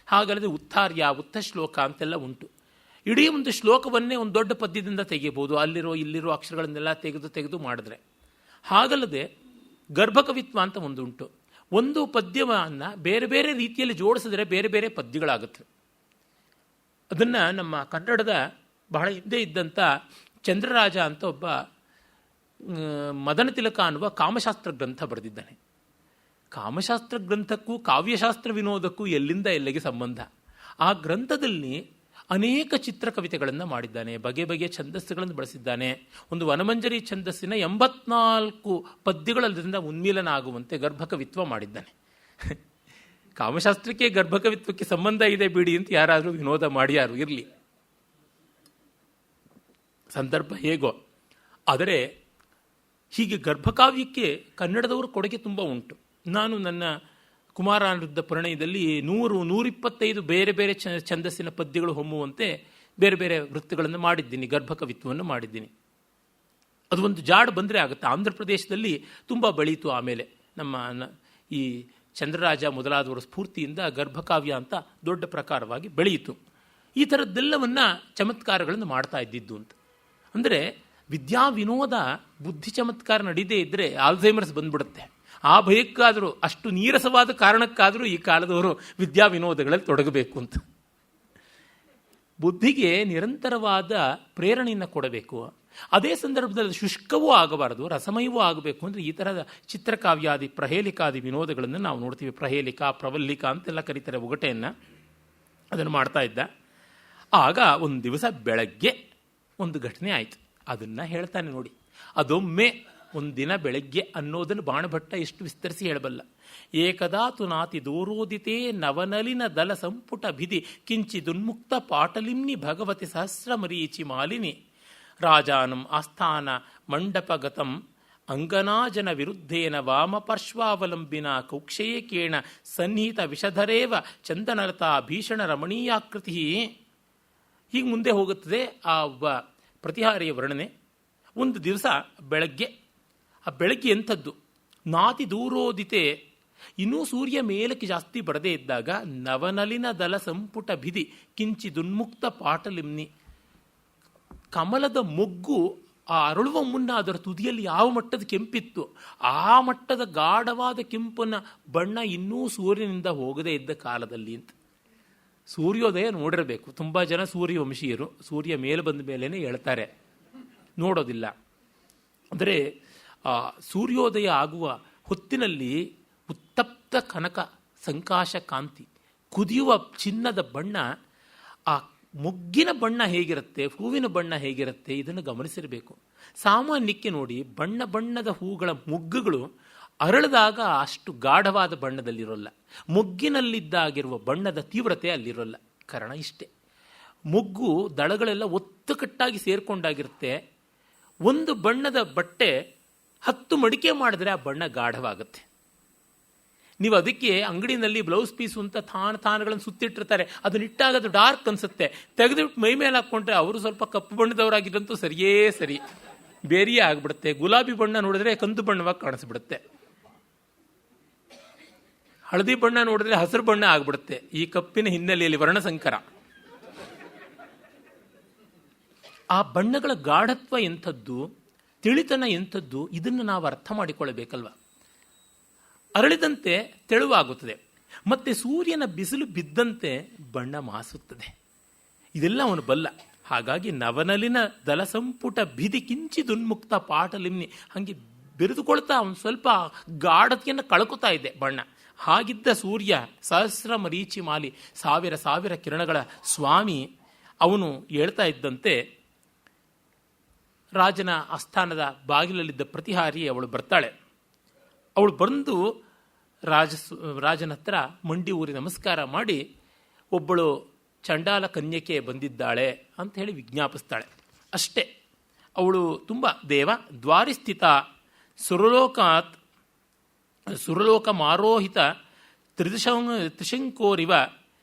ಹಾಗಲ್ಲದೆ ಉತ್ತಾರ್ಯ, ಉತ್ತಶ್ಲೋಕ ಅಂತೆಲ್ಲ ಉಂಟು. ಇಡೀ ಒಂದು ಶ್ಲೋಕವನ್ನೇ ಒಂದು ದೊಡ್ಡ ಪದ್ಯದಿಂದ ತೆಗೆಯಬಹುದು, ಇಲ್ಲಿರೋ ಅಕ್ಷರಗಳನ್ನೆಲ್ಲ ತೆಗೆದು ಮಾಡಿದ್ರೆ. ಹಾಗಲ್ಲದೆ ಗರ್ಭಕವಿತ್ವ ಅಂತ ಒಂದು ಉಂಟು. ಒಂದು ಪದ್ಯವನ್ನು ಬೇರೆ ಬೇರೆ ರೀತಿಯಲ್ಲಿ ಜೋಡಿಸಿದ್ರೆ ಬೇರೆ ಬೇರೆ ಪದ್ಯಗಳಾಗುತ್ತೆ. ಅದನ್ನು ನಮ್ಮ ಕನ್ನಡದ ಬಹಳ ಹಿಂದೆ ಇದ್ದಂಥ ಚಂದ್ರರಾಜ ಅಂತ ಒಬ್ಬ ಮದನ ತಿಲಕ ಅನ್ನುವ ಕಾಮಶಾಸ್ತ್ರ ಗ್ರಂಥ ಬರೆದಿದ್ದಾನೆ. ಕಾಮಶಾಸ್ತ್ರ ಗ್ರಂಥಕ್ಕೂ ಕಾವ್ಯಶಾಸ್ತ್ರ ವಿನೋದಕ್ಕೂ ಎಲ್ಲಿಂದ ಎಲ್ಲಿಗೆ ಸಂಬಂಧ. ಆ ಗ್ರಂಥದಲ್ಲಿ ಅನೇಕ ಚಿತ್ರಕವಿತೆಗಳನ್ನು ಮಾಡಿದ್ದಾನೆ, ಬಗೆ ಬಗೆಯ ಛಂದಸ್ಸುಗಳನ್ನು ಬಳಸಿದ್ದಾನೆ. ಒಂದು ವನಮಂಜರಿ ಛಂದಸ್ಸಿನ 84 ಪದ್ಯಗಳಲ್ಲಿಂದ ಉನ್ಮೀಲನ ಆಗುವಂತೆ ಗರ್ಭಕವಿತ್ವ ಮಾಡಿದ್ದಾನೆ. ಕಾಮಶಾಸ್ತ್ರಕ್ಕೆ ಗರ್ಭಕವಿತ್ವಕ್ಕೆ ಸಂಬಂಧ ಇದೆ ಬಿಡಿ ಅಂತ ಯಾರಾದರೂ ವಿನೋದ ಮಾಡ್ಯಾರು ಇರಲಿ, ಸಂದರ್ಭ ಹೇಗೋ. ಆದರೆ ಹೀಗೆ ಗರ್ಭಕಾವ್ಯಕ್ಕೆ ಕನ್ನಡದವರು ಕೊಡುಗೆ ತುಂಬ ಉಂಟು. ನಾನು ನನ್ನ ಕುಮಾರಾನಿರುದ್ಧ ಪರಿಣಯದಲ್ಲಿ 100-125 ಬೇರೆ ಬೇರೆ ಛಂದಸ್ಸಿನ ಪದ್ಯಗಳು ಹೊಮ್ಮುವಂತೆ ಬೇರೆ ಬೇರೆ ವೃತ್ತಗಳನ್ನು ಮಾಡಿದ್ದೀನಿ, ಗರ್ಭಕವಿತ್ವವನ್ನು ಮಾಡಿದ್ದೀನಿ. ಅದು ಒಂದು ಜಾಡು ಬಂದರೆ ಆಗುತ್ತೆ. ಆಂಧ್ರ ಪ್ರದೇಶದಲ್ಲಿ ತುಂಬ ಬೆಳೀತು. ಆಮೇಲೆ ನಮ್ಮ ಈ ಚಂದ್ರರಾಜ ಮೊದಲಾದವರ ಸ್ಫೂರ್ತಿಯಿಂದ ಗರ್ಭಕಾವ್ಯ ಅಂತ ದೊಡ್ಡ ಪ್ರಕಾರವಾಗಿ ಬೆಳೆಯಿತು. ಈ ಥರದ್ದೆಲ್ಲವನ್ನು ಚಮತ್ಕಾರಗಳನ್ನು ಮಾಡ್ತಾ ಇದ್ದಿದ್ದು ಅಂತ. ಅಂದರೆ ವಿದ್ಯಾ ವಿನೋದ ಬುದ್ಧಿ ಚಮತ್ಕಾರ ನಡೀದೇ ಇದ್ದರೆ ಆಲ್ಝೈಮರ್ಸ್ ಬಂದ್ಬಿಡುತ್ತೆ. ಆ ಭಯಕ್ಕಾದರೂ, ಅಷ್ಟು ನೀರಸವಾದ ಕಾರಣಕ್ಕಾದರೂ ಈ ಕಾಲದವರು ವಿದ್ಯಾ ವಿನೋದಗಳಲ್ಲಿ ತೊಡಗಬೇಕು ಅಂತ. ಬುದ್ಧಿಗೆ ನಿರಂತರವಾದ ಪ್ರೇರಣೆಯನ್ನು ಕೊಡಬೇಕು. ಅದೇ ಸಂದರ್ಭದಲ್ಲಿ ಶುಷ್ಕವೂ ಆಗಬಾರದು, ರಸಮಯವೂ ಆಗಬೇಕು. ಅಂದರೆ ಈ ಥರದ ಚಿತ್ರಕಾವ್ಯಾದಿ ಪ್ರಹೇಲಿಕಾದಿ ವಿನೋದಗಳನ್ನು ನಾವು ನೋಡ್ತೀವಿ. ಪ್ರಹೇಲಿಕಾ, ಪ್ರವಲ್ಲಿಕಾ ಅಂತೆಲ್ಲ ಕರೀತಾರೆ ಒಗಟೆಯನ್ನು. ಅದನ್ನು ಮಾಡ್ತಾ ಇದ್ದ. ಆಗ ಒಂದು ದಿವಸ ಬೆಳಗ್ಗೆ ಒಂದು ಘಟನೆ ಆಯಿತು. ಅದನ್ನು ಹೇಳ್ತಾನೆ ನೋಡಿ. ಅದೊಮ್ಮೆ ಒಂದಿನ ಬೆಳಗ್ಗೆ ಅನ್ನೋದನ್ನು ಬಾಣಭಟ್ಟ ಎಷ್ಟು ವಿಸ್ತರಿಸಿ ಹೇಳಬಲ್ಲ. ಏಕದಾತು ನಾತಿ ದೂರೋದಿತೇ ನವನಲಿನ ದಲ ಸಂಪುಟ ಭಿದಿ ಕಿಂಚಿದುನ್ಮುಕ್ತ ಪಾಟಲಿಂನಿ ಭಗವತಿ ಸಹಸ್ರಮರೀಚಿ ಮಾಲಿನಿ ರಾಜಾನಂ ಆಸ್ಥಾನ ಮಂಡಪಗತಂ ಅಂಗನಾಜನ ವಿರುದ್ಧೇನ ವಾಮಪಾರ್ಶ್ವಾವಲಂಬಿನ ಕೌಕ್ಷೇಯಕೇಣ ಸನ್ನಿಹಿತ ವಿಷಧರೇವ ಚಂದನಲತಾ ಭೀಷಣ ರಮಣೀಯಾಕೃತಿ. ಹೀಗೆ ಮುಂದೆ ಹೋಗುತ್ತದೆ ಆ ಒಬ್ಬ ಪ್ರತಿಹಾರಿಯ ವರ್ಣನೆ. ಒಂದು ದಿವಸ ಬೆಳಗ್ಗೆ, ಆ ಬೆಳಗ್ಗೆ ಎಂಥದ್ದು, ನಾತಿ ದೂರೋದಿತೆ, ಇನ್ನೂ ಸೂರ್ಯ ಮೇಲಕ್ಕೆ ಜಾಸ್ತಿ ಬರದೇ ಇದ್ದಾಗ, ನವನಲಿನ ದಲ ಸಂಪುಟ ಭಿದಿ ಕಿಂಚಿದುನ್ಮುಕ್ತ ಪಾಟಲಿಮ್ನಿ, ಕಮಲದ ಮೊಗ್ಗು ಆ ಅರಳುವ ಮುನ್ನ ಅದರ ತುದಿಯಲ್ಲಿ ಯಾವ ಮಟ್ಟದ ಕೆಂಪಿತ್ತು, ಆ ಮಟ್ಟದ ಗಾಢವಾದ ಕೆಂಪನ ಬಣ್ಣ ಇನ್ನೂ ಸೂರ್ಯನಿಂದ ಹೋಗದೇ ಇದ್ದ ಕಾಲದಲ್ಲಿ ಅಂತ. ಸೂರ್ಯೋದಯ ನೋಡಿರಬೇಕು. ತುಂಬ ಜನ ಸೂರ್ಯವಂಶೀಯರು ಸೂರ್ಯ ಮೇಲೆ ಬಂದ ಮೇಲೇ ಹೇಳ್ತಾರೆ, ನೋಡೋದಿಲ್ಲ. ಅಂದರೆ ಸೂರ್ಯೋದಯ ಆಗುವ ಹೊತ್ತಿನಲ್ಲಿ ಉತ್ತಪ್ತ ಕನಕ ಸಂಕಾಶ ಕಾಂತಿ, ಕುದಿಯುವ ಚಿನ್ನದ ಬಣ್ಣ, ಆ ಮೊಗ್ಗಿನ ಬಣ್ಣ ಹೇಗಿರುತ್ತೆ, ಹೂವಿನ ಬಣ್ಣ ಹೇಗಿರುತ್ತೆ, ಇದನ್ನು ಗಮನಿಸಿರಬೇಕು. ಸಾಮಾನ್ಯಕ್ಕೆ ನೋಡಿ, ಬಣ್ಣ ಬಣ್ಣದ ಹೂಗಳ ಮೊಗ್ಗುಗಳು ಅರಳಿದಾಗ ಅಷ್ಟು ಗಾಢವಾದ ಬಣ್ಣದಲ್ಲಿರೋಲ್ಲ, ಮೊಗ್ಗಿನಲ್ಲಿದ್ದಾಗಿರುವ ಬಣ್ಣದ ತೀವ್ರತೆ ಅಲ್ಲಿರೋಲ್ಲ. ಕಾರಣ ಇಷ್ಟೇ, ಮೊಗ್ಗು ದಳಗಳೆಲ್ಲ ಒತ್ತುಕಟ್ಟಾಗಿ ಸೇರ್ಕೊಂಡಾಗಿರುತ್ತೆ. ಒಂದು ಬಣ್ಣದ ಬಟ್ಟೆ 10 ಮಡಿಕೆ ಮಾಡಿದ್ರೆ ಆ ಬಣ್ಣ ಗಾಢವಾಗುತ್ತೆ. ನೀವು ಅದಕ್ಕೆ ಅಂಗಡಿನಲ್ಲಿ ಬ್ಲೌಸ್ ಪೀಸು ಅಂತ ತಾನುಗಳನ್ನು ಸುತ್ತಿಟ್ಟಿರ್ತಾರೆ, ಅದನ್ನಿಟ್ಟಾಗ ಅದು ಡಾರ್ಕ್ ಅನ್ಸುತ್ತೆ. ತೆಗೆದುಬಿಟ್ಟು ಮೈ ಮೇಲೆ ಹಾಕ್ಕೊಂಡ್ರೆ ಅವರು ಸ್ವಲ್ಪ ಕಪ್ಪು ಬಣ್ಣದವರಾಗಿದ್ದಂತೂ ಸರಿಯೇ ಸರಿ, ಬೇರೆಯೇ ಆಗಿಬಿಡುತ್ತೆ. ಗುಲಾಬಿ ಬಣ್ಣ ನೋಡಿದ್ರೆ ಕಂದು ಬಣ್ಣವಾಗಿ ಕಾಣಿಸ್ಬಿಡುತ್ತೆ, ಹಳದಿ ಬಣ್ಣ ನೋಡಿದ್ರೆ ಹಸಿರು ಬಣ್ಣ ಆಗ್ಬಿಡುತ್ತೆ. ಈ ಕಪ್ಪಿನ ಹಿನ್ನೆಲೆಯಲ್ಲಿ ವರ್ಣಸಂಕರ. ಆ ಬಣ್ಣಗಳ ಗಾಢತ್ವ ಎಂಥದ್ದು, ತಿಳಿತನ ಎಂಥದ್ದು, ಇದನ್ನು ನಾವು ಅರ್ಥ ಮಾಡಿಕೊಳ್ಳಬೇಕಲ್ವ. ಅರಳಿದಂತೆ ತೆಳುವಾಗುತ್ತದೆ, ಮತ್ತೆ ಸೂರ್ಯನ ಬಿಸಿಲು ಬಿದ್ದಂತೆ ಬಣ್ಣ ಮಾಸುತ್ತದೆ. ಇದೆಲ್ಲ ಅವನು ಬಲ್ಲ. ಹಾಗಾಗಿ ನವನಲಿನ ದಲ ಸಂಪುಟ ಭಿದಿ ಕಿಂಚಿದುನ್ಮುಕ್ತ ಪಾಟಲಿಮ್ನಿ, ಹಾಗೆ ಬೆರೆದುಕೊಳ್ತಾ ಅವನು ಸ್ವಲ್ಪ ಗಾಢತೆಯನ್ನು ಕಳ್ಕೊತಾ ಇದೆ ಬಣ್ಣ. ಹಾಗಿದ್ದ ಸೂರ್ಯ ಸಹಸ್ರ ಮರೀಚಿ ಮಾಲಿ, ಸಾವಿರ ಸಾವಿರ ಕಿರಣಗಳ ಸ್ವಾಮಿ ಅವನು ಹೇಳ್ತಾ ಇದ್ದಂತೆ ರಾಜನ ಆಸ್ಥಾನದ ಬಾಗಿಲಲ್ಲಿದ್ದ ಪ್ರತಿಹಾರಿ ಅವಳು ಬರ್ತಾಳೆ. ಅವಳು ಬಂದು ರಾಜನ ಹತ್ರ ಮಂಡಿ ಊರಿ ನಮಸ್ಕಾರ ಮಾಡಿ ಒಬ್ಬಳು ಚಂಡಾಲ ಕನ್ಯಕೆ ಬಂದಿದ್ದಾಳೆ ಅಂತ ಹೇಳಿ ವಿಜ್ಞಾಪಿಸ್ತಾಳೆ. ಅಷ್ಟೇ. ಅವಳು ತುಂಬ ದೇವ ದ್ವಾರಿಸ್ಥಿತ ಸುರಲೋಕ ಮಾರೋಹಿತ ತ್ರಿಶಂಕೋರಿವ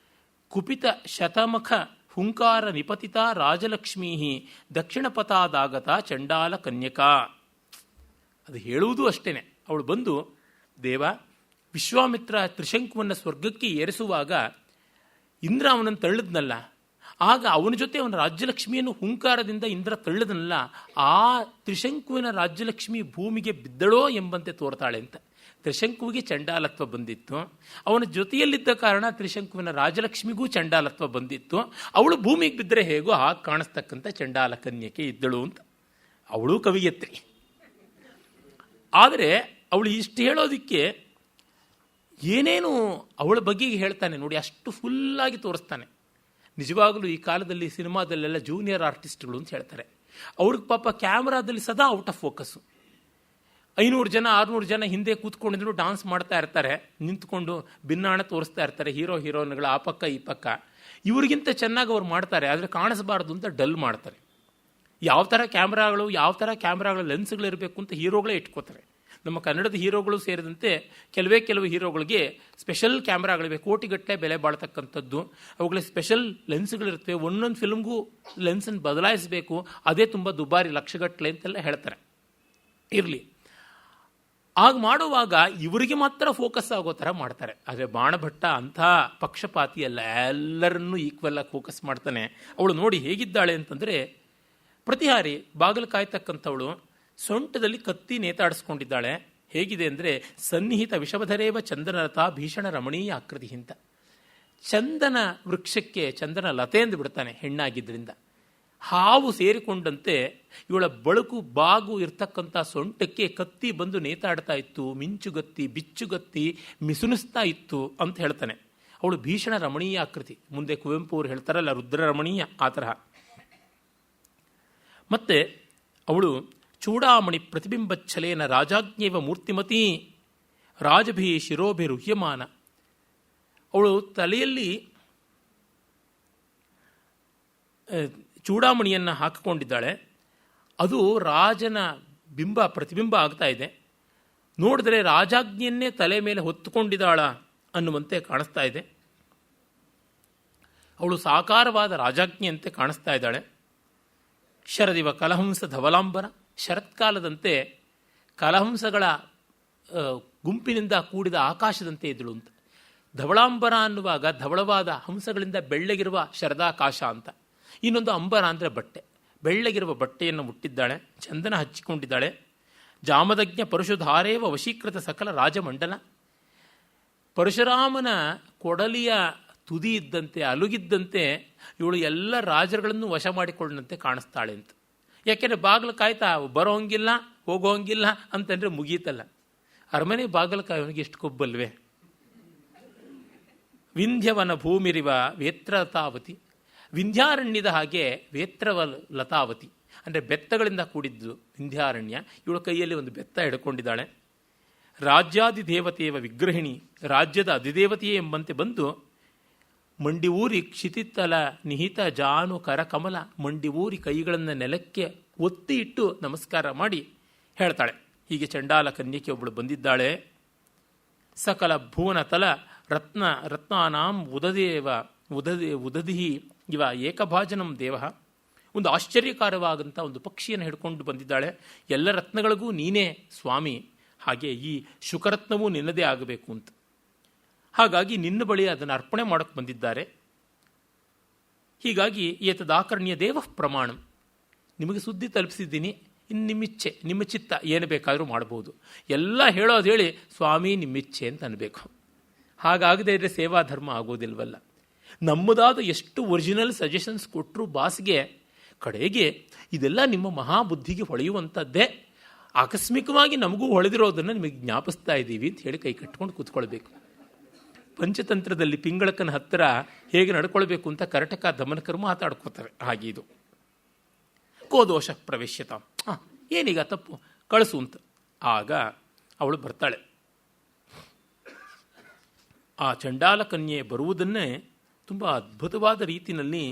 ಕುಪಿತ ಶತಮಖ ಹುಂಕಾರ ನಿಪತಿತ ರಾಜಲಕ್ಷ್ಮೀ ದಕ್ಷಿಣಪಥಾದಾಗತ ಚಂಡಾಲ ಕನ್ಯಕಾ. ಅದು ಹೇಳುವುದೂ ಅಷ್ಟೇನೆ. ಅವಳು ಬಂದು, ದೇವ, ವಿಶ್ವಾಮಿತ್ರ ತ್ರಿಶಂಕುವನ್ನು ಸ್ವರ್ಗಕ್ಕೆ ಏರಿಸುವಾಗ ಇಂದ್ರ ಅವನನ್ನು ತಳ್ಳಿದ್ನಲ್ಲ, ಆಗ ಅವನ ಜೊತೆ ಅವನ ರಾಜ್ಯಲಕ್ಷ್ಮಿಯನ್ನು ಹುಂಕಾರದಿಂದ ಇಂದ್ರ ತಳ್ಳಿದನಲ್ಲ, ಆ ತ್ರಿಶಂಕುವಿನ ರಾಜ್ಯಲಕ್ಷ್ಮಿ ಭೂಮಿಗೆ ಬಿದ್ದಳೋ ಎಂಬಂತೆ ತೋರ್ತಾಳೆ ಅಂತ. ತ್ರಿಶಂಕುವಿಗೆ ಚಂಡಾಲತ್ವ ಬಂದಿತ್ತು, ಅವನ ಜೊತೆಯಲ್ಲಿದ್ದ ಕಾರಣ ತ್ರಿಶಂಕುವಿನ ರಾಜಲಕ್ಷ್ಮಿಗೂ ಚಂಡಾಲತ್ವ ಬಂದಿತ್ತು. ಅವಳು ಭೂಮಿಗೆ ಬಿದ್ದರೆ ಹೇಗೋ ಹಾಗೆ ಕಾಣಿಸ್ತಕ್ಕಂಥ ಚಂಡಾಲ ಕನ್ಯಕೆ ಇದ್ದಳು ಅಂತ. ಅವಳು ಕವಿಯತ್ರಿ. ಆದರೆ ಅವಳು ಇಷ್ಟು ಹೇಳೋದಕ್ಕೆ ಏನೇನು ಅವಳ ಬಗ್ಗೆ ಹೇಳ್ತಾನೆ ನೋಡಿ, ಅಷ್ಟು ಫುಲ್ಲಾಗಿ ತೋರಿಸ್ತಾನೆ. ನಿಜವಾಗಲೂ ಈ ಕಾಲದಲ್ಲಿ ಸಿನಿಮಾದಲ್ಲೆಲ್ಲ ಜೂನಿಯರ್ ಆರ್ಟಿಸ್ಟ್ಗಳು ಅಂತ ಹೇಳ್ತಾರೆ. ಅವ್ರಿಗೆ ಪಾಪ ಕ್ಯಾಮ್ರಾದಲ್ಲಿ ಸದಾ ಔಟ್ ಆಫ್ ಫೋಕಸ್ಸು. 500 ಜನ 600 ಜನ ಹಿಂದೆ ಕೂತ್ಕೊಂಡಿದ್ರು ಡಾನ್ಸ್ ಮಾಡ್ತಾ ಇರ್ತಾರೆ, ನಿಂತ್ಕೊಂಡು ಭಿನ್ನಾಣ ತೋರಿಸ್ತಾ ಇರ್ತಾರೆ, ಹೀರೋಯಿನ್ಗಳು ಆ ಪಕ್ಕ ಈ ಪಕ್ಕ. ಇವ್ರಿಗಿಂತ ಚೆನ್ನಾಗಿ ಅವ್ರು ಮಾಡ್ತಾರೆ, ಆದರೆ ಕಾಣಿಸಬಾರ್ದು ಅಂತ ಡಲ್ ಮಾಡ್ತಾರೆ. ಯಾವ ಥರ ಕ್ಯಾಮ್ರಾಗಳ ಲೆನ್ಸ್ಗಳಿರಬೇಕು ಅಂತ ಹೀರೋಗಳೇ ಇಟ್ಕೋತಾರೆ. ನಮ್ಮ ಕನ್ನಡದ ಹೀರೋಗಳು ಸೇರಿದಂತೆ ಕೆಲವು ಹೀರೋಗಳಿಗೆ ಸ್ಪೆಷಲ್ ಕ್ಯಾಮ್ರಾಗಳಿವೆ, ಕೋಟಿಗಟ್ಟಲೆ ಬೆಲೆ ಬಾಳ್ತಕ್ಕಂಥದ್ದು. ಅವುಗಳಿಗೆ ಸ್ಪೆಷಲ್ ಲೆನ್ಸ್ಗಳಿರ್ತವೆ, ಒಂದೊಂದು ಫಿಲ್ಮ್ಗೂ ಲೆನ್ಸನ್ನು ಬದಲಾಯಿಸಬೇಕು, ಅದೇ ತುಂಬ ದುಬಾರಿ, ಲಕ್ಷಗಟ್ಟಲೆ ಅಂತೆಲ್ಲ ಹೇಳ್ತಾರೆ. ಇರಲಿ, ಆಗ ಮಾಡುವಾಗ ಇವರಿಗೆ ಮಾತ್ರ ಫೋಕಸ್ ಆಗೋ ಥರ ಮಾಡ್ತಾರೆ. ಆದರೆ ಬಾಣಭಟ್ಟ ಅಂಥ ಪಕ್ಷಪಾತಿ ಅಲ್ಲ, ಎಲ್ಲರನ್ನೂ ಈಕ್ವಲ್ ಆಗಿ ಫೋಕಸ್ ಮಾಡ್ತಾನೆ. ಅವಳು ನೋಡಿ ಹೇಗಿದ್ದಾಳೆ ಅಂತಂದರೆ, ಪ್ರತಿಹಾರಿ ಬಾಗಿಲು ಕಾಯ್ತಕ್ಕಂಥವಳು ಸೊಂಟದಲ್ಲಿ ಕತ್ತಿ ನೇತಾಡಿಸ್ಕೊಂಡಿದ್ದಾಳೆ. ಹೇಗಿದೆ ಅಂದರೆ, ಸನ್ನಿಹಿತ ವಿಷಭಧರೇವ ಚಂದನಲತಾ ಭೀಷಣ ರಮಣೀಯ ಆಕೃತಿ ಅಂತ. ಚಂದನ ವೃಕ್ಷಕ್ಕೆ ಚಂದನ ಲತೆ ಎಂದು ಬಿಡ್ತಾನೆ ಹೆಣ್ಣಾಗಿದ್ದರಿಂದ. ಹಾವು ಸೇರಿಕೊಂಡಂತೆ ಇವಳ ಬಳುಕು ಬಾಗು ಇರ್ತಕ್ಕಂಥ ಸೊಂಟಕ್ಕೆ ಕತ್ತಿ ಬಂದು ನೇತಾಡ್ತಾ ಇತ್ತು, ಮಿಂಚುಗತ್ತಿ ಬಿಚ್ಚುಗತ್ತಿ ಮಿಸುನಿಸ್ತಾ ಇತ್ತು ಅಂತ ಹೇಳ್ತಾನೆ. ಅವಳು ಭೀಷಣ ರಮಣೀಯ ಆಕೃತಿ. ಮುಂದೆ ಕುವೆಂಪು ಅವರು ಹೇಳ್ತಾರಲ್ಲ, ರುದ್ರ ರಮಣೀಯ, ಆ ತರಹ. ಮತ್ತೆ ಅವಳು ಚೂಡಾಮಣಿ ಪ್ರತಿಬಿಂಬಚ್ಛಲೇನ ರಾಜಾಜ್ಞೇವ ಮೂರ್ತಿಮತಿ ರಾಜಭಿ ಶಿರೋಭಿರುಹ್ಯಮಾನ. ಅವಳು ತಲೆಯಲ್ಲಿ ಚೂಡಾಮಣಿಯನ್ನು ಹಾಕಿಕೊಂಡಿದ್ದಾಳೆ. ಅದು ರಾಜನ ಪ್ರತಿಬಿಂಬ ಆಗ್ತಾ ಇದೆ. ನೋಡಿದ್ರೆ ರಾಜಾಜ್ಞೆಯನ್ನೇ ತಲೆ ಮೇಲೆ ಹೊತ್ತುಕೊಂಡಿದ್ದಾಳ ಅನ್ನುವಂತೆ ಕಾಣಿಸ್ತಾ ಇದೆ. ಅವಳು ಸಾಕಾರವಾದ ರಾಜಾಜ್ಞೆಯಂತೆ ಕಾಣಿಸ್ತಾ ಇದ್ದಾಳೆ. ಶರದಿವ ಕಲಹಂಸ ಧವಲಾಂಬರ, ಶರತ್ಕಾಲದಂತೆ ಕಲಹಂಸಗಳ ಗುಂಪಿನಿಂದ ಕೂಡಿದ ಆಕಾಶದಂತೆ ಇದ್ದಳು ಅಂತ. ಧವಳಾಂಬರ ಅನ್ನುವಾಗ ಧವಳವಾದ ಹಂಸಗಳಿಂದ ಬೆಳ್ಳಗಿರುವ ಶರದಾಕಾಶ ಅಂತ. ಇನ್ನೊಂದು ಅಂಬರ ಅಂದರೆ ಬಟ್ಟೆ, ಬೆಳ್ಳಗಿರುವ ಬಟ್ಟೆಯನ್ನು ಮುಟ್ಟಿದ್ದಾಳೆ, ಚಂದನ ಹಚ್ಚಿಕೊಂಡಿದ್ದಾಳೆ. ಜಾಮದಜ್ಞ ಪರಶುಧಾರೇವ ವಶೀಕೃತ ಸಕಲ ರಾಜಮಂಡಲ. ಪರಶುರಾಮನ ಕೊಡಲಿಯ ತುದಿ ಇದ್ದಂತೆ, ಅಲುಗಿದ್ದಂತೆ ಇವಳು ಎಲ್ಲ ರಾಜರುಗಳನ್ನು ವಶ ಮಾಡಿಕೊಂಡಂತೆ ಕಾಣಿಸ್ತಾಳೆ ಅಂತ. ಯಾಕೆಂದರೆ ಬಾಗಿಲು ಕಾಯ್ತಾ ಬರೋಂಗಿಲ್ಲ ಹೋಗೋಂಗಿಲ್ಲ ಅಂತಂದರೆ ಮುಗೀತಲ್ಲ. ಅರಮನೆ ಬಾಗಿಲು ಕಾಯೋನಿಗೆ ಎಷ್ಟು ಕೊಬ್ಬಲ್ವೇ. ವಿಂಧ್ಯವನ ಭೂಮಿರಿವ ವೇತ್ರಲತಾವತಿ, ವಿಂಧ್ಯಾರಣ್ಯದ ಹಾಗೆ ವೇತ್ರವ ಲತಾವತಿ ಅಂದರೆ ಬೆತ್ತಗಳಿಂದ ಕೂಡಿದ್ದು ವಿಂಧ್ಯಾರಣ್ಯ. ಇವಳ ಕೈಯಲ್ಲಿ ಒಂದು ಬೆತ್ತ ಹಿಡ್ಕೊಂಡಿದ್ದಾಳೆ. ರಾಜ್ಯಾಧಿದೇವತೆಯವ ವಿಗ್ರಹಿಣಿ, ರಾಜ್ಯದ ಅಧಿದೇವತೆಯೇ ಎಂಬಂತೆ ಬಂದು ಮಂಡಿ ಊರಿ ಕ್ಷಿತಿತ್ತಲ ನಿಹಿತ ಜಾನು ಕರಕಮಲ, ಮಂಡಿ ಊರಿ ಕೈಗಳನ್ನು ನೆಲಕ್ಕೆ ಒತ್ತಿ ಇಟ್ಟು ನಮಸ್ಕಾರ ಮಾಡಿ ಹೇಳ್ತಾಳೆ. ಹೀಗೆ ಚಂಡಾಲ ಕನ್ಯಕೆ ಒಬ್ಬಳು ಬಂದಿದ್ದಾಳೆ. ಸಕಲ ಭುವನ ತಲ ರತ್ನಾನಾಂ ಉದದಿಹಿ ಇವ ಏಕಭಾಜನಂ ದೇವ. ಒಂದು ಆಶ್ಚರ್ಯಕಾರವಾದಂಥ ಒಂದು ಪಕ್ಷಿಯನ್ನು ಹಿಡ್ಕೊಂಡು ಬಂದಿದ್ದಾಳೆ. ಎಲ್ಲ ರತ್ನಗಳಿಗೂ ನೀನೇ ಸ್ವಾಮಿ, ಹಾಗೆ ಈ ಶುಕರತ್ನವೂ ನಿನ್ನದೇ ಆಗಬೇಕು ಅಂತ. ಹಾಗಾಗಿ ನಿನ್ನ ಬಳಿ ಅದನ್ನು ಅರ್ಪಣೆ ಮಾಡೋಕ್ಕೆ ಬಂದಿದ್ದಾರೆ. ಹೀಗಾಗಿ ಏತದಾಕರ್ಣ್ಯ ದೇವ ಪ್ರಮಾಣಂ, ನಿಮಗೆ ಸುದ್ದಿ ತಲುಪಿಸಿದ್ದೀನಿ, ಇನ್ನು ನಿಮ್ಮಿಚ್ಛೆ, ನಿಮ್ಮ ಚಿತ್ತ, ಏನು ಬೇಕಾದರೂ ಮಾಡ್ಬೋದು. ಎಲ್ಲ ಹೇಳೋದು ಹೇಳಿ ಸ್ವಾಮಿ ನಿಮ್ಮಿಚ್ಛೆ ಅಂತ ಅನ್ಬೇಕು. ಹಾಗಾಗದೇ ಇದ್ರೆ ಸೇವಾ ಧರ್ಮ ಆಗೋದಿಲ್ವಲ್ಲ. ನಮ್ಮದಾದ ಎಷ್ಟು ಒರಿಜಿನಲ್ ಸಜೆಷನ್ಸ್ ಕೊಟ್ಟರು ಬಾಸ್ಗೆ, ಕಡೆಗೆ ಇದೆಲ್ಲ ನಿಮ್ಮ ಮಹಾಬುದ್ಧಿಗೆ ಹೊಳೆಯುವಂಥದ್ದೇ, ಆಕಸ್ಮಿಕವಾಗಿ ನಮಗೂ ಹೊಳೆದಿರೋದನ್ನು ನಿಮಗೆ ಜ್ಞಾಪಿಸ್ತಾ ಇದ್ದೀವಿ ಅಂತ ಹೇಳಿ ಕೈ ಕಟ್ಕೊಂಡು ಕೂತ್ಕೊಳ್ಬೇಕು. ಪಂಚತಂತ್ರದಲ್ಲಿ ಪಿಂಗಳಕನ ಹತ್ತಿರ ಹೇಗೆ ನಡ್ಕೊಳ್ಬೇಕು ಅಂತ ಕರಟಕ ದಮನಕರು ಮಾತಾಡ್ಕೋತಾರೆ. ಹಾಗೆ ಇದು ಕೋದೋಷ ಪ್ರವೇಶ್ಯತ, ಏನೀಗ ತಪ್ಪು, ಕಳಿಸು ಅಂತ. ಆಗ ಅವಳು ಬರ್ತಾಳೆ. ಆ ಚಂಡಾಲ ಕನ್ಯೆ ಬರುವುದನ್ನೇ ತುಂಬ ಅದ್ಭುತವಾದ ರೀತಿಯಲ್ಲಿ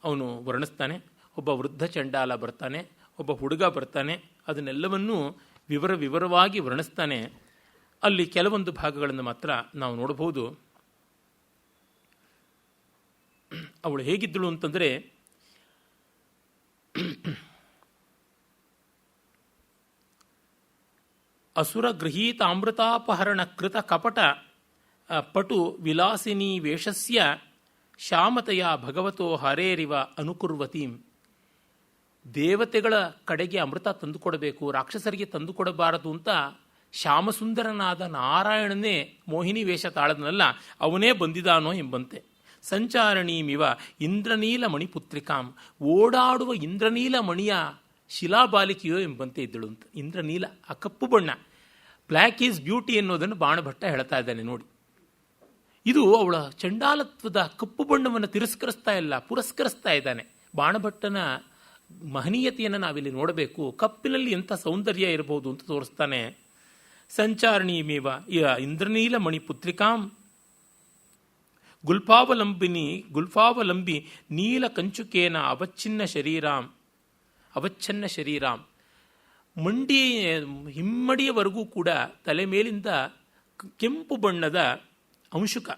ಅವನು ವರ್ಣಿಸ್ತಾನೆ. ಒಬ್ಬ ವೃದ್ಧ ಚಂಡಾಲ ಬರ್ತಾನೆ, ಒಬ್ಬ ಹುಡುಗ ಬರ್ತಾನೆ, ಅದನ್ನೆಲ್ಲವನ್ನೂ ವಿವರವಾಗಿ ವರ್ಣಿಸ್ತಾನೆ. ಅಲ್ಲಿ ಕೆಲವೊಂದು ಭಾಗಗಳನ್ನು ಮಾತ್ರ ನಾವು ನೋಡಬಹುದು. ಅವಳು ಹೇಗಿದ್ದಳು ಅಂತಂದರೆ, ಅಸುರ ಗೃಹೀತಾಮೃತಾಪಹರಣ ಕೃತ ಕಪಟ ಪಟು ವಿಲಾಸಿನಿ ವೇಷಸ್ಯ ಶ್ಯಾಮತೆಯ ಭಗವತೋ ಹರೇರಿವ ಅನುಕುರ್ವತೀಂ. ದೇವತೆಗಳ ಕಡೆಗೆ ಅಮೃತ ತಂದುಕೊಡಬೇಕು, ರಾಕ್ಷಸರಿಗೆ ತಂದುಕೊಡಬಾರದು ಅಂತ ಶ್ಯಾಮಸುಂದರನಾದ ನಾರಾಯಣನೇ ಮೋಹಿನಿ ವೇಷ ತಾಳದನಲ್ಲ, ಅವನೇ ಬಂದಿದಾನೋ ಎಂಬಂತೆ. ಸಂಚಾರಣೀಮಿವ ಇಂದ್ರನೀಲ ಮಣಿಪುತ್ರಿಕಾಂ, ಓಡಾಡುವ ಇಂದ್ರನೀಲ ಮಣಿಯ ಶಿಲಾಬಾಲಿಕೆಯೋ ಎಂಬಂತೆ ಇದ್ದಳು ಅಂತ. ಇಂದ್ರನೀಲ, ಆ ಕಪ್ಪು ಬಣ್ಣ, ಬ್ಲ್ಯಾಕ್ ಈಸ್ ಬ್ಯೂಟಿ ಅನ್ನೋದನ್ನು ಬಾಣಭಟ್ಟ ಹೇಳ್ತಾ ಇದ್ದಾನೆ ನೋಡಿ. ಇದು ಅವಳ ಚಂಡಾಲತ್ವದ ಕಪ್ಪು ಬಣ್ಣವನ್ನು ತಿರಸ್ಕರಿಸ್ತಾ ಇಲ್ಲ, ಪುರಸ್ಕರಿಸ್ತಾ ಇದ್ದಾನೆ. ಬಾಣಭಟ್ಟನ ಮಹನೀಯತೆಯನ್ನು ನಾವಿಲ್ಲಿ ನೋಡಬೇಕು. ಕಪ್ಪಿನಲ್ಲಿ ಎಂಥ ಸೌಂದರ್ಯ ಇರಬಹುದು ಅಂತ ತೋರಿಸ್ತಾನೆ. ಸಂಚಾರಣೀಮೇವ ಇಂದ್ರನೀಲ ಮಣಿ ಪುತ್ರಿಕಾಂ ಗುಲ್ಫಾವಲಂಬಿ ನೀಲ ಕಂಚುಕೇನ ಅವಚ್ಛನ್ನ ಶರೀರಾಂ. ಹಿಮ್ಮಡಿಯವರೆಗೂ ಕೂಡ ತಲೆ ಮೇಲಿಂದ ಕೆಂಪು ಬಣ್ಣದ ಅಂಶುಕ,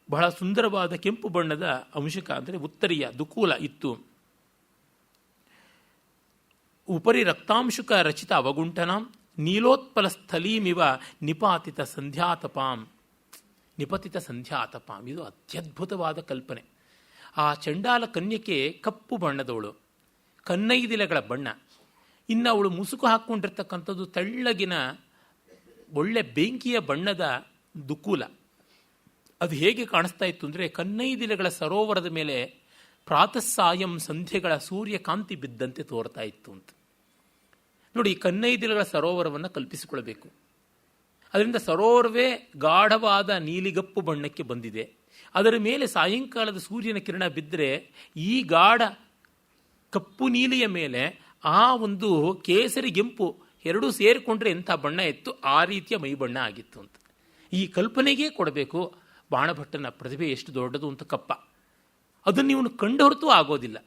ಬಹಳ ಸುಂದರವಾದ ಕೆಂಪು ಬಣ್ಣದ ಅಂಶುಕ ಅಂದರೆ ಉತ್ತರೀಯ ದುಕೂಲ ಇತ್ತು. ಉಪರಿ ರಕ್ತಾಂಶುಕ ರಚಿತ ಅವಗುಂಠನಾಂ ನೀಲೋತ್ಪಲ ಸ್ಥಲೀಮಿವ ನಿಪಾತಿತ ಸಂಧ್ಯಾತಪಾಂ. ಇದು ಅತ್ಯದ್ಭುತವಾದ ಕಲ್ಪನೆ. ಆ ಚಂಡಾಲ ಕನ್ಯಕೆ ಕಪ್ಪು ಬಣ್ಣದವಳು, ಕನ್ನೈದಿಲೆಗಳ ಬಣ್ಣ. ಇನ್ನು ಅವಳು ಮುಸುಕು ಹಾಕ್ಕೊಂಡಿರ್ತಕ್ಕಂಥದ್ದು ತೆಳ್ಳಗಿನ ಒಳ್ಳೆ ಬೆಂಕಿಯ ಬಣ್ಣದ ದುಕೂಲ. ಅದು ಹೇಗೆ ಕಾಣಿಸ್ತಾ ಇತ್ತು ಅಂದರೆ, ಕನ್ನೈದಿಲೆಗಳ ಸರೋವರದ ಮೇಲೆ ಪ್ರಾತಃಸಾಯಂ ಸಂಧ್ಯೆಗಳ ಸೂರ್ಯಕಾಂತಿ ಬಿದ್ದಂತೆ ತೋರ್ತಾ ಇತ್ತು ಅಂತ ನೋಡಿ. ಕನ್ನೈದಿಲೆಗಳ ಸರೋವರವನ್ನು ಕಲ್ಪಿಸಿಕೊಳ್ಬೇಕು. ಅದರಿಂದ ಸರೋವರವೇ ಗಾಢವಾದ ನೀಲಿಗಪ್ಪು ಬಣ್ಣಕ್ಕೆ ಬಂದಿದೆ. ಅದರ ಮೇಲೆ ಸಾಯಂಕಾಲದ ಸೂರ್ಯನ ಕಿರಣ ಬಿದ್ದರೆ ಈ ಗಾಢ ಕಪ್ಪು ನೀಲಿಯ ಮೇಲೆ ಆ ಒಂದು ಕೇಸರಿಗೆಂಪು ಎರಡೂ ಸೇರಿಕೊಂಡ್ರೆ ಎಂಥ ಬಣ್ಣ ಇತ್ತು, ಆ ರೀತಿಯ ಮೈ ಬಣ್ಣ ಆಗಿತ್ತು ಅಂತ. ಈ ಕಲ್ಪನೆಗೆ ಕೊಡಬೇಕು ಬಾಣಭಟ್ಟನ ಪ್ರತಿಭೆ ಎಷ್ಟು ದೊಡ್ಡದು ಅಂತ. ಕಪ್ಪ ಅದನ್ನು ಇವನು ಕಂಡು ಹೊರತು ಆಗೋದಿಲ್ಲ,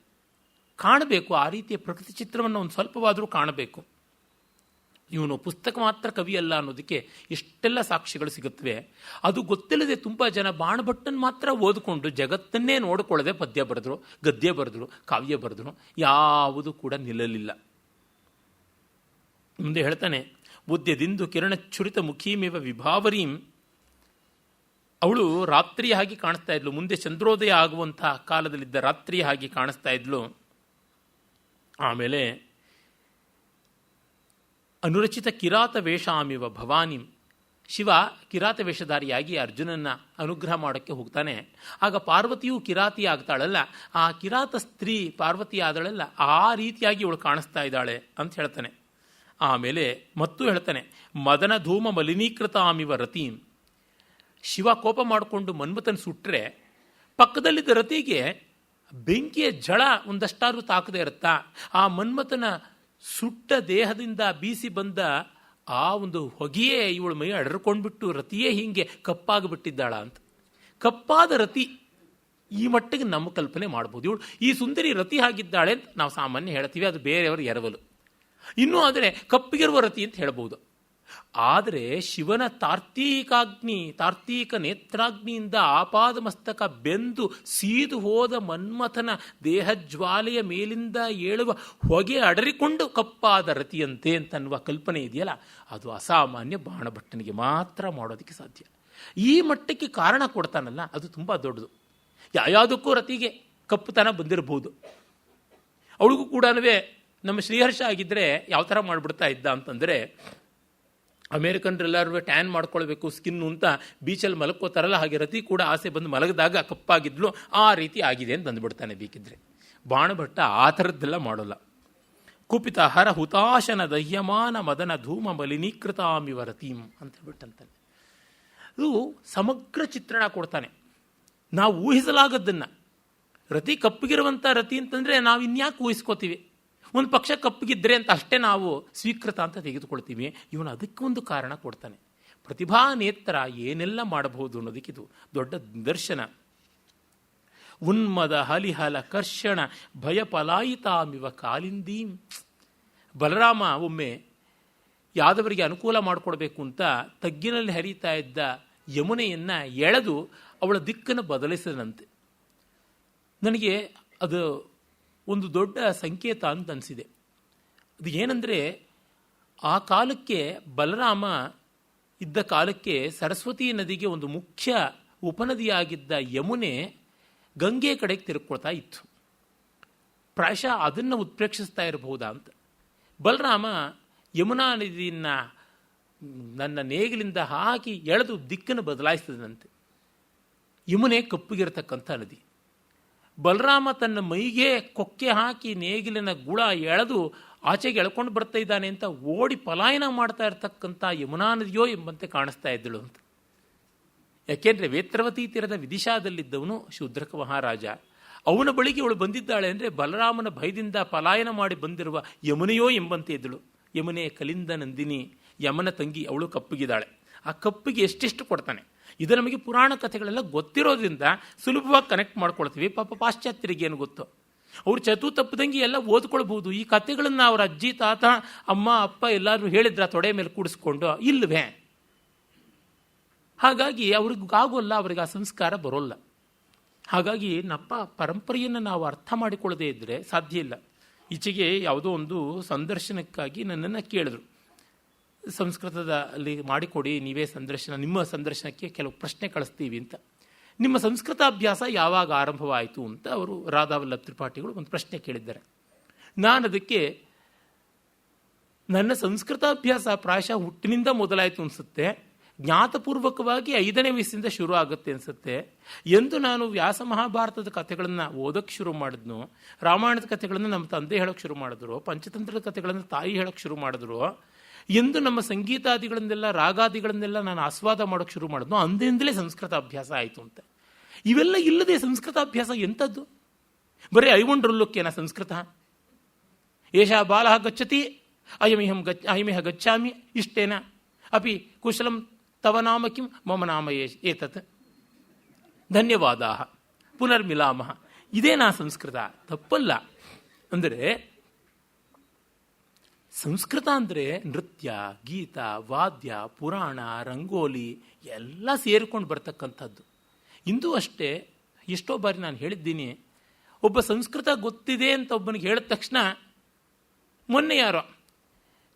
ಕಾಣಬೇಕು. ಆ ರೀತಿಯ ಪ್ರಕೃತಿ ಚಿತ್ರವನ್ನು ಒಂದು ಸ್ವಲ್ಪವಾದರೂ ಕಾಣಬೇಕು. ಇವನು ಪುಸ್ತಕ ಮಾತ್ರ ಕವಿಯಲ್ಲ ಅನ್ನೋದಕ್ಕೆ ಎಷ್ಟೆಲ್ಲ ಸಾಕ್ಷಿಗಳು ಸಿಗುತ್ತವೆ. ಅದು ಗೊತ್ತಿಲ್ಲದೆ ತುಂಬ ಜನ ಬಾಣಭಟ್ಟನ್ ಮಾತ್ರ ಓದಿಕೊಂಡು ಜಗತ್ತನ್ನೇ ನೋಡಿಕೊಳ್ಳದೆ ಪದ್ಯ ಬರೆದ್ರು, ಗದ್ಯ ಬರೆದ್ರು, ಕಾವ್ಯ ಬರೆದ್ರು, ಯಾವುದು ಕೂಡ ನಿಲ್ಲಲಿಲ್ಲ. ಮುಂದೆ ಹೇಳ್ತಾನೆ, ಬುದ್ಧದಿಂದು ಕಿರಣಚ್ಛುರಿತ ಮುಖೀಮೇವ ವಿಭಾವರೀಂ. ಅವಳು ರಾತ್ರಿಯ ಹಾಗೆ ಕಾಣಿಸ್ತಾ ಇದ್ಲು. ಮುಂದೆ ಚಂದ್ರೋದಯ ಆಗುವಂತಹ ಕಾಲದಲ್ಲಿದ್ದ ರಾತ್ರಿಯ ಹಾಗೆ ಕಾಣಿಸ್ತಾ ಇದ್ಲು. ಆಮೇಲೆ ಅನುರಚಿತ ಕಿರಾತ ವೇಷಾಮಿವ ಭವಾನಿಂ. ಶಿವ ಕಿರಾತ ವೇಷಧಾರಿಯಾಗಿ ಅರ್ಜುನನ್ನ ಅನುಗ್ರಹ ಮಾಡೋಕ್ಕೆ ಹೋಗ್ತಾನೆ. ಆಗ ಪಾರ್ವತಿಯೂ ಕಿರಾತಿ ಆಗ್ತಾಳಲ್ಲ, ಆ ಕಿರಾತ ಸ್ತ್ರೀ ಪಾರ್ವತಿ ಆದಳಲ್ಲ, ಆ ರೀತಿಯಾಗಿ ಇವಳು ಕಾಣಿಸ್ತಾ ಇದ್ದಾಳೆ ಅಂತ ಹೇಳ್ತಾನೆ. ಆಮೇಲೆ ಮತ್ತೂ ಹೇಳ್ತಾನೆ, ಮದನ ಧೂಮ ಮಲಿನೀಕೃತಾಮಿವ ರತೀಂ. ಶಿವ ಕೋಪ ಮಾಡಿಕೊಂಡು ಮನ್ಮಥನ ಸುಟ್ಟರೆ ಪಕ್ಕದಲ್ಲಿದ್ದ ರತಿಗೆ ಬೆಂಕಿಯ ಝಳ ಒಂದಷ್ಟಾದ್ರೂ ತಾಕದೇ ಇರುತ್ತಾ, ಆ ಮನ್ಮಥನ ಸುಟ್ಟ ದೇಹದಿಂದ ಬೀಸಿ ಬಂದ ಆ ಒಂದು ಹೊಗೆಯೇ ಇವಳು ಮೈ ಅಡರ್ಕೊಂಡ್ಬಿಟ್ಟು ರತಿಯೇ ಹೀಗೆ ಕಪ್ಪಾಗಿಬಿಟ್ಟಿದ್ದಾಳ ಅಂತ. ಕಪ್ಪಾದ ರತಿ ಈ ಮಟ್ಟಿಗೆ ನಮ್ಮ ಕಲ್ಪನೆ ಮಾಡ್ಬೋದು. ಇವಳು ಈ ಸುಂದರಿ ರತಿ ಆಗಿದ್ದಾಳೆ ಅಂತ ನಾವು ಸಾಮಾನ್ಯ ಹೇಳ್ತೀವಿ, ಅದು ಬೇರೆಯವರು ಎರವಲು. ಇನ್ನೂ ಆದರೆ ಕಪ್ಪಿಗಿರುವ ರತಿ ಅಂತ ಹೇಳ್ಬೋದು. ಆದರೆ ಶಿವನ ತಾರ್ತೀಕ ನೇತ್ರಾಗ್ನಿಯಿಂದ ಆಪಾದ ಮಸ್ತಕ ಬೆಂದು ಸೀದು ಹೋದ ಮನ್ಮಥನ ದೇಹಜ್ವಾಲೆಯ ಮೇಲಿಂದ ಏಳುವ ಹೊಗೆ ಅಡರಿಕೊಂಡು ಕಪ್ಪಾದ ರತಿಯಂತೆ ಅಂತನ್ನುವ ಕಲ್ಪನೆ ಇದೆಯಲ್ಲ, ಅದು ಅಸಾಮಾನ್ಯ. ಬಾಣಭಟ್ಟನಿಗೆ ಮಾತ್ರ ಮಾಡೋದಕ್ಕೆ ಸಾಧ್ಯ. ಈ ಮಟ್ಟಕ್ಕೆ ಕಾರಣ ಕೊಡ್ತಾನಲ್ಲ, ಅದು ತುಂಬ ದೊಡ್ಡದು. ಯಾವುದಕ್ಕೂ ರತಿಗೆ ಕಪ್ಪುತನ ಬಂದಿರಬಹುದು. ಅವಳಿಗೂ ಕೂಡ ನಮ್ಮ ಶ್ರೀಹರ್ಷ ಆಗಿದ್ದರೆ ಯಾವ ಥರ ಮಾಡಿಬಿಡ್ತಾ ಇದ್ದ ಅಂತಂದರೆ, ಅಮೇರಿಕನ್ರೆಲ್ಲರೂ ಟ್ಯಾನ್ ಮಾಡ್ಕೊಳ್ಬೇಕು ಸ್ಕಿನ್ನು ಅಂತ ಬೀಚಲ್ಲಿ ಮಲಕ್ಕೋತಾರಲ್ಲ, ಹಾಗೆ ರತಿ ಕೂಡ ಆಸೆ ಬಂದು ಮಲಗಿದಾಗ ಕಪ್ಪಾಗಿದ್ಲು, ಆ ರೀತಿ ಆಗಿದೆ ಅಂತ ಅಂದ್ಬಿಡ್ತಾನೆ ಬೇಕಿದ್ರೆ. ಬಾಣಭಟ್ಟ ಆ ಥರದ್ದೆಲ್ಲ ಮಾಡೋಲ್ಲ. ಕುಪಿತ ಹರ ಹುತಾಶನ ದಹ್ಯಮಾನ ಮದನ ಧೂಮ ಮಲಿನೀಕೃತಾಮಿವ ರತೀಂ ಅಂತ ಹೇಳ್ಬಿಟ್ಟಂತಾನೆ. ಅದು ಸಮಗ್ರ ಚಿತ್ರಣ ಕೊಡ್ತಾನೆ. ನಾವು ಊಹಿಸಲಾಗದ್ದನ್ನು, ರತಿ ಕಪ್ಪಗಿರುವಂಥ ರತಿ ಅಂತಂದರೆ ನಾವು ಇನ್ಯಾಕೆ ಊಹಿಸ್ಕೋತೀವಿ? ಒಂದು ಪಕ್ಷ ಕಪ್ಪಗಿದ್ರೆ ಅಂತ ಅಷ್ಟೇ ನಾವು ಸ್ವೀಕೃತ ಅಂತ ತೆಗೆದುಕೊಳ್ತೀವಿ. ಇವನು ಅದಕ್ಕೊಂದು ಕಾರಣ ಕೊಡ್ತಾನೆ. ಪ್ರತಿಭಾ ನೇತ್ರ ಏನೆಲ್ಲ ಮಾಡಬಹುದು ಅನ್ನೋದಕ್ಕಿದು ದೊಡ್ಡ ನಿದರ್ಶನ. ಉನ್ಮದ ಹಲಿಹಲ ಕರ್ಷಣ ಭಯ ಪಲಾಯಿತಾಮಿವ ಕಾಲಿಂದೀಂ. ಬಲರಾಮ ಒಮ್ಮೆ ಯಾದವರಿಗೆ ಅನುಕೂಲ ಮಾಡಿಕೊಡ್ಬೇಕು ಅಂತ ತಗ್ಗಿನಲ್ಲಿ ಹರಿತಾ ಇದ್ದ ಯಮುನೆಯನ್ನು ಎಳೆದು ಅವಳ ದಿಕ್ಕನ್ನು ಬದಲಿಸಿದಂತೆ. ನನಗೆ ಅದು ಒಂದು ದೊಡ್ಡ ಸಂಕೇತ ಅಂತ ಅನಿಸಿದೆ. ಅದು ಏನಂದರೆ, ಆ ಕಾಲಕ್ಕೆ ಬಲರಾಮ ಇದ್ದ ಕಾಲಕ್ಕೆ ಸರಸ್ವತಿ ನದಿಗೆ ಒಂದು ಮುಖ್ಯ ಉಪನದಿಯಾಗಿದ್ದ ಯಮುನೆ ಗಂಗೆ ಕಡೆಗೆ ತಿರುಗ್ಕೊಳ್ತಾ ಇತ್ತು. ಪ್ರಾಯಶಃ ಅದನ್ನು ಉತ್ಪ್ರೇಕ್ಷಿಸ್ತಾ ಇರಬಹುದಾ ಅಂತ. ಬಲರಾಮ ಯಮುನಾ ನದಿಯನ್ನು ನನ್ನ ನೇಗಿಲಿಂದ ಹಾಕಿ ಎಳೆದು ದಿಕ್ಕನ್ನು ಬದಲಾಯಿಸಿದಂತೆ. ಯಮುನೆ ಕಪ್ಪಗಿರತಕ್ಕಂಥ ನದಿ. ಬಲರಾಮ ತನ್ನ ಮೈಗೆ ಕೊಕ್ಕೆ ಹಾಕಿ ನೇಗಿಲಿನ ಗುಳ ಎಳೆದು ಆಚೆಗೆ ಎಳ್ಕೊಂಡು ಬರ್ತಾ ಇದ್ದಾನೆ ಅಂತ ಓಡಿ ಪಲಾಯನ ಮಾಡ್ತಾ ಇರತಕ್ಕಂಥ ಯಮುನಾ ನದಿಯೋ ಎಂಬಂತೆ ಕಾಣಿಸ್ತಾ ಇದ್ದಳು ಅಂತ. ಯಾಕೆಂದರೆ ವೇತ್ರವತಿ ತೀರದ ವಿದಿಶಾದಲ್ಲಿದ್ದವನು ಶೂದ್ರಕ ಮಹಾರಾಜ. ಅವನ ಬಳಿಗೆ ಅವಳು ಬಂದಿದ್ದಾಳೆ ಅಂದರೆ ಬಲರಾಮನ ಭಯದಿಂದ ಪಲಾಯನ ಮಾಡಿ ಬಂದಿರುವ ಯಮುನೆಯೋ ಎಂಬಂತೆ ಇದ್ದಳು. ಯಮುನೆ ಕಲಿಂದ ನಂದಿನಿ, ಯಮನ ತಂಗಿ, ಅವಳು ಕಪ್ಪಗಿದ್ದಾಳೆ. ಆ ಕಪ್ಪಿಗೆ ಎಷ್ಟೆಷ್ಟು ಕೊಡ್ತಾನೆ. ಇದು ನಮಗೆ ಪುರಾಣ ಕಥೆಗಳೆಲ್ಲ ಗೊತ್ತಿರೋದ್ರಿಂದ ಸುಲಭವಾಗಿ ಕನೆಕ್ಟ್ ಮಾಡ್ಕೊಳ್ತೀವಿ. ಪಾಪ ಪಾಶ್ಚಾತ್ಯರಿಗೆ ಏನು ಗೊತ್ತೋ, ಅವರು ಚತು ತಪ್ಪದಂಗೆ ಎಲ್ಲ ಓದ್ಕೊಳ್ಬಹುದು. ಈ ಕಥೆಗಳನ್ನು ಅವ್ರ ಅಜ್ಜಿ ತಾತ ಅಮ್ಮ ಅಪ್ಪ ಎಲ್ಲರೂ ಹೇಳಿದ್ರ ತೊಡೆ ಮೇಲೆ ಕೂಡಿಸ್ಕೊಂಡು, ಇಲ್ವೇ? ಹಾಗಾಗಿ ಅವ್ರಿಗಾಗೋಲ್ಲ, ಅವ್ರಿಗೆ ಆ ಸಂಸ್ಕಾರ ಬರೋಲ್ಲ. ಹಾಗಾಗಿ ನಮ್ಮ ಪರಂಪರೆಯನ್ನು ನಾವು ಅರ್ಥ ಮಾಡಿಕೊಳ್ಳದೇ ಇದ್ದರೆ ಸಾಧ್ಯ ಇಲ್ಲ. ಈಚೆಗೆ ಯಾವುದೋ ಒಂದು ಸಂದರ್ಶನಕ್ಕಾಗಿ ನನ್ನನ್ನು ಕೇಳಿದ್ರು, ಸಂಸ್ಕೃತದಲ್ಲಿ ಮಾಡಿಕೊಡಿ ನೀವೇ ಸಂದರ್ಶನ, ನಿಮ್ಮ ಸಂದರ್ಶನಕ್ಕೆ ಕೆಲವು ಪ್ರಶ್ನೆ ಕಳಿಸ್ತೀವಿ ಅಂತ. ನಿಮ್ಮ ಸಂಸ್ಕೃತಾಭ್ಯಾಸ ಯಾವಾಗ ಆರಂಭವಾಯಿತು ಅಂತ ಅವರು ರಾಧಾವಲ್ಲಭ ತ್ರಿಪಾಠಿಗಳು ಒಂದು ಪ್ರಶ್ನೆ ಕೇಳಿದ್ದಾರೆ. ನಾನು ಅದಕ್ಕೆ ನನ್ನ ಸಂಸ್ಕೃತಾಭ್ಯಾಸ ಪ್ರಾಯಶಃ ಹುಟ್ಟಿನಿಂದ ಮೊದಲಾಯಿತು ಅನಿಸುತ್ತೆ. ಜ್ಞಾತಪೂರ್ವಕವಾಗಿ 5ನೇ ವಯಸ್ಸಿಂದ ಶುರು ಆಗುತ್ತೆ ಅನಿಸುತ್ತೆ. ಎಂದು ನಾನು ವ್ಯಾಸ ಮಹಾಭಾರತದ ಕಥೆಗಳನ್ನು ಓದೋಕ್ಕೆ ಶುರು ಮಾಡಿದ್ನು, ರಾಮಾಯಣದ ಕಥೆಗಳನ್ನು ನಮ್ಮ ತಂದೆ ಹೇಳೋಕ್ಕೆ ಶುರು ಮಾಡಿದ್ರು, ಪಂಚತಂತ್ರದ ಕಥೆಗಳನ್ನು ತಾಯಿ ಹೇಳೋಕ್ಕೆ ಶುರು ಮಾಡಿದ್ರು, ಎಂದು ನಮ್ಮ ಸಂಗೀತಾದಿಗಳನ್ನೆಲ್ಲ ರಾಗಾದಿಗಳನ್ನೆಲ್ಲ ನಾನು ಆಸ್ವಾದ ಮಾಡೋಕ್ಕೆ ಶುರು ಮಾಡಿದ್ನು, ಅಂದಿಂದಲೇ ಸಂಸ್ಕೃತ ಅಭ್ಯಾಸ ಆಯಿತು ಅಂತ. ಇವೆಲ್ಲ ಇಲ್ಲದೆ ಸಂಸ್ಕೃತಾಭ್ಯಾಸ ಎಂಥದ್ದು? ಬರೀ ಐವಂಡ್ರಲ್ಲೋಕ್ಕೇನ ಸಂಸ್ಕೃತ? ಏಷ ಬಾಲಃ ಗಚ್ಚತಿ ಅಯಮಿಹ ಗಚ್ಚಾಮಿ ಇಷ್ಟೇನ ಅಪಿ ಕುಶಲಂ ತವ ನಾಮ ಕಿಂ ಮಮ ನಾಮ ಏತತ್ ಧನ್ಯವಾದ ಪುನರ್ಮಿಲಾಮಃ. ಇದೇನಾ ಸಂಸ್ಕೃತ? ತಪ್ಪಲ್ಲ. ಅಂದರೆ ಸಂಸ್ಕೃತ ಅಂದರೆ ನೃತ್ಯ, ಗೀತ, ವಾದ್ಯ, ಪುರಾಣ, ರಂಗೋಲಿ ಎಲ್ಲ ಸೇರಿಕೊಂಡು ಬರ್ತಕ್ಕಂಥದ್ದು. ಇಂದು ಅಷ್ಟೇ ಎಷ್ಟೋ ಬಾರಿ ನಾನು ಹೇಳಿದ್ದೀನಿ, ಒಬ್ಬ ಸಂಸ್ಕೃತ ಗೊತ್ತಿದೆ ಅಂತ ಒಬ್ಬನಿಗೆ ಹೇಳಿದ ತಕ್ಷಣ, ಮೊನ್ನೆ ಯಾರೋ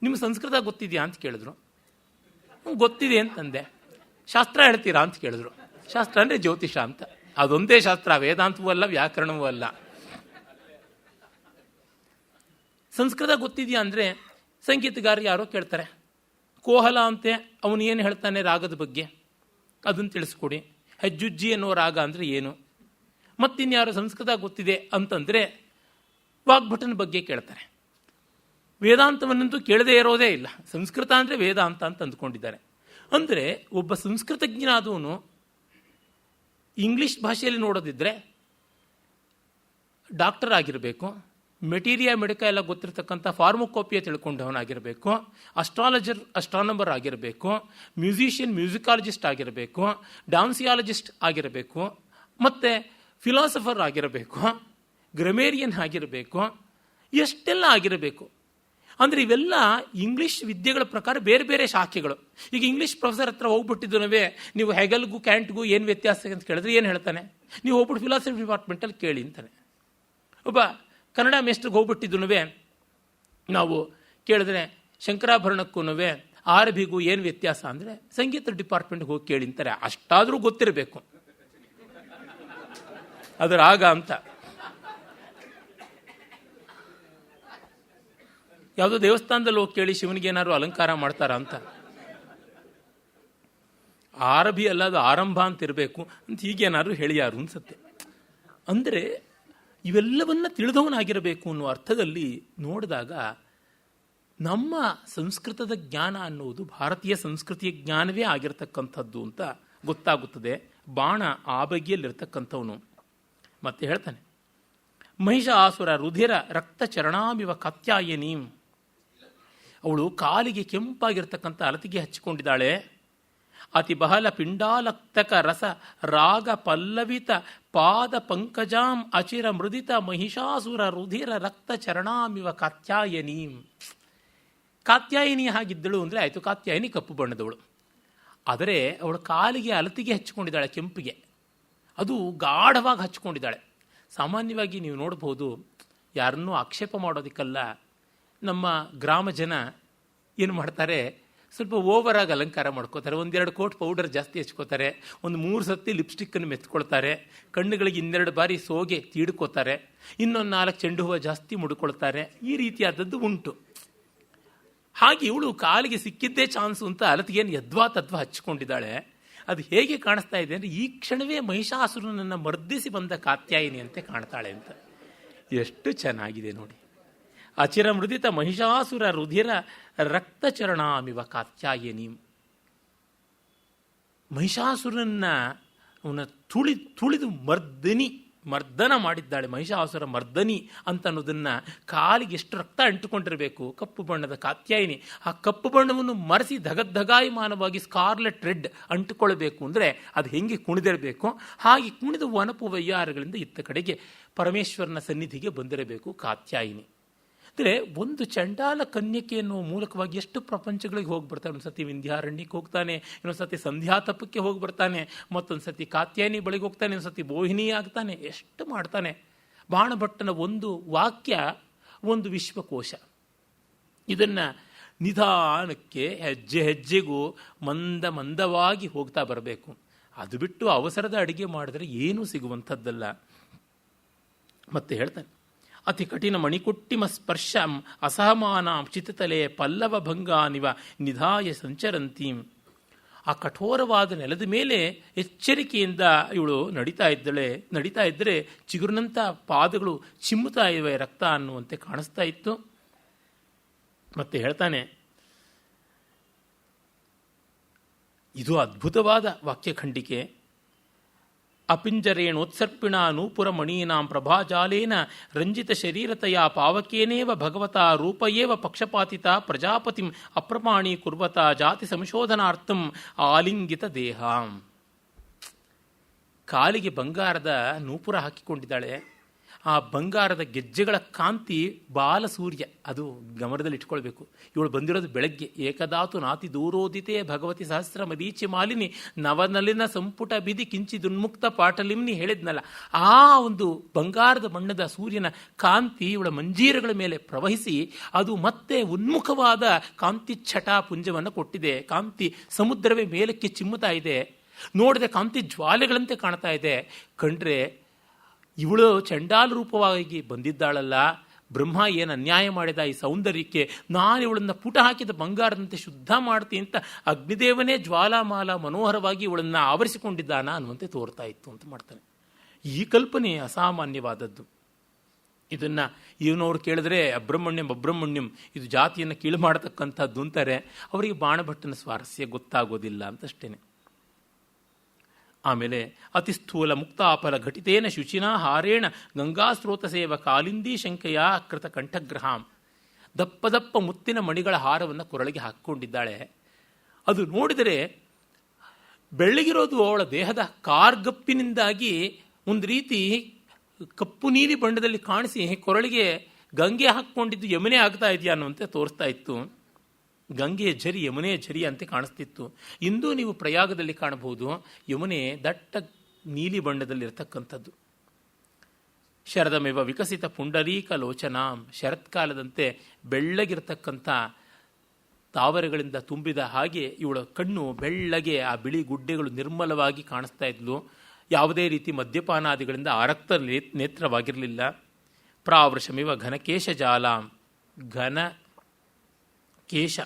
ನಿಮ್ಮ ಸಂಸ್ಕೃತ ಗೊತ್ತಿದೆಯಾ ಅಂತ ಕೇಳಿದ್ರು. ಗೊತ್ತಿದೆ ಅಂತಂದೆ. ಶಾಸ್ತ್ರ ಹೇಳ್ತೀರಾ ಅಂತ ಕೇಳಿದ್ರು. ಶಾಸ್ತ್ರ ಅಂದರೆ ಜ್ಯೋತಿಷ ಅಂತ. ಅದೊಂದೇ ಶಾಸ್ತ್ರ, ವೇದಾಂತವೂ ಅಲ್ಲ, ವ್ಯಾಕರಣವೂ ಅಲ್ಲ. ಸಂಸ್ಕೃತ ಗೊತ್ತಿದೆಯಾ ಅಂದರೆ ಸಂಗೀತಗಾರ ಯಾರೋ ಕೇಳ್ತಾರೆ, ಕೋಹಲ ಅಂತೆ, ಅವನು ಏನು ಹೇಳ್ತಾನೆ ರಾಗದ ಬಗ್ಗೆ ಅದನ್ನು ತಿಳಿಸ್ಕೊಡಿ. ಹೆಜ್ಜುಜ್ಜಿ ಅನ್ನೋ ರಾಗ ಅಂದರೆ ಏನು? ಮತ್ತಿನ್ಯಾರು ಸಂಸ್ಕೃತ ಗೊತ್ತಿದೆ ಅಂತಂದರೆ ವಾಗ್ಭಟನ ಬಗ್ಗೆ ಕೇಳ್ತಾರೆ. ವೇದಾಂತವನ್ನಂತೂ ಕೇಳದೇ ಇರೋದೇ ಇಲ್ಲ. ಸಂಸ್ಕೃತ ಅಂದರೆ ವೇದಾಂತ ಅಂತ ಅಂದ್ಕೊಂಡಿದ್ದಾರೆ. ಅಂದರೆ ಒಬ್ಬ ಸಂಸ್ಕೃತಜ್ಞನಾದವನು ಇಂಗ್ಲೀಷ್ ಭಾಷೆಯಲ್ಲಿ ನೋಡೋದಿದ್ದರೆ ಡಾಕ್ಟರ್ ಆಗಿರಬೇಕು, ಮೆಟೀರಿಯಾ ಎಲ್ಲ ಗೊತ್ತಿರತಕ್ಕಂಥ ಫಾರ್ಮೋಕೋಪಿಯ ತಿಳ್ಕೊಂಡವನಾಗಿರಬೇಕು, ಅಸ್ಟ್ರಾನಮರ್ ಆಗಿರಬೇಕು, ಮ್ಯೂಸಿಕಾಲಜಿಸ್ಟ್ ಆಗಿರಬೇಕು, ಡ್ಯಾನ್ಸಿಯಾಲಜಿಸ್ಟ್ ಆಗಿರಬೇಕು, ಮತ್ತು ಫಿಲಾಸಫರ್ ಆಗಿರಬೇಕು, ಗ್ರಮೇರಿಯನ್ ಆಗಿರಬೇಕು, ಎಷ್ಟೆಲ್ಲ ಆಗಿರಬೇಕು. ಅಂದರೆ ಇವೆಲ್ಲ ಇಂಗ್ಲೀಷ್ ವಿದ್ಯೆಗಳ ಪ್ರಕಾರ ಬೇರೆ ಬೇರೆ ಶಾಖೆಗಳು. ಈಗ ಇಂಗ್ಲೀಷ್ ಪ್ರೊಫೆಸರ್ ಹತ್ರ ಹೋಗ್ಬಿಟ್ಟಿದ್ದನವೇ ನೀವು ಹೆಗಲ್ಗೂ ಕ್ಯಾಂಟ್ಗೂ ಏನು ವ್ಯತ್ಯಾಸ ಅಂತ ಕೇಳಿದ್ರೆ ಏನು ಹೇಳ್ತಾನೆ? ನೀವು ಹೋಗ್ಬಿಟ್ಟು ಫಿಲಾಸಫಿ ಡಿಪಾರ್ಟ್ಮೆಂಟಲ್ಲಿ ಕೇಳಿ ಅಂತಾನೆ. ಒಬ್ಬ ಕನ್ನಡ ಮೇಸ್ಟ್ರಿಗೆ ಹೋಗ್ಬಿಟ್ಟಿದ್ದನುವೇ ನಾವು ಕೇಳಿದ್ರೆ ಶಂಕರಾಭರಣಕ್ಕೂ ಆರಭಿಗೂ ಏನು ವ್ಯತ್ಯಾಸ ಅಂದರೆ ಸಂಗೀತ ಡಿಪಾರ್ಟ್ಮೆಂಟ್ಗೆ ಹೋಗಿ ಕೇಳಿ ಅಂತಾರೆ. ಅಷ್ಟಾದರೂ ಗೊತ್ತಿರಬೇಕು ಅದರ ಆಗ ಅಂತ. ಯಾವುದೋ ದೇವಸ್ಥಾನದಲ್ಲಿ ಹೋಗಿ ಕೇಳಿ ಶಿವನಿಗೆ ಏನಾದ್ರು ಅಲಂಕಾರ ಮಾಡ್ತಾರಾ ಅಂತ. ಆರಭಿ ಅಲ್ಲ, ಅದು ಆರಂಭ ಅಂತ ಇರಬೇಕು ಅಂತ ಹೀಗೇನಾದ್ರು ಹೇಳಿಯಾರು ಅನ್ಸುತ್ತೆ. ಅಂದರೆ ಇವೆಲ್ಲವನ್ನ ತಿಳಿದವನಾಗಿರಬೇಕು ಅನ್ನೋ ಅರ್ಥದಲ್ಲಿ ನೋಡಿದಾಗ ನಮ್ಮ ಸಂಸ್ಕೃತದ ಜ್ಞಾನ ಅನ್ನುವುದು ಭಾರತೀಯ ಸಂಸ್ಕೃತಿಯ ಜ್ಞಾನವೇ ಆಗಿರತಕ್ಕಂಥದ್ದು ಅಂತ ಗೊತ್ತಾಗುತ್ತದೆ. ಬಾಣ ಆ ಬಗೆಯಲ್ಲಿರ್ತಕ್ಕಂಥವನು. ಮತ್ತೆ ಹೇಳ್ತಾನೆ, ಮಹಿಷಾಸುರ ರುಧಿರ ರಕ್ತ ಚರಣಾಮಿವ ಕಾತ್ಯಾಯನೀಂ. ಅವಳು ಕಾಲಿಗೆ ಕೆಂಪಾಗಿರ್ತಕ್ಕಂಥ ಅಲತಿಗೆ ಹಚ್ಚಿಕೊಂಡಿದ್ದಾಳೆ. ಅತಿ ಬಹಳ ಪಿಂಡಾಲಕ್ತಕ ರಸ ರಾಗ ಪಲ್ಲವಿತ ಪಾದ ಪಂಕಜಾಂ ಅಚಿರ ಮೃದಿತ ಮಹಿಷಾಸುರ ರುಧಿರ ರಕ್ತ ಚರಣಾಮಿವ ಕಾತ್ಯಾಯನೀಂ. ಕಾತ್ಯಾಯಿನಿ ಹಾಗಿದ್ದಳು ಅಂದರೆ ಆಯಿತು, ಕಾತ್ಯಾಯಿನಿ ಕಪ್ಪು ಬಣ್ಣದವಳು. ಆದರೆ ಅವಳು ಕಾಲಿಗೆ ಅಲತಿಗೆ ಹಚ್ಚಿಕೊಂಡಿದ್ದಾಳೆ, ಕೆಂಪಿಗೆ. ಅದು ಗಾಢವಾಗಿ ಹಚ್ಕೊಂಡಿದ್ದಾಳೆ. ಸಾಮಾನ್ಯವಾಗಿ ನೀವು ನೋಡ್ಬೋದು, ಯಾರನ್ನೂ ಆಕ್ಷೇಪ ಮಾಡೋದಕ್ಕಲ್ಲ, ನಮ್ಮ ಗ್ರಾಮ ಜನ ಏನು ಮಾಡ್ತಾರೆ, ಸ್ವಲ್ಪ ಓವರಾಗಿ ಅಲಂಕಾರ ಮಾಡ್ಕೋತಾರೆ. 1-2 ಕೋಟ್ ಪೌಡರ್ ಜಾಸ್ತಿ ಹಚ್ಕೋತಾರೆ, 1-3 ಸತಿ ಲಿಪ್ಸ್ಟಿಕ್ಕನ್ನು ಮೆತ್ಕೊಳ್ತಾರೆ, ಕಣ್ಣುಗಳಿಗೆ 2 ಬಾರಿ ಸೋಗೆ ತೀಡ್ಕೋತಾರೆ, ಇನ್ನೊಂದು 4 ಚೆಂಡು ಹೂವು ಜಾಸ್ತಿ ಮುಡ್ಕೊಳ್ತಾರೆ. ಈ ರೀತಿಯಾದದ್ದು ಉಂಟು. ಹಾಗೆ ಇವಳು ಕಾಲಿಗೆ ಸಿಕ್ಕಿದ್ದೇ ಚಾನ್ಸು ಅಂತ ಅಲತಿಗೇನು ಯದ್ವಾ ತದ್ವಾ ಹಚ್ಕೊಂಡಿದ್ದಾಳೆ. ಅದು ಹೇಗೆ ಕಾಣಿಸ್ತಾ ಇದೆ ಅಂದರೆ, ಈ ಕ್ಷಣವೇ ಮಹಿಷಾಸುರನನ್ನು ಮರ್ದಿಸಿ ಬಂದ ಕಾತ್ಯಾಯಿನಿ ಅಂತೆ ಕಾಣ್ತಾಳೆ ಅಂತ. ಎಷ್ಟು ಚೆನ್ನಾಗಿದೆ ನೋಡಿ. ಅಚಿರ ಮೃದಿತ ಮಹಿಷಾಸುರ ರುಧಿರ ರಕ್ತಚರಣಾಮಿವ ಕಾತ್ಯಾಯಿನಿ. ಮಹಿಷಾಸುರನ್ನ ಅವನ ತುಳಿದು ಮರ್ದನ ಮಾಡಿದ್ದಾಳೆ. ಮಹಿಷಾಸುರ ಮರ್ದನಿ ಅಂತ ಅನ್ನೋದನ್ನು, ಕಾಲಿಗೆ ಎಷ್ಟು ರಕ್ತ ಅಂಟುಕೊಂಡಿರಬೇಕು. ಕಪ್ಪು ಬಣ್ಣದ ಕಾತ್ಯಾಯಿನಿ ಆ ಕಪ್ಪು ಬಣ್ಣವನ್ನು ಮರೆಸಿ ಧಗದ್ಧಗಾಯಮಾನವಾಗಿ ಸ್ಕಾರ್ಲೆಟ್ ರೆಡ್ ಅಂಟುಕೊಳ್ಬೇಕು ಅಂದರೆ ಅದು ಹೆಂಗೆ ಕುಣಿದಿರಬೇಕು. ಹಾಗೆ ಕುಣಿದು ವನಪು ವಯ್ಯಾರಗಳಿಂದ ಇತ್ತ ಕಡೆಗೆ ಪರಮೇಶ್ವರನ ಸನ್ನಿಧಿಗೆ ಬಂದಿರಬೇಕು ಕಾತ್ಯಾಯಿನಿ. ಅಂದರೆ ಒಂದು ಚಂಡಾಲ ಕನ್ಯಕೆ ಎನ್ನುವ ಮೂಲಕವಾಗಿ ಎಷ್ಟು ಪ್ರಪಂಚಗಳಿಗೆ ಹೋಗಿ ಬರ್ತಾನೆ. ಒಂದು ಸತಿ ವಿಂಧ್ಯಾರಣ್ಯಕ್ಕೆ ಹೋಗ್ತಾನೆ, ಇನ್ನೊಂದು ಸತಿ ಸಂಧ್ಯಾತಪಕ್ಕೆ ಹೋಗಿ ಬರ್ತಾನೆ, ಮತ್ತೊಂದು ಸತಿ ಕಾತ್ಯಾಯಿನಿ ಬಳಿಗೆ ಹೋಗ್ತಾನೆ, ಒಂದು ಸತಿ ಮೋಹಿನಿ ಆಗ್ತಾನೆ. ಎಷ್ಟು ಮಾಡ್ತಾನೆ. ಬಾಣಭಟ್ಟನ ಒಂದು ವಾಕ್ಯ ಒಂದು ವಿಶ್ವಕೋಶ. ಇದನ್ನು ನಿಧಾನಕ್ಕೆ ಹೆಜ್ಜೆ ಹೆಜ್ಜೆಗೂ ಮಂದವಾಗಿ ಹೋಗ್ತಾ ಬರಬೇಕು. ಅದು ಬಿಟ್ಟು ಅವಸರದ ಅಡಿಗೆ ಮಾಡಿದ್ರೆ ಏನೂ ಸಿಗುವಂಥದ್ದಲ್ಲ. ಮತ್ತೆ ಹೇಳ್ತಾನೆ, ಅತಿ ಕಠಿಣ ಮಣಿಕುಟ್ಟಿಮ ಸ್ಪರ್ಶಂ ಅಸಹಮಾನಾಂ ಚಿತ್ತತಲೆ ಪಲ್ಲವ ಭಂಗಾನಿವ ನಿಧಾಯ ಸಂಚರಂತೀಂ. ಆ ಕಠೋರವಾದ ನೆಲದ ಮೇಲೆ ಎಚ್ಚರಿಕೆಯಿಂದ ಇವಳು ನಡೀತಾ ಇದ್ದರೆ ಚಿಗುರಿನಂಥ ಪಾದಗಳು ಚಿಮ್ಮುತ್ತಾ ಇವೆ ರಕ್ತ ಅನ್ನುವಂತೆ ಕಾಣಿಸ್ತಾ ಇತ್ತು. ಮತ್ತೆ ಹೇಳ್ತಾನೆ, ಇದು ಅದ್ಭುತವಾದ ವಾಕ್ಯ ಖಂಡಿಕೆ. ಅಪಿಂಜರೇಣೋತ್ಸರ್ಪಿಣ ನೂಪುರ ಮಣೀನಾಂ ಪ್ರಭಾಜಾಲೇನ ರಂಜಿತ ಶರೀರತೆಯ ಪಾವಕೇನೇವ ಭಗವತಾ ರೂಪಯೇವ ಪಕ್ಷಪಾತಿತ ಪ್ರಜಾಪತಿಂ ಅಪ್ರಮಾಣೀ ಕುರ್ವತ ಜಾತಿ ಸಂಶೋಧನಾರ್ಥಂ ಆಲಿಂಗಿತ ದೇಹಾಂ. ಕಾಲಿಗೆ ಬಂಗಾರದ ನೂಪುರ ಹಾಕಿಕೊಂಡಿದ್ದಾಳೆ. ಆ ಬಂಗಾರದ ಗೆಜ್ಜೆಗಳ ಕಾಂತಿ ಬಾಲಸೂರ್ಯ, ಅದು ಗಮನದಲ್ಲಿ ಇಟ್ಕೊಳ್ಬೇಕು. ಇವಳು ಬಂದಿರೋದು ಬೆಳಗ್ಗೆ. ಏಕದಾತು ನಾತಿ ದೂರೋದಿತೇ ಭಗವತಿ ಸಹಸ್ರ ಮರೀಚಿ ಮಾಲಿನಿ ನವನಲಿನ ಸಂಪುಟ ಬಿದಿ ಕಿಂಚಿದುನ್ಮುಕ್ತ ಪಾಟಲಿಮ್ನಿ ಹೇಳಿದ್ನಲ್ಲ, ಆ ಒಂದು ಬಂಗಾರದ ಬಣ್ಣದ ಸೂರ್ಯನ ಕಾಂತಿ ಇವಳ ಮಂಜೀರಗಳ ಮೇಲೆ ಪ್ರವಹಿಸಿ ಅದು ಮತ್ತೆ ಉನ್ಮುಖವಾದ ಕಾಂತಿ ಛಟಾ ಪುಂಜವನ್ನು ಕೊಟ್ಟಿದೆ. ಕಾಂತಿ ಸಮುದ್ರವೇ ಮೇಲಕ್ಕೆ ಚಿಮ್ಮುತ್ತಾ ಇದೆ. ನೋಡಿದ್ರೆ ಕಾಂತಿ ಜ್ವಾಲೆಗಳಂತೆ ಕಾಣ್ತಾ ಇದೆ. ಕಂಡ್ರೆ ಇವಳು ಚಂಡಾಲ ರೂಪವಾಗಿ ಬಂದಿದ್ದಾಳಲ್ಲ, ಬ್ರಹ್ಮ ಏನು ಅನ್ಯಾಯ ಮಾಡಿದ ಈ ಸೌಂದರ್ಯಕ್ಕೆ, ನಾನು ಇವಳನ್ನು ಪುಟ ಹಾಕಿದ ಬಂಗಾರದಂತೆ ಶುದ್ಧ ಮಾಡ್ತೀನಿ ಅಂತ ಅಗ್ನಿದೇವನೇ ಜ್ವಾಲಾಮಾಲ ಮನೋಹರವಾಗಿ ಇವಳನ್ನು ಆವರಿಸಿಕೊಂಡಿದ್ದಾನ ಅನ್ನುವಂತೆ ತೋರ್ತಾ ಇತ್ತು ಅಂತ ಮಾಡ್ತಾನೆ. ಈ ಕಲ್ಪನೆ ಅಸಾಮಾನ್ಯವಾದದ್ದು. ಇದನ್ನು ಇವನವ್ರು ಕೇಳಿದ್ರೆ ಅಬ್ರಹ್ಮಣ್ಯಂ ಇದು ಜಾತಿಯನ್ನು ಕೀಳು ಮಾಡತಕ್ಕಂಥದ್ದು ಅಂತಾರೆ. ಅವರಿಗೆ ಬಾಣಭಟ್ಟನ ಸ್ವಾರಸ್ಯ ಗೊತ್ತಾಗೋದಿಲ್ಲ ಅಂತಷ್ಟೇನೆ. ಆಮೇಲೆ ಅತಿಸ್ಥೂಲ ಮುಕ್ತಾಫಲ ಘಟಿತೇನ ಶುಚಿನಾ ಹಾರೇಣ ಗಂಗಾಸ್ರೋತ ಸೇವ ಕಾಲಿಂದಿ ಶಂಕೆಯ ಕೃತ ಕಂಠಗ್ರಹಾಂ. ದಪ್ಪ ಮುತ್ತಿನ ಮಣಿಗಳ ಹಾರವನ್ನು ಕೊರಳಿಗೆ ಹಾಕಿಕೊಂಡಿದ್ದಾಳೆ. ಅದು ನೋಡಿದರೆ ಬೆಳ್ಳಗಿರೋದು ಅವಳ ದೇಹದ ಕಾರ್ಗಪ್ಪಿನಿಂದಾಗಿ ಒಂದು ರೀತಿ ಕಪ್ಪು ನೀಲಿ ಬಣ್ಣದಲ್ಲಿ ಕಾಣಿಸಿ ಕೊರಳಿಗೆ ಗಂಗೆ ಹಾಕ್ಕೊಂಡಿದ್ದು ಯಮುನೆ ಆಗ್ತಾ ಇದೆಯಾ ಅನ್ನುವಂತೆ ತೋರಿಸ್ತಾ ಇತ್ತು. ಗಂಗೆಯ ಝರಿ ಯಮುನೆಯ ಝರಿ ಅಂತೆ ಕಾಣಿಸ್ತಿತ್ತು. ಇಂದು ನೀವು ಪ್ರಯಾಗದಲ್ಲಿ ಕಾಣಬಹುದು, ಯಮುನೆ ದಟ್ಟ ನೀಲಿ ಬಣ್ಣದಲ್ಲಿರ್ತಕ್ಕಂಥದ್ದು. ಶರದಮೇವ ವಿಕಸಿತ ಪುಂಡರೀಕ ಲೋಚನಾಂ. ಶರತ್ಕಾಲದಂತೆ ಬೆಳ್ಳಗಿರ್ತಕ್ಕಂಥ ತಾವರೆಗಳಿಂದ ತುಂಬಿದ ಹಾಗೆ ಇವಳ ಕಣ್ಣು ಬೆಳ್ಳಗೆ, ಆ ಬಿಳಿ ಗುಡ್ಡೆಗಳು ನಿರ್ಮಲವಾಗಿ ಕಾಣಿಸ್ತಾ ಇದ್ಲು. ಯಾವುದೇ ರೀತಿ ಮದ್ಯಪಾನಾದಿಗಳಿಂದ ಆರಕ್ತ ನೇತ್ರವಾಗಿರಲಿಲ್ಲ. ಪ್ರಾವೃಷಮಿವ ಘನಕೇಶ ಜಾಲಾಂ. ಘನ ಕೇಶ,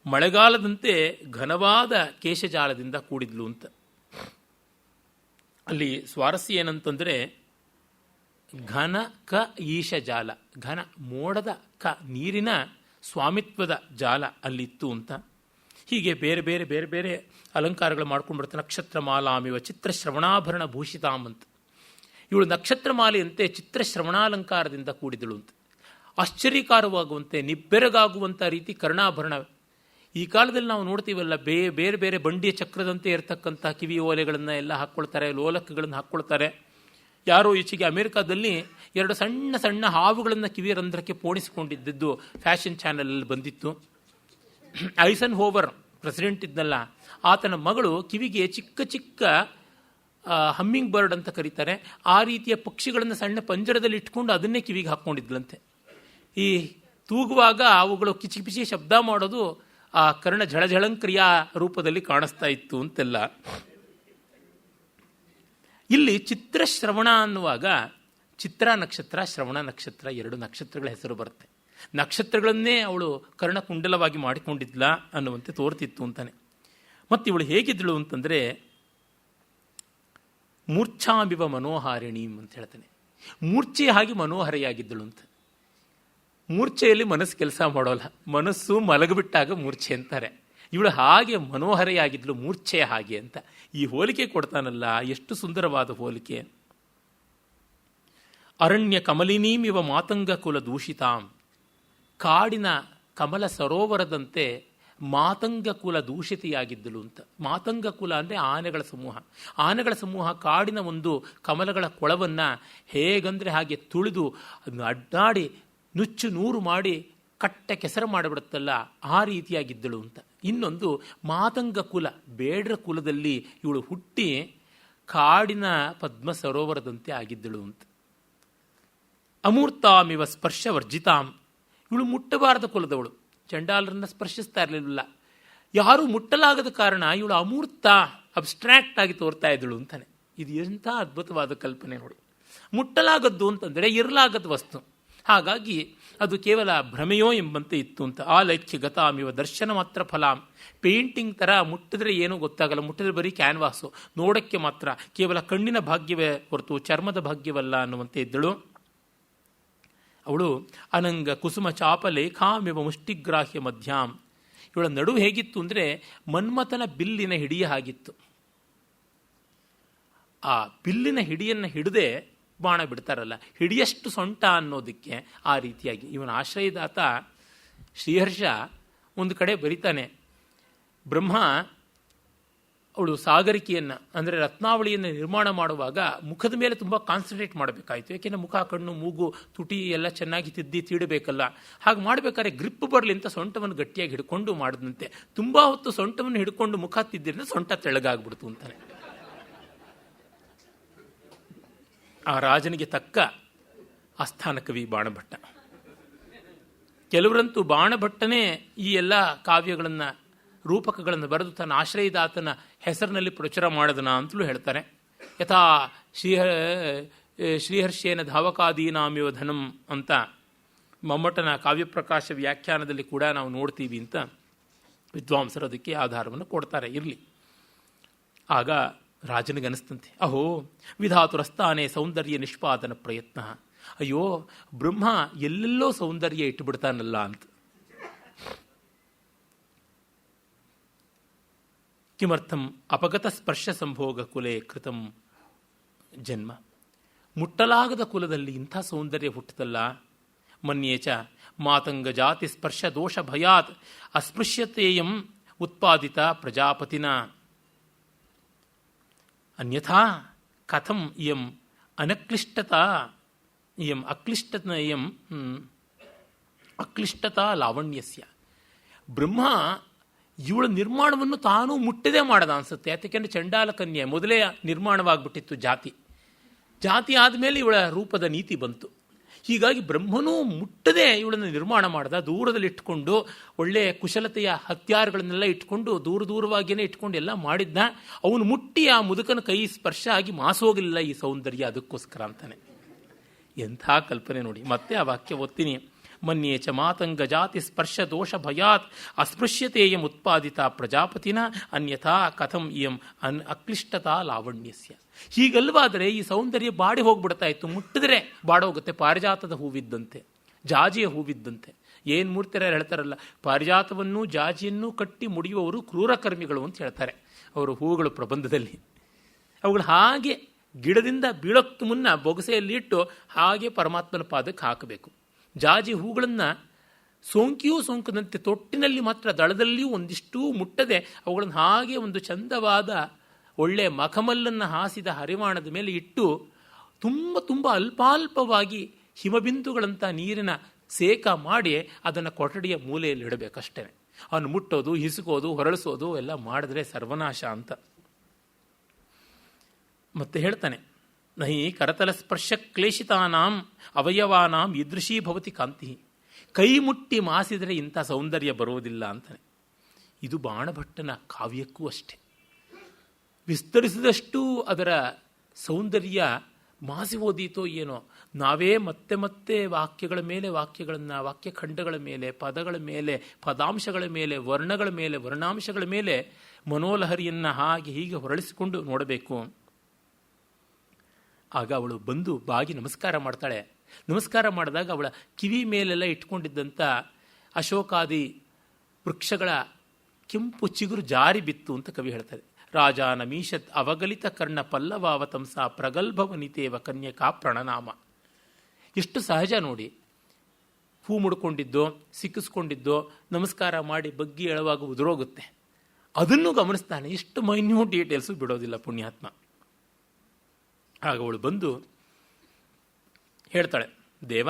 ಮಳೆಗಾಲದಂತೆ ಘನವಾದ ಕೇಶಜಾಲದಿಂದ ಕೂಡಿದ್ಲು ಅಂತ. ಅಲ್ಲಿ ಸ್ವಾರಸ್ಯ ಏನಂತಂದರೆ, ಘನ ಕ ಈಶ ಜಾಲ, ಘನ ಮೋಡದ ಕ ನೀರಿನ ಸ್ವಾಮಿತ್ವದ ಜಾಲ ಅಲ್ಲಿತ್ತು ಅಂತ. ಹೀಗೆ ಬೇರೆ ಬೇರೆ ಬೇರೆ ಬೇರೆ ಅಲಂಕಾರಗಳು ಮಾಡ್ಕೊಂಡು ಬರ್ತಾರೆ. ನಕ್ಷತ್ರ ಮಾಲಾಮಿವ ಚಿತ್ರಶ್ರವಣಾಭರಣ ಭೂಷಿತಾಮ್ ಅಂತ. ಇವಳು ನಕ್ಷತ್ರ ಮಾಲೆಯಂತೆ ಚಿತ್ರಶ್ರವಣಾಲಂಕಾರದಿಂದ ಕೂಡಿದಳು ಅಂತ. ಆಶ್ಚರ್ಯಕಾರವಾಗುವಂತೆ ನಿಬ್ಬೆರಗಾಗುವಂಥ ರೀತಿ ಕರ್ಣಾಭರಣ. ಈ ಕಾಲದಲ್ಲಿ ನಾವು ನೋಡ್ತೀವಲ್ಲ, ಬೇರೆ ಬೇರೆ ಬಂಡಿಯ ಚಕ್ರದಂತೆ ಇರತಕ್ಕಂಥ ಕಿವಿ ಓಲೆಗಳನ್ನು ಎಲ್ಲ ಹಾಕ್ಕೊಳ್ತಾರೆ, ಲೋಲಕಗಳನ್ನು ಹಾಕ್ಕೊಳ್ತಾರೆ. ಯಾರೋ ಈಚೆಗೆ ಅಮೆರಿಕಾದಲ್ಲಿ 2 ಸಣ್ಣ ಸಣ್ಣ ಹಾವುಗಳನ್ನು ಕಿವಿಯ ರಂಧ್ರಕ್ಕೆ ಪೋಣಿಸಿಕೊಂಡಿದ್ದು ಫ್ಯಾಷನ್ ಚಾನಲಲ್ಲಿ ಬಂದಿತ್ತು. ಐಸನ್ ಹೋವರ್ ಪ್ರೆಸಿಡೆಂಟ್ ಇದ್ನಲ್ಲ, ಆತನ ಮಗಳು ಕಿವಿಗೆ ಚಿಕ್ಕ ಚಿಕ್ಕ ಹಮ್ಮಿಂಗ್ ಬರ್ಡ್ ಅಂತ ಕರೀತಾರೆ, ಆ ರೀತಿಯ ಪಕ್ಷಿಗಳನ್ನು ಸಣ್ಣ ಪಂಜರದಲ್ಲಿ ಇಟ್ಕೊಂಡು ಅದನ್ನೇ ಕಿವಿಗೆ ಹಾಕ್ಕೊಂಡಿದ್ಲಂತೆ. ಈ ತೂಗುವಾಗ ಅವುಗಳು ಕಿಚಿಪಿಚಿ ಶಬ್ದ ಮಾಡೋದು ಆ ಕರ್ಣ ಝಳಝಳಂಕ್ರಿಯಾ ರೂಪದಲ್ಲಿ ಕಾಣಿಸ್ತಾ ಇತ್ತು ಅಂತೆಲ್ಲ. ಇಲ್ಲಿ ಚಿತ್ರಶ್ರವಣ ಅನ್ನುವಾಗ ಚಿತ್ರ ನಕ್ಷತ್ರ, ಶ್ರವಣ ನಕ್ಷತ್ರ 2 ನಕ್ಷತ್ರಗಳ ಹೆಸರು ಬರುತ್ತೆ. ನಕ್ಷತ್ರಗಳನ್ನೇ ಅವಳು ಕರ್ಣಕುಂಡಲವಾಗಿ ಮಾಡಿಕೊಂಡಿದ್ಲ ಅನ್ನುವಂತೆ ತೋರ್ತಿತ್ತು ಅಂತಾನೆ. ಮತ್ತು ಇವಳು ಹೇಗಿದ್ದಳು ಅಂತಂದರೆ ಮೂರ್ಛಾಮಿವ ಮನೋಹಾರಿಣೀಂ ಅಂತ ಹೇಳ್ತಾನೆ. ಮೂರ್ಛೆ ಹಾಗೆ ಮನೋಹರಿಯಾಗಿದ್ದಳು ಅಂತ. ಮೂರ್ಛೆಯಲ್ಲಿ ಮನಸ್ಸು ಕೆಲಸ ಮಾಡೋಲ್ಲ, ಮನಸ್ಸು ಮಲಗಿಬಿಟ್ಟಾಗ ಮೂರ್ಛೆ ಅಂತಾರೆ. ಇವಳು ಹಾಗೆ ಮನೋಹರಿಯಾಗಿದ್ದಳು, ಮೂರ್ಛೆಯ ಹಾಗೆ ಅಂತ ಈ ಹೋಲಿಕೆ ಕೊಡ್ತಾನಲ್ಲ, ಎಷ್ಟು ಸುಂದರವಾದ ಹೋಲಿಕೆ. ಅರಣ್ಯ ಕಮಲಿನೀಂ ಇವ ಮಾತಂಗ ಕುಲ ದೂಷಿತಾಂ. ಕಾಡಿನ ಕಮಲ ಸರೋವರದಂತೆ ಮಾತಂಗ ಕುಲ ದೂಷಿತೆಯಾಗಿದ್ದಳು ಅಂತ. ಮಾತಂಗ ಕುಲ ಅಂದರೆ ಆನೆಗಳ ಸಮೂಹ. ಆನೆಗಳ ಸಮೂಹ ಕಾಡಿನ ಒಂದು ಕಮಲಗಳ ಕೊಳವನ್ನು ಹೇಗಂದರೆ ಹಾಗೆ ತುಳಿದು ಅದನ್ನು ಅಡ್ಡಾಡಿ ನುಚ್ಚು ನೂರು ಮಾಡಿ ಕಟ್ಟೆ ಕೆಸರು ಮಾಡಿಬಿಡುತ್ತಲ್ಲ, ಆ ರೀತಿಯಾಗಿದ್ದಳು ಅಂತ. ಇನ್ನೊಂದು ಮಾತಂಗ ಕುಲ, ಬೇಡ್ರ ಕುಲದಲ್ಲಿ ಇವಳು ಹುಟ್ಟಿ ಕಾಡಿನ ಪದ್ಮ ಸರೋವರದಂತೆ ಆಗಿದ್ದಳು ಅಂತ. ಅಮೂರ್ತಾಮಿವ ಸ್ಪರ್ಶ ವರ್ಜಿತಾಂ. ಇವಳು ಮುಟ್ಟಬಾರದ ಕುಲದವಳು, ಚಂಡಾಲರನ್ನ ಸ್ಪರ್ಶಿಸ್ತಾ ಇರಲಿಲ್ಲ. ಯಾರೂ ಮುಟ್ಟಲಾಗದ ಕಾರಣ ಇವಳು ಅಮೂರ್ತ, ಅಬ್ಸ್ಟ್ರಾಕ್ಟ್ ಆಗಿ ತೋರ್ತಾ ಇದ್ದಳು ಅಂತಾನೆ. ಇದು ಎಂಥ ಅದ್ಭುತವಾದ ಕಲ್ಪನೆ ನೋಡಿ. ಮುಟ್ಟಲಾಗದ್ದು ಅಂತಂದರೆ ಇರಲಾಗದ ವಸ್ತು, ಹಾಗಾಗಿ ಅದು ಕೇವಲ ಭ್ರಮೆಯೋ ಎಂಬಂತೆ ಇತ್ತು ಅಂತ. ಆಲೈಖ್ಯ ಗತಾಮಿವ ದರ್ಶನ ಮಾತ್ರ ಫಲಾಂ. ಪೇಂಟಿಂಗ್ ಥರ ಮುಟ್ಟಿದ್ರೆ ಏನೂ ಗೊತ್ತಾಗಲ್ಲ, ಮುಟ್ಟಿದ್ರೆ ಬರೀ ಕ್ಯಾನ್ವಾಸು, ನೋಡೋಕ್ಕೆ ಮಾತ್ರ, ಕೇವಲ ಕಣ್ಣಿನ ಭಾಗ್ಯವೇ ಹೊರತು ಚರ್ಮದ ಭಾಗ್ಯವಲ್ಲ ಅನ್ನುವಂತೆ ಇದ್ದಳು ಅವಳು. ಅನಂಗ ಕುಸುಮ ಚಾಪ ಲೇಖಾಮಿವ ಮುಷ್ಟಿಗ್ರಾಹ್ಯ ಮಧ್ಯಾಂ. ಇವಳ ನಡುವು ಹೇಗಿತ್ತು ಅಂದರೆ ಮನ್ಮಥನ ಬಿಲ್ಲಿನ ಹಿಡಿಯ ಹಾಗಿತ್ತು. ಆ ಬಿಲ್ಲಿನ ಹಿಡಿಯನ್ನು ಹಿಡದೆ ಬಾಣ ಬಿಡ್ತಾರಲ್ಲ, ಹಿಡಿಯಷ್ಟು ಸೊಂಟ ಅನ್ನೋದಕ್ಕೆ ಆ ರೀತಿಯಾಗಿ ಇವನ ಆಶ್ರಯದಾತ ಶ್ರೀಹರ್ಷ ಒಂದು ಕಡೆ ಬರಿತಾನೆ, ಬ್ರಹ್ಮ ಅವಳು ಸಾಗರಿಕೆಯನ್ನು ಅಂದರೆ ರತ್ನಾವಳಿಯನ್ನು ನಿರ್ಮಾಣ ಮಾಡುವಾಗ ಮುಖದ ಮೇಲೆ ತುಂಬ ಕಾನ್ಸಂಟ್ರೇಟ್ ಮಾಡಬೇಕಾಯಿತು. ಯಾಕೆಂದರೆ ಮುಖ, ಕಣ್ಣು, ಮೂಗು, ತುಟಿ ಎಲ್ಲ ಚೆನ್ನಾಗಿ ತೀಡಬೇಕಲ್ಲ. ಹಾಗೆ ಮಾಡಬೇಕಾದ್ರೆ ಗ್ರಿಪ್ ಬರಲಿ ಅಂತ ಸೊಂಟವನ್ನು ಗಟ್ಟಿಯಾಗಿ ಹಿಡ್ಕೊಂಡು ಮಾಡಿದಂತೆ. ತುಂಬ ಹೊತ್ತು ಸೊಂಟವನ್ನು ಹಿಡ್ಕೊಂಡು ಮುಖ ತಿದ್ದಿರಿಂದ ಸೊಂಟ ತೆಳಗಾಗ್ಬಿಡ್ತು ಅಂತಾನೆ. ಆ ರಾಜನಿಗೆ ತಕ್ಕ ಆಸ್ಥಾನ ಕವಿ ಬಾಣಭಟ್ಟ. ಕೆಲವರಂತೂ ಬಾಣಭಟ್ಟನೇ ಈ ಎಲ್ಲ ಕಾವ್ಯಗಳನ್ನು, ರೂಪಕಗಳನ್ನು ಬರೆದು ತನ್ನ ಆಶ್ರಯದಾತನ ಹೆಸರಿನಲ್ಲಿ ಪ್ರಚುರ ಮಾಡಿದನ ಅಂತಲೂ ಹೇಳ್ತಾರೆ. ಯಥಾ ಶ್ರೀಹರ್ಷೇನ ಧಾವಕಾದೀನಾಮಿವ ಧನಂ ಅಂತ ಮಮ್ಮಟನ ಕಾವ್ಯಪ್ರಕಾಶ ವ್ಯಾಖ್ಯಾನದಲ್ಲಿ ಕೂಡ ನಾವು ನೋಡ್ತೀವಿ ಅಂತ ವಿದ್ವಾಂಸರು ಅದಕ್ಕೆ ಆಧಾರವನ್ನು ಕೊಡ್ತಾರೆ. ಇರಲಿ. ಆಗ ರಾಜನಿಗನಿಸ್ತಂತೆ, ಅಹೋ ವಿಧಾತುರಸ್ತಾನೆ ಸೌಂದರ್ಯ ನಿಷ್ಪಾದನ ಪ್ರಯತ್ನ. ಅಯ್ಯೋ, ಬ್ರಹ್ಮ ಎಲ್ಲೆಲ್ಲೋ ಸೌಂದರ್ಯ ಇಟ್ಟುಬಿಡ್ತಾನಲ್ಲ ಅಂತ. ಕಿಮರ್ಥಂ ಅಪಗತ ಸ್ಪರ್ಶ ಸಂಭೋಗ ಕುಲೆ ಕೃತಂ ಜನ್ಮ. ಮುಟ್ಟಲಾಗದ ಕುಲದಲ್ಲಿ ಇಂಥ ಸೌಂದರ್ಯ ಹುಟ್ಟುತ್ತಲ್ಲ. ಮನ್ಯೇಚ ಮಾತಂಗ ಜಾತಿ ಸ್ಪರ್ಶ ದೋಷ ಭಯಾತ್ ಅಸ್ಪೃಶ್ಯತೆಯಂ ಉತ್ಪಾದಿತ ಪ್ರಜಾಪತಿನ. ಅನ್ಯಥಾ ಕಥಂ ಇಯಂ ಅನಕ್ಲಿಷ್ಟತಾ ಇಯಂ ಅಕ್ಲಿಷ್ಟತಾ ಲಾವಣ್ಯಸ್ಯ. ಬ್ರಹ್ಮ ಇವಳ ನಿರ್ಮಾಣವನ್ನು ತಾನೂ ಮುಟ್ಟದೇ ಮಾಡದ ಅನಿಸುತ್ತೆ. ಯಾಕೆಂದರೆ ಚಂಡಾಲ ಕನ್ಯೆ ಮೊದಲೇ ನಿರ್ಮಾಣವಾಗ್ಬಿಟ್ಟಿತ್ತು ಜಾತಿ ಆದಮೇಲೆ ಇವಳ ರೂಪದ ನೀತಿ ಬಂತು. ಹೀಗಾಗಿ ಬ್ರಹ್ಮನೂ ಮುಟ್ಟದೆ ಇವಳನ್ನು ನಿರ್ಮಾಣ ಮಾಡ್ದ. ದೂರದಲ್ಲಿ ಇಟ್ಕೊಂಡು ಒಳ್ಳೆಯ ಕುಶಲತೆಯ ಹತ್ಯಾರಗಳನ್ನೆಲ್ಲ ಇಟ್ಕೊಂಡು ದೂರವಾಗಿಯೇ ಇಟ್ಕೊಂಡು ಎಲ್ಲ ಮಾಡಿದ್ದ. ಅವನು ಮುಟ್ಟಿ ಆ ಮುದುಕನ ಕೈ ಸ್ಪರ್ಶ ಆಗಿ ಮಾಸೋಗಲಿಲ್ಲ ಈ ಸೌಂದರ್ಯ, ಅದಕ್ಕೋಸ್ಕರ ಅಂತಾನೆ. ಎಂಥ ಕಲ್ಪನೆ ನೋಡಿ. ಮತ್ತೆ ಆ ವಾಕ್ಯ ಓದ್ತೀನಿ. ಮನ್ಯೇಚ ಮಾತಂಗ ಜಾತಿ ಸ್ಪರ್ಶ ದೋಷ ಭಯಾತ್ ಅಸ್ಪೃಶ್ಯತೆಯಂ ಉತ್ಪಾದಿತ ಪ್ರಜಾಪತಿನ ಅನ್ಯಥಾ ಕಥಂ ಇಯಂ ಅಕ್ಲಿಷ್ಟತಾ ಲಾವಣ್ಯಸ್ಯ. ಹೀಗಲ್ವಾದರೆ ಈ ಸೌಂದರ್ಯ ಬಾಡಿ ಹೋಗ್ಬಿಡ್ತಾ ಇತ್ತು. ಮುಟ್ಟಿದ್ರೆ ಬಾಡೋಗುತ್ತೆ. ಪಾರಿಜಾತದ ಹೂವಿದ್ದಂತೆ, ಜಾಜಿಯ ಹೂವಿದ್ದಂತೆ. ಏನು ಮೂರ್ತಿಯರು ಹೇಳ್ತಾರಲ್ಲ, ಪಾರಿಜಾತವನ್ನು ಜಾಜಿಯನ್ನು ಕಟ್ಟಿ ಮುಡಿಯುವವರು ಕ್ರೂರ ಕರ್ಮಿಗಳು ಅಂತ ಹೇಳ್ತಾರೆ ಅವರು ಹೂವುಗಳು ಪ್ರಬಂಧದಲ್ಲಿ. ಅವುಗಳು ಹಾಗೆ ಗಿಡದಿಂದ ಬೀಳೋಕ್ಕೆ ಮುನ್ನ ಬೊಗಸೆಯಲ್ಲಿ ಇಟ್ಟು ಹಾಗೆ ಪರಮಾತ್ಮನ ಪಾದಕ್ಕೆ ಹಾಕಬೇಕು. ಜಾಜಿ ಹೂಗಳನ್ನು ಸೋಂಕಿಯೂ ಸೋಂಕದಂತೆ ತೊಟ್ಟಿನಲ್ಲಿ ಮಾತ್ರ ದಳದಲ್ಲಿಯೂ ಒಂದಿಷ್ಟೂ ಮುಟ್ಟದೆ ಅವುಗಳನ್ನು ಹಾಗೆ ಒಂದು ಚಂದವಾದ ಒಳ್ಳೆ ಮಖಮಲ್ಲನ್ನು ಹಾಸಿದ ಹರಿವಾಣದ ಮೇಲೆ ಇಟ್ಟು ತುಂಬ ತುಂಬ ಅಲ್ಪಾಲ್ಪವಾಗಿ ಹಿಮಬಿಂದುಗಳಂಥ ನೀರಿನ ಸೇಕ ಮಾಡಿ ಅದನ್ನು ಕೊಠಡಿಯ ಮೂಲೆಯಲ್ಲಿ ಇಡಬೇಕಷ್ಟೇ. ಅವನು ಮುಟ್ಟೋದು, ಹಿಸುಕೋದು, ಹೊರಳಿಸೋದು ಎಲ್ಲ ಮಾಡಿದ್ರೆ ಸರ್ವನಾಶ ಅಂತ. ಮತ್ತೆ ಹೇಳ್ತಾನೆ, ನಹಿ ಕರತಲ ಸ್ಪರ್ಶ ಕ್ಲೇಶಿತಾನಾಂ ಅವಯವಾನಾಂ ಈದೃಶೀ ಭವತಿ ಕಾಂತಿ. ಕೈ ಮುಟ್ಟಿ ಮಾಸಿದರೆ ಇಂಥ ಸೌಂದರ್ಯ ಬರುವುದಿಲ್ಲ ಅಂತಾನೆ. ಇದು ಬಾಣಭಟ್ಟನ ಕಾವ್ಯಕ್ಕೂ ಅಷ್ಟೆ. ವಿಸ್ತರಿಸಿದಷ್ಟು ಅದರ ಸೌಂದರ್ಯ ಮಾಸಿ ಓದೀತೋ ಏನೋ. ನಾವೇ ಮತ್ತೆ ಮತ್ತೆ ವಾಕ್ಯಗಳ ಮೇಲೆ ವಾಕ್ಯಗಳನ್ನು, ವಾಕ್ಯಖಂಡಗಳ ಮೇಲೆ, ಪದಗಳ ಮೇಲೆ, ಪದಾಂಶಗಳ ಮೇಲೆ, ವರ್ಣಗಳ ಮೇಲೆ, ವರ್ಣಾಂಶಗಳ ಮೇಲೆ ಮನೋಲಹರಿಯನ್ನು ಹಾಗೆ ಹೀಗೆ ಹೊರಳಿಸಿಕೊಂಡು ನೋಡಬೇಕು. ಆಗ ಅವಳು ಬಂದು ಬಾಗಿ ನಮಸ್ಕಾರ ಮಾಡ್ತಾಳೆ. ನಮಸ್ಕಾರ ಮಾಡಿದಾಗ ಅವಳ ಕಿವಿ ಮೇಲೆಲ್ಲ ಇಟ್ಕೊಂಡಿದ್ದಂಥ ಅಶೋಕಾದಿ ವೃಕ್ಷಗಳ ಕೆಂಪು ಚಿಗುರು ಜಾರಿ ಬಿತ್ತು ಅಂತ ಕವಿ ಹೇಳ್ತಾರೆ. ರಾಜಾನಮೀಷತ್ ಅವಗಲಿತ ಕರ್ಣ ಪಲ್ಲವಾವತಂಸ ಪ್ರಗಲ್ಭವನಿತೇವ ಕನ್ಯಕಾ ಪ್ರಣನಾಮ. ಎಷ್ಟು ಸಹಜ ನೋಡಿ. ಹೂ ಮುಡ್ಕೊಂಡಿದ್ದೋ, ಸಿಕ್ಕಿಸ್ಕೊಂಡಿದ್ದೋ, ನಮಸ್ಕಾರ ಮಾಡಿ ಬಗ್ಗಿ ಎಳುವಾಗ ಉದುರೋಗುತ್ತೆ. ಅದನ್ನು ಗಮನಿಸ್ತಾನೆ. ಎಷ್ಟು ಮೈನ್ಯೂಟ್ ಡೀಟೇಲ್ಸು ಬಿಡೋದಿಲ್ಲ ಪುಣ್ಯಾತ್ಮ. ಆಗ ಅವಳು ಬಂದು ಹೇಳ್ತಾಳೆ, ದೇವ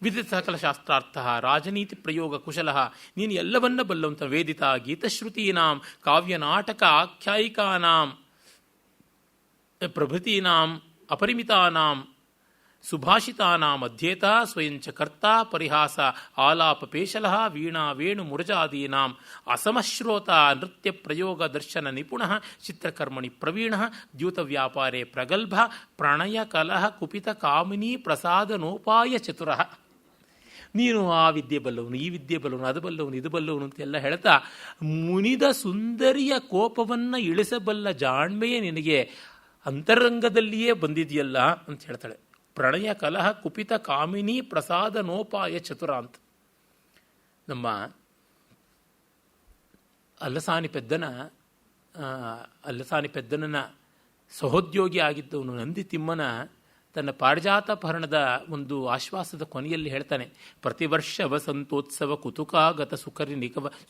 ವಿದಿತ ಸಕಲ ಶಾಸ್ತ್ರಾರ್ಥ ರಾಜನೀತಿ ಪ್ರಯೋಗ ಕುಶಲ, ನೀನು ಎಲ್ಲವನ್ನ ಬಲ್ಲವಂತ. ವೇದಿತ ಗೀತಶ್ರುತೀನಾಂ ಕಾವ್ಯ ನಾಟಕ ಆಖ್ಯಾಯಿಕಾನಾಂ ಪ್ರಭೃತೀನಾಂ ಅಪರಿಮಿತಾನಾಂ ಸುಭಾಷಿತಾನಾಂ ಅಧ್ಯೇತ ಸ್ವಯಂಚ ಕರ್ತ ಪರಿಹಾಸ ಆಲಾಪ ಪೇಶಲ ವೀಣಾ ವೇಣು ಮುರಜಾದೀನಾಂ ಅಸಮಶ್ರೋತ ನೃತ್ಯ ಪ್ರಯೋಗ ದರ್ಶನ ನಿಪುಣ ಚಿತ್ರಕರ್ಮಣಿ ಪ್ರವೀಣ ದ್ಯೂತ ವ್ಯಾಪಾರೇ ಪ್ರಗಲ್ಭ ಪ್ರಣಯ ಕಲಹ ಕುಪಿತ ಕಾಮಿನಿ ಪ್ರಸಾದನೋಪಾಯ ಚತುರ. ನೀನು ಆ ವಿದ್ಯೆ ಬಲ್ಲವನು, ಈ ವಿದ್ಯೆ ಬಲ್ಲವನು, ಅದು ಬಲ್ಲವನು, ಇದು ಬಲ್ಲವನು ಅಂತೆಲ್ಲ ಹೇಳ್ತಾ ಮುನಿದ ಸುಂದರಿಯ ಕೋಪವನ್ನು ಇಳಿಸಬಲ್ಲ ಜಾಣ್ಮೆಯೇ ನಿನಗೆ ಅಂತರಂಗದಲ್ಲಿಯೇ ಬಂದಿದೆಯಲ್ಲ ಅಂತ ಹೇಳ್ತಾಳೆ. ಪ್ರಣಯ ಕಲಹ ಕುಪಿತ ಕಾಮಿನಿ ಪ್ರಸಾದನೋಪಾಯ ಚತುರ ಅಂತ. ನಮ್ಮ ಅಲ್ಲಸಾನಿ ಪೆದ್ದನ ಸಹೋದ್ಯೋಗಿ ಆಗಿದ್ದವನು ನಂದಿ ತಿಮ್ಮನ ತನ್ನ ಪಾರಿಜಾತಪಹರಣದ ಒಂದು ಆಶ್ವಾಸದ ಕೊನೆಯಲ್ಲಿ ಹೇಳ್ತಾನೆ, ಪ್ರತಿವರ್ಷ ವಸಂತೋತ್ಸವ ಕುತುಕಾಗತ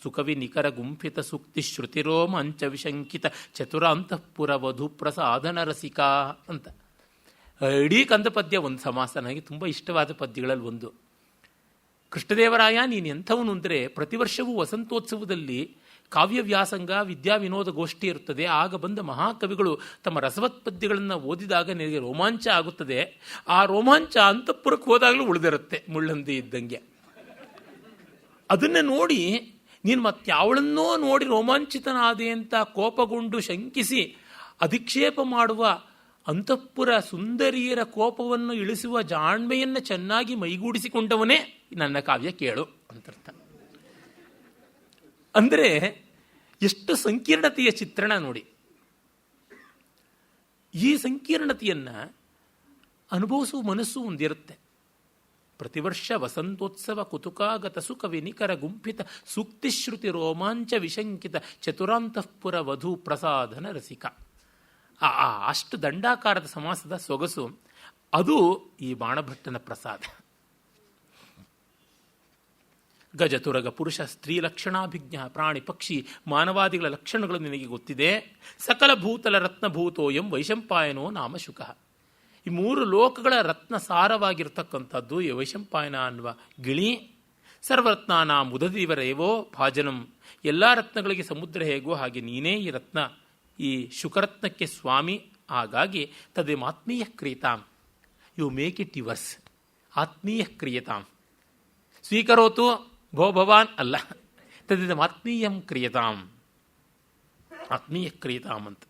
ಸುಕವಿ ನಿಕರ ಗುಂಫಿತ ಸೂಕ್ತಿ ಶ್ರುತಿರೋಮ ಅಂಚ ವಿಶಂಕಿತ ಚತುರ ಅಂತಃಪುರ ವಧು ಪ್ರಸಾದನ ರಸಿಕಾ ಅಂತ. ಇಡೀ ಕಂದ ಪದ್ಯ ಒಂದು ಸಮಾಸ. ನನಗೆ ತುಂಬ ಇಷ್ಟವಾದ ಪದ್ಯಗಳಲ್ಲಿ ಒಂದು. ಕೃಷ್ಣದೇವರಾಯ ನೀನು ಎಂಥವನು ಅಂದರೆ, ಪ್ರತಿ ವರ್ಷವೂ ವಸಂತೋತ್ಸವದಲ್ಲಿ ಕಾವ್ಯ ವ್ಯಾಸಂಗ ವಿದ್ಯಾ ವಿನೋದ ಗೋಷ್ಠಿ ಇರುತ್ತದೆ. ಆಗ ಬಂದ ಮಹಾಕವಿಗಳು ತಮ್ಮ ರಸವತ್ ಪದ್ಯಗಳನ್ನು ಓದಿದಾಗ ನಿನಗೆ ರೋಮಾಂಚ ಆಗುತ್ತದೆ. ಆ ರೋಮಾಂಚ ಅಂತಃಪುರಕ್ಕೆ ಹೋದಾಗಲೂ ಉಳಿದಿರುತ್ತೆ ಮುಳ್ಳಂದಿ ಇದ್ದಂಗೆ. ಅದನ್ನು ನೋಡಿ ನೀನು ಮತ್ತಾವಳನ್ನೋ ನೋಡಿ ರೋಮಾಂಚಿತನಾದೆ ಅಂತ ಕೋಪಗೊಂಡು ಶಂಕಿಸಿ ಅಧಿಕ್ಷೇಪ ಮಾಡುವ ಅಂತಃಪುರ ಸುಂದರಿಯರ ಕೋಪವನ್ನು ಇಳಿಸುವ ಜಾಣ್ಮೆಯನ್ನು ಚೆನ್ನಾಗಿ ಮೈಗೂಡಿಸಿಕೊಂಡವನೇ ನನ್ನ ಕಾವ್ಯ ಕೇಳು ಅಂತರ್ಥ. ಅಂದರೆ ಎಷ್ಟು ಸಂಕೀರ್ಣತೆಯ ಚಿತ್ರಣ ನೋಡಿ. ಈ ಸಂಕೀರ್ಣತೆಯನ್ನು ಅನುಭವಿಸುವ ಮನಸ್ಸು ಒಂದಿರುತ್ತೆ. ಪ್ರತಿವರ್ಷ ವಸಂತೋತ್ಸವ ಕುತುಕಾಗತ ಸುಕವಿ ನಿಕರ ಗುಂಫಿತ ಸೂಕ್ತಿಶ್ರುತಿ ರೋಮಾಂಚ ವಿಶಂಕಿತ ಚತುರಾಂತಃಪುರ ವಧು ಪ್ರಸಾದನ ರಸಿಕ. ಅಷ್ಟು ದಂಡಾಕಾರದ ಸಮಾಸದ ಸೊಗಸು ಅದು ಈ ಬಾಣಭಟ್ಟನ ಪ್ರಸಾದ. ಗಜತುರಗ ಪುರುಷ ಸ್ತ್ರೀ ಲಕ್ಷಣಾಭಿಜ್ಞ ಪ್ರಾಣಿ ಪಕ್ಷಿ ಮಾನವಾದಿಗಳ ಲಕ್ಷಣಗಳು ನಿನಗೆ ಗೊತ್ತಿದೆ. ಸಕಲ ಭೂತಲ ರತ್ನಭೂತೋ ಎಂ ವೈಶಂಪಾಯನೋ ನಾಮ ಶುಕ. ಈ ಮೂರು ಲೋಕಗಳ ರತ್ನ ಸಾರವಾಗಿರ್ತಕ್ಕಂಥದ್ದು ಈ ವೈಶಂಪಾಯನ ಅನ್ನುವ ಗಿಳಿ. ಸರ್ವರತ್ನಾನ ಮುದದಿವರೇವೋ ಭಾಜನಂ. ಎಲ್ಲ ರತ್ನಗಳಿಗೆ ಸಮುದ್ರ ಹೇಗೋ ಹಾಗೆ ನೀನೇ ಈ ರತ್ನ, ಈ ಶುಕರತ್ನಕ್ಕೆ ಸ್ವಾಮಿ. ಹಾಗಾಗಿ ತದೇಮ ಆತ್ಮೀಯ ಕ್ರಿಯತಾಂ. You make it yours. ಆತ್ಮೀಯ ಕ್ರಿಯತಾಂ. ಸ್ವೀಕರೋತು ಭೋ ಭವಾನ್ ಅಲ್ಲ, ತದಿದಂ ಆತ್ಮೀಯಂ ಕ್ರಿಯತಾಂ. ಆತ್ಮೀಯ ಕ್ರಿಯತಾಂ ಅಂತ.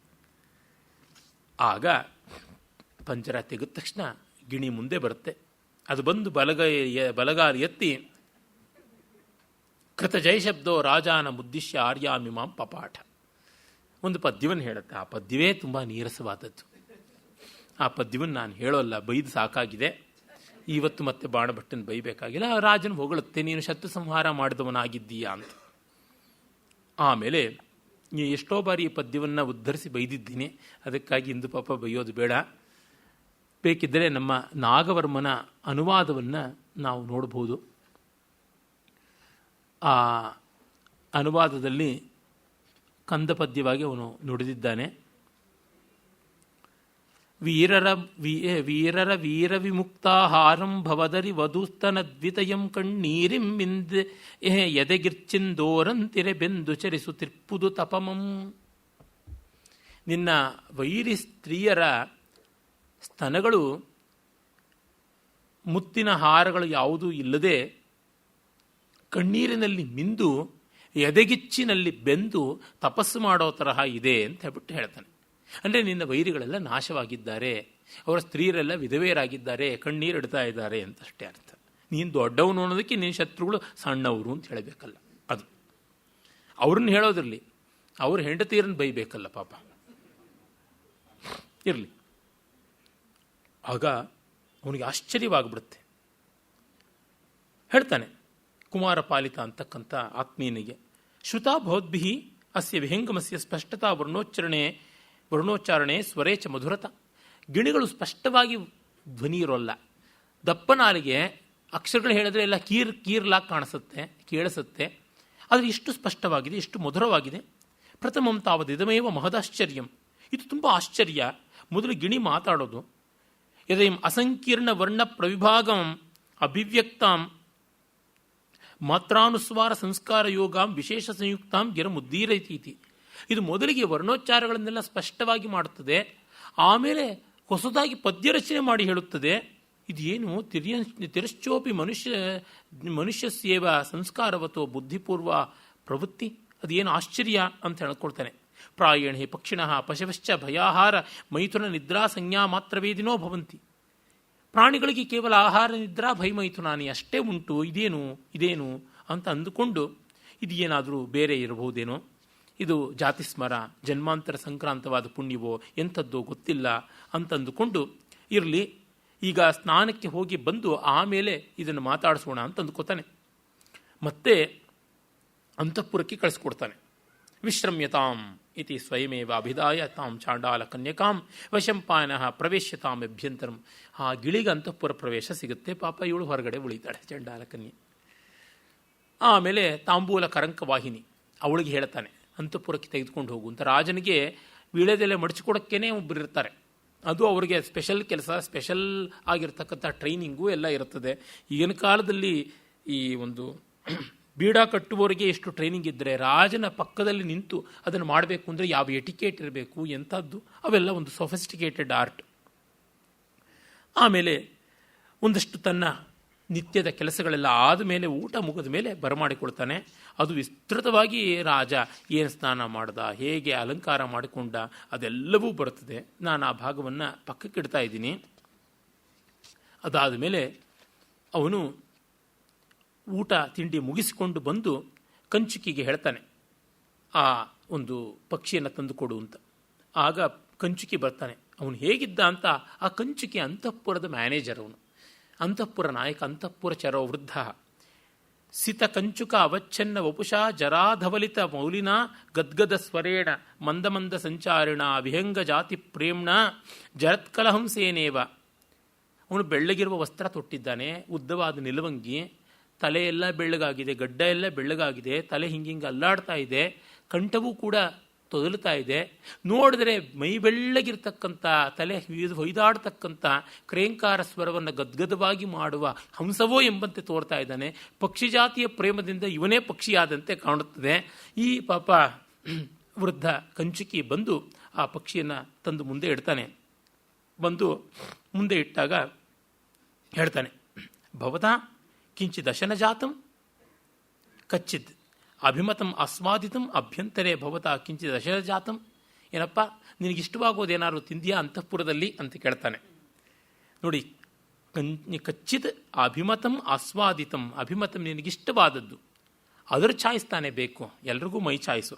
ಆಗ ಪಂಜರ ತೆಗೆದ ತಕ್ಷಣ ಗಿಣಿ ಮುಂದೆ ಬರುತ್ತೆ. ಅದು ಬಂದು ಬಲಗಾಲ ಎತ್ತಿ ಕೃತ ಜಯಶಬ್ದೋ ರಾಜಾನ ಮುದ್ದಿಶ್ಯ ಆರ್ಯಾಮಿಮಾಂ ಪಪಾಠ ಒಂದು ಪದ್ಯವನ್ನು ಹೇಳುತ್ತೆ. ಆ ಪದ್ಯವೇ ತುಂಬ ನೀರಸವಾದದ್ದು. ಆ ಪದ್ಯವನ್ನು ನಾನು ಹೇಳೋಲ್ಲ, ಬೈದು ಸಾಕಾಗಿದೆ. ಇವತ್ತು ಮತ್ತೆ ಬಾಣಭಟ್ಟನ ಬೈಬೇಕಾಗಿಲ್ಲ. ರಾಜನ ಹೊಗಳುತ್ತೆ, ನೀನು ಶತ್ರು ಸಂಹಾರ ಮಾಡಿದವನಾಗಿದ್ದೀಯಾ ಅಂತ. ಆಮೇಲೆ ಎಷ್ಟೋ ಬಾರಿ ಈ ಪದ್ಯವನ್ನು ಉದ್ಧರಿಸಿ ಬೈದಿದ್ದೀನಿ, ಅದಕ್ಕಾಗಿ ಇಂದು ಪಾಪ ಬೈಯೋದು ಬೇಡ. ಬೇಕಿದ್ದರೆ ನಮ್ಮ ನಾಗವರ್ಮನ ಅನುವಾದವನ್ನು ನಾವು ನೋಡಬಹುದು. ಆ ಅನುವಾದದಲ್ಲಿ ಕಂದ ಪದ್ಯವಾಗಿ ಅವನು ನುಡಿದಿದ್ದಾನೆ. ವೀರರ ವೀರ ವಿಮುಕ್ತಾಹಾರಂ ಭವದರಿ ವಧೂಸ್ತನ ದ್ವಿತಯಂ ಕಣ್ಣೀರಿಂ ಮಿಂದ್ ಎದೆಗಿರ್ಚಿಂದೋರಂತಿರೆ ಬೆಂದು ಚರಿಸು ತಿರ್ಪುದು ತಪಮಂ. ನಿನ್ನ ವೈರಿ ಸ್ತ್ರೀಯರ ಸ್ತನಗಳು ಮುತ್ತಿನ ಹಾರಗಳು ಯಾವುದೂ ಇಲ್ಲದೆ ಕಣ್ಣೀರಿನಲ್ಲಿ ಮಿಂದು ಎದೆಗಿಚ್ಚಿನಲ್ಲಿ ಬೆಂದು ತಪಸ್ಸು ಮಾಡೋ ತರಹ ಇದೆ ಅಂತ ಹೇಳ್ಬಿಟ್ಟು ಹೇಳ್ತಾನೆ. ಅಂದರೆ ನಿನ್ನ ವೈರಿಗಳೆಲ್ಲ ನಾಶವಾಗಿದ್ದಾರೆ, ಅವರ ಸ್ತ್ರೀಯರೆಲ್ಲ ವಿಧವೆಯರಾಗಿದ್ದಾರೆ, ಕಣ್ಣೀರು ಇಡ್ತಾ ಇದ್ದಾರೆ ಅಂತಷ್ಟೇ ಅರ್ಥ. ನೀನು ದೊಡ್ಡವನು ಅನ್ನೋದಕ್ಕೆ ನಿನ್ನ ಶತ್ರುಗಳು ಸಣ್ಣವರು ಅಂತ ಹೇಳಬೇಕಲ್ಲ. ಅದು ಅವ್ರನ್ನ ಹೇಳೋದಿರಲಿ, ಅವ್ರ ಹೆಂಡತಿಯರನ್ನು ಬೈಬೇಕಲ್ಲ ಪಾಪ. ಇರಲಿ. ಆಗ ಅವನಿಗೆ ಆಶ್ಚರ್ಯವಾಗಿಬಿಡುತ್ತೆ. ಹೇಳ್ತಾನೆ ಕುಮಾರಪಾಲಿತ ಅಂತಕ್ಕಂಥ ಆತ್ಮೀಯನಿಗೆ, ಶ್ರುತಾ ಭವದ್ಭಿ ಅಸ್ಯ ವಿಹಂಗಮಸ್ಯ ಸ್ಪಷ್ಟತಾ ವರ್ಣೋಚ್ಚಾರಣೆ ಸ್ವರೇ ಚ ಮಧುರತ. ಗಿಣಿಗಳು ಸ್ಪಷ್ಟವಾಗಿ ಧ್ವನಿ ಇರೋಲ್ಲ, ದಪ್ಪನಾಲಿಗೆ ಅಕ್ಷರಗಳು ಹೇಳಿದ್ರೆ ಎಲ್ಲ ಕೀರ್ಲಾಗಿ ಕಾಣಿಸುತ್ತೆ, ಕೇಳಿಸುತ್ತೆ. ಆದರೆ ಇಷ್ಟು ಸ್ಪಷ್ಟವಾಗಿದೆ, ಇಷ್ಟು ಮಧುರವಾಗಿದೆ. ಪ್ರಥಮಂ ತಾವದ್ ಇದಮೇವ ಮಹದಾಶ್ಚರ್ಯಂ. ಇದು ತುಂಬ ಆಶ್ಚರ್ಯ. ಮೊದಲು ಗಿಣಿ ಮಾತಾಡೋದು. ಯದಯಂ ಅಸಂಕೀರ್ಣ ವರ್ಣ ಪ್ರವಿಭಾಗಂ ಅಭಿವ್ಯಕ್ತಾಂ ಮಾತ್ರಾನುಸ್ವಾರ ಸಂಸ್ಕಾರ ಯೋಗಾಂ ವಿಶೇಷ ಸಂಯುಕ್ತಾಂ ಗಿರಮುದ್ದೀರೈತಿ. ಇದು ಮೊದಲಿಗೆ ವರ್ಣೋಚ್ಚಾರಗಳನ್ನೆಲ್ಲ ಸ್ಪಷ್ಟವಾಗಿ ಮಾಡುತ್ತದೆ, ಆಮೇಲೆ ಹೊಸದಾಗಿ ಪದ್ಯ ರಚನೆ ಮಾಡಿ ಹೇಳುತ್ತದೆ. ಇದೇನು ತಿರಶ್ಚೋಪಿ ಮನುಷ್ಯಸ್ಯೇವ ಸಂಸ್ಕಾರವತೋ ಬುದ್ಧಿಪೂರ್ವ ಪ್ರವೃತ್ತಿ. ಅದೇನು ಆಶ್ಚರ್ಯ ಅಂತ ಹೇಳ್ಕೊಳ್ತಾನೆ. ಪ್ರಾಯಣೆ ಪಕ್ಷಿಣಃ ಪಶವಶ್ಚ ಭಯಾಹಾರ ಮೈಥುನ ನಿದ್ರಾ ಸಂಜ್ಞಾ ಮಾತ್ರವೇದಿನೋ ಭವಂತಿ. ಪ್ರಾಣಿಗಳಿಗೆ ಕೇವಲ ಆಹಾರ ನಿದ್ರಾ ಭಯಮೈಥುನಾನಿ ಅಷ್ಟೇ ಉಂಟು, ಇದೇನು ಅಂತ ಅಂದುಕೊಂಡು ಇದು ಏನಾದರೂ ಬೇರೆ ಇರಬಹುದೇನೋ, ಇದು ಜಾತಿಸ್ಮರ ಜನ್ಮಾಂತರ ಸಂಕ್ರಾಂತವಾದ ಪುಣ್ಯವೋ ಎಂಥದ್ದೋ ಗೊತ್ತಿಲ್ಲ ಅಂತ ಅಂದುಕೊಂಡು ಇರಲಿ, ಈಗ ಸ್ನಾನಕ್ಕೆ ಹೋಗಿ ಬಂದು ಆಮೇಲೆ ಇದನ್ನು ಮಾತಾಡಿಸೋಣ ಅಂತ ಅಂದುಕೊತಾನೆ. ಮತ್ತೆ ಅಂತಃಪುರಕ್ಕೆ ಕಳಿಸ್ಕೊಡ್ತಾನೆ. ವಿಶ್ರಮ್ಯತಾಂ ಇತಿ ಸ್ವಯಮೇವ ಅಭಿದಾಯ ತಾಂ ಚಾಂಡಾಲ ಕನ್ಯಕಾಂ ವಶಂಪಾಯನಃ ಪ್ರವೇಶ್ಯತಾಂ ಅಭ್ಯಂತರಂ. ಆ ಗಿಳಿಗೆ ಅಂತಃಪುರ ಪ್ರವೇಶ ಸಿಗುತ್ತೆ. ಪಾಪ ಇವಳು ಹೊರಗಡೆ ಉಳಿತಾಳೆ, ಚಂಡಾಲ ಕನ್ಯೆ. ಆಮೇಲೆ ತಾಂಬೂಲ ಕರಂಕ ವಾಹಿನಿ ಅವಳಿಗೆ ಹೇಳ್ತಾನೆ ಅಂತಃಪುರಕ್ಕೆ ತೆಗೆದುಕೊಂಡು ಹೋಗು ಅಂತ. ರಾಜನಿಗೆ ವೀಳ್ಯದೆಲೆ ಮಡಚಿಕೊಡೋಕ್ಕೇನೆ ಒಬ್ಬರು ಇರ್ತಾರೆ, ಅದು ಅವರಿಗೆ ಸ್ಪೆಷಲ್ ಕೆಲಸ, ಸ್ಪೆಷಲ್ ಆಗಿರ್ತಕ್ಕಂಥ ಟ್ರೈನಿಂಗು ಎಲ್ಲ ಇರ್ತದೆ. ಈಗಿನ ಕಾಲದಲ್ಲಿ ಈ ಒಂದು ಬೀಡ ಕಟ್ಟುವವರಿಗೆ ಎಷ್ಟು ಟ್ರೈನಿಂಗ್ ಇದ್ದರೆ ರಾಜನ ಪಕ್ಕದಲ್ಲಿ ನಿಂತು ಅದನ್ನು ಮಾಡಬೇಕು ಅಂದರೆ ಯಾವ ಎಟಿಕೇಟ್ ಇರಬೇಕು, ಎಂಥದ್ದು, ಅವೆಲ್ಲ ಒಂದು ಸೊಫಿಸ್ಟಿಕೇಟೆಡ್ ಆರ್ಟ್. ಆಮೇಲೆ ಒಂದಷ್ಟು ತನ್ನ ನಿತ್ಯದ ಕೆಲಸಗಳೆಲ್ಲ ಆದಮೇಲೆ ಊಟ ಮುಗಿದ ಮೇಲೆ ಬರಮಾಡಿಕೊಳ್ತಾನೆ. ಅದು ವಿಸ್ತೃತವಾಗಿ ರಾಜ ಏನು ಸ್ನಾನ ಮಾಡ್ದ, ಹೇಗೆ ಅಲಂಕಾರ ಮಾಡಿಕೊಂಡ, ಅದೆಲ್ಲವೂ ಬರುತ್ತದೆ. ನಾನು ಆ ಭಾಗವನ್ನು ಪಕ್ಕಕ್ಕಿಡ್ತಾ ಇದ್ದೀನಿ. ಅದಾದ ಮೇಲೆ ಅವನು ಊಟ ತಿಂಡಿ ಮುಗಿಸಿಕೊಂಡು ಬಂದು ಕಂಚುಕಿಗೆ ಹೇಳ್ತಾನೆ ಆ ಒಂದು ಪಕ್ಷಿಯನ್ನು ತಂದು ಕೊಡು ಅಂತ. ಆಗ ಕಂಚುಕಿ ಬರ್ತಾನೆ. ಅವನು ಹೇಗಿದ್ದ ಅಂತ ಆ ಕಂಚುಕಿ ಅಂತಃಪುರದ ಮ್ಯಾನೇಜರ್, ಅವನು ಅಂತಃಪುರ ನಾಯಕ, ಅಂತಃಪುರ ಚರೋ ವೃದ್ಧ. ಸಿತ ಕಂಚುಕ ಅವಚ್ಛನ್ನ ವಪುಷಾ ಜರಾಧವಲಿತ ಮೌಲಿನ ಗದ್ಗದ ಸ್ವರೇಣ ಮಂದಮಂದ ಸಂಚಾರಿಣ ವಿಹಂಗ ಜಾತಿ ಪ್ರೇಮ್ಣ ಜರತ್ಕಲಹಂಸೇನೇವ. ಅವನು ಬೆಳ್ಳಗಿರುವ ವಸ್ತ್ರ ತೊಟ್ಟಿದ್ದಾನೆ, ಉದ್ದವಾದ ನಿಲುವಂಗಿ, ತಲೆಯೆಲ್ಲ ಬೆಳ್ಳಗಾಗಿದೆ, ಗಡ್ಡ ಎಲ್ಲ ಬೆಳ್ಳಗಾಗಿದೆ, ತಲೆ ಹಿಂಗಿಂಗೆ ಅಲ್ಲಾಡ್ತಾ ಇದೆ, ಕಂಠವೂ ಕೂಡ ತೊದಲುತ್ತಾ ಇದೆ. ನೋಡಿದ್ರೆ ಮೈ ಬೆಳ್ಳಗಿರ್ತಕ್ಕಂಥ, ತಲೆ ಹೊಯ್ದಾಡ್ತಕ್ಕಂಥ ಕ್ರೇಂಕಾರ ಸ್ವರವನ್ನು ಗದ್ಗದವಾಗಿ ಮಾಡುವ ಹಂಸವೋ ಎಂಬಂತೆ ತೋರ್ತಾ ಇದ್ದಾನೆ. ಪಕ್ಷಿ ಜಾತಿಯ ಪ್ರೇಮದಿಂದ ಇವನೇ ಪಕ್ಷಿಯಾದಂತೆ ಕಾಣುತ್ತದೆ. ಈ ಪಾಪ ವೃದ್ಧ ಕಂಚುಕಿ ಬಂದು ಆ ಪಕ್ಷಿಯನ್ನು ತಂದು ಮುಂದೆ ಇಡ್ತಾನೆ. ಬಂದು ಮುಂದೆ ಇಟ್ಟಾಗ ಹೇಳ್ತಾನೆ, ಭವತಾ ಕಿಂಚಿತ್ ದಶನ ಜಾತಂ ಕಚ್ಚಿತ್ ಅಭಿಮತಂ ಆಸ್ವಾದಿತಂ ಅಭ್ಯಂತರೇ ಭವತಾ ಕಿಂಚಿತ್ ದಶನ ಜಾತಂ. ಏನಪ್ಪ ನಿನಗಿಷ್ಟವಾಗೋದೇನಾದ್ರು ತಿಂದಿಯಾ ಅಂತಃಪುರದಲ್ಲಿ ಅಂತ ಕೇಳ್ತಾನೆ. ನೋಡಿ, ಕಚ್ಚಿತ್ ಅಭಿಮತಂ ಆಸ್ವಾದಿತಂ, ಅಭಿಮತಂ ನಿನಗಿಷ್ಟವಾದದ್ದು, ಅದರ ಚಾಯಿಸ್ತಾನೆ ಬೇಕು, ಎಲ್ರಿಗೂ ಮೈ ಚಾಯಿಸು.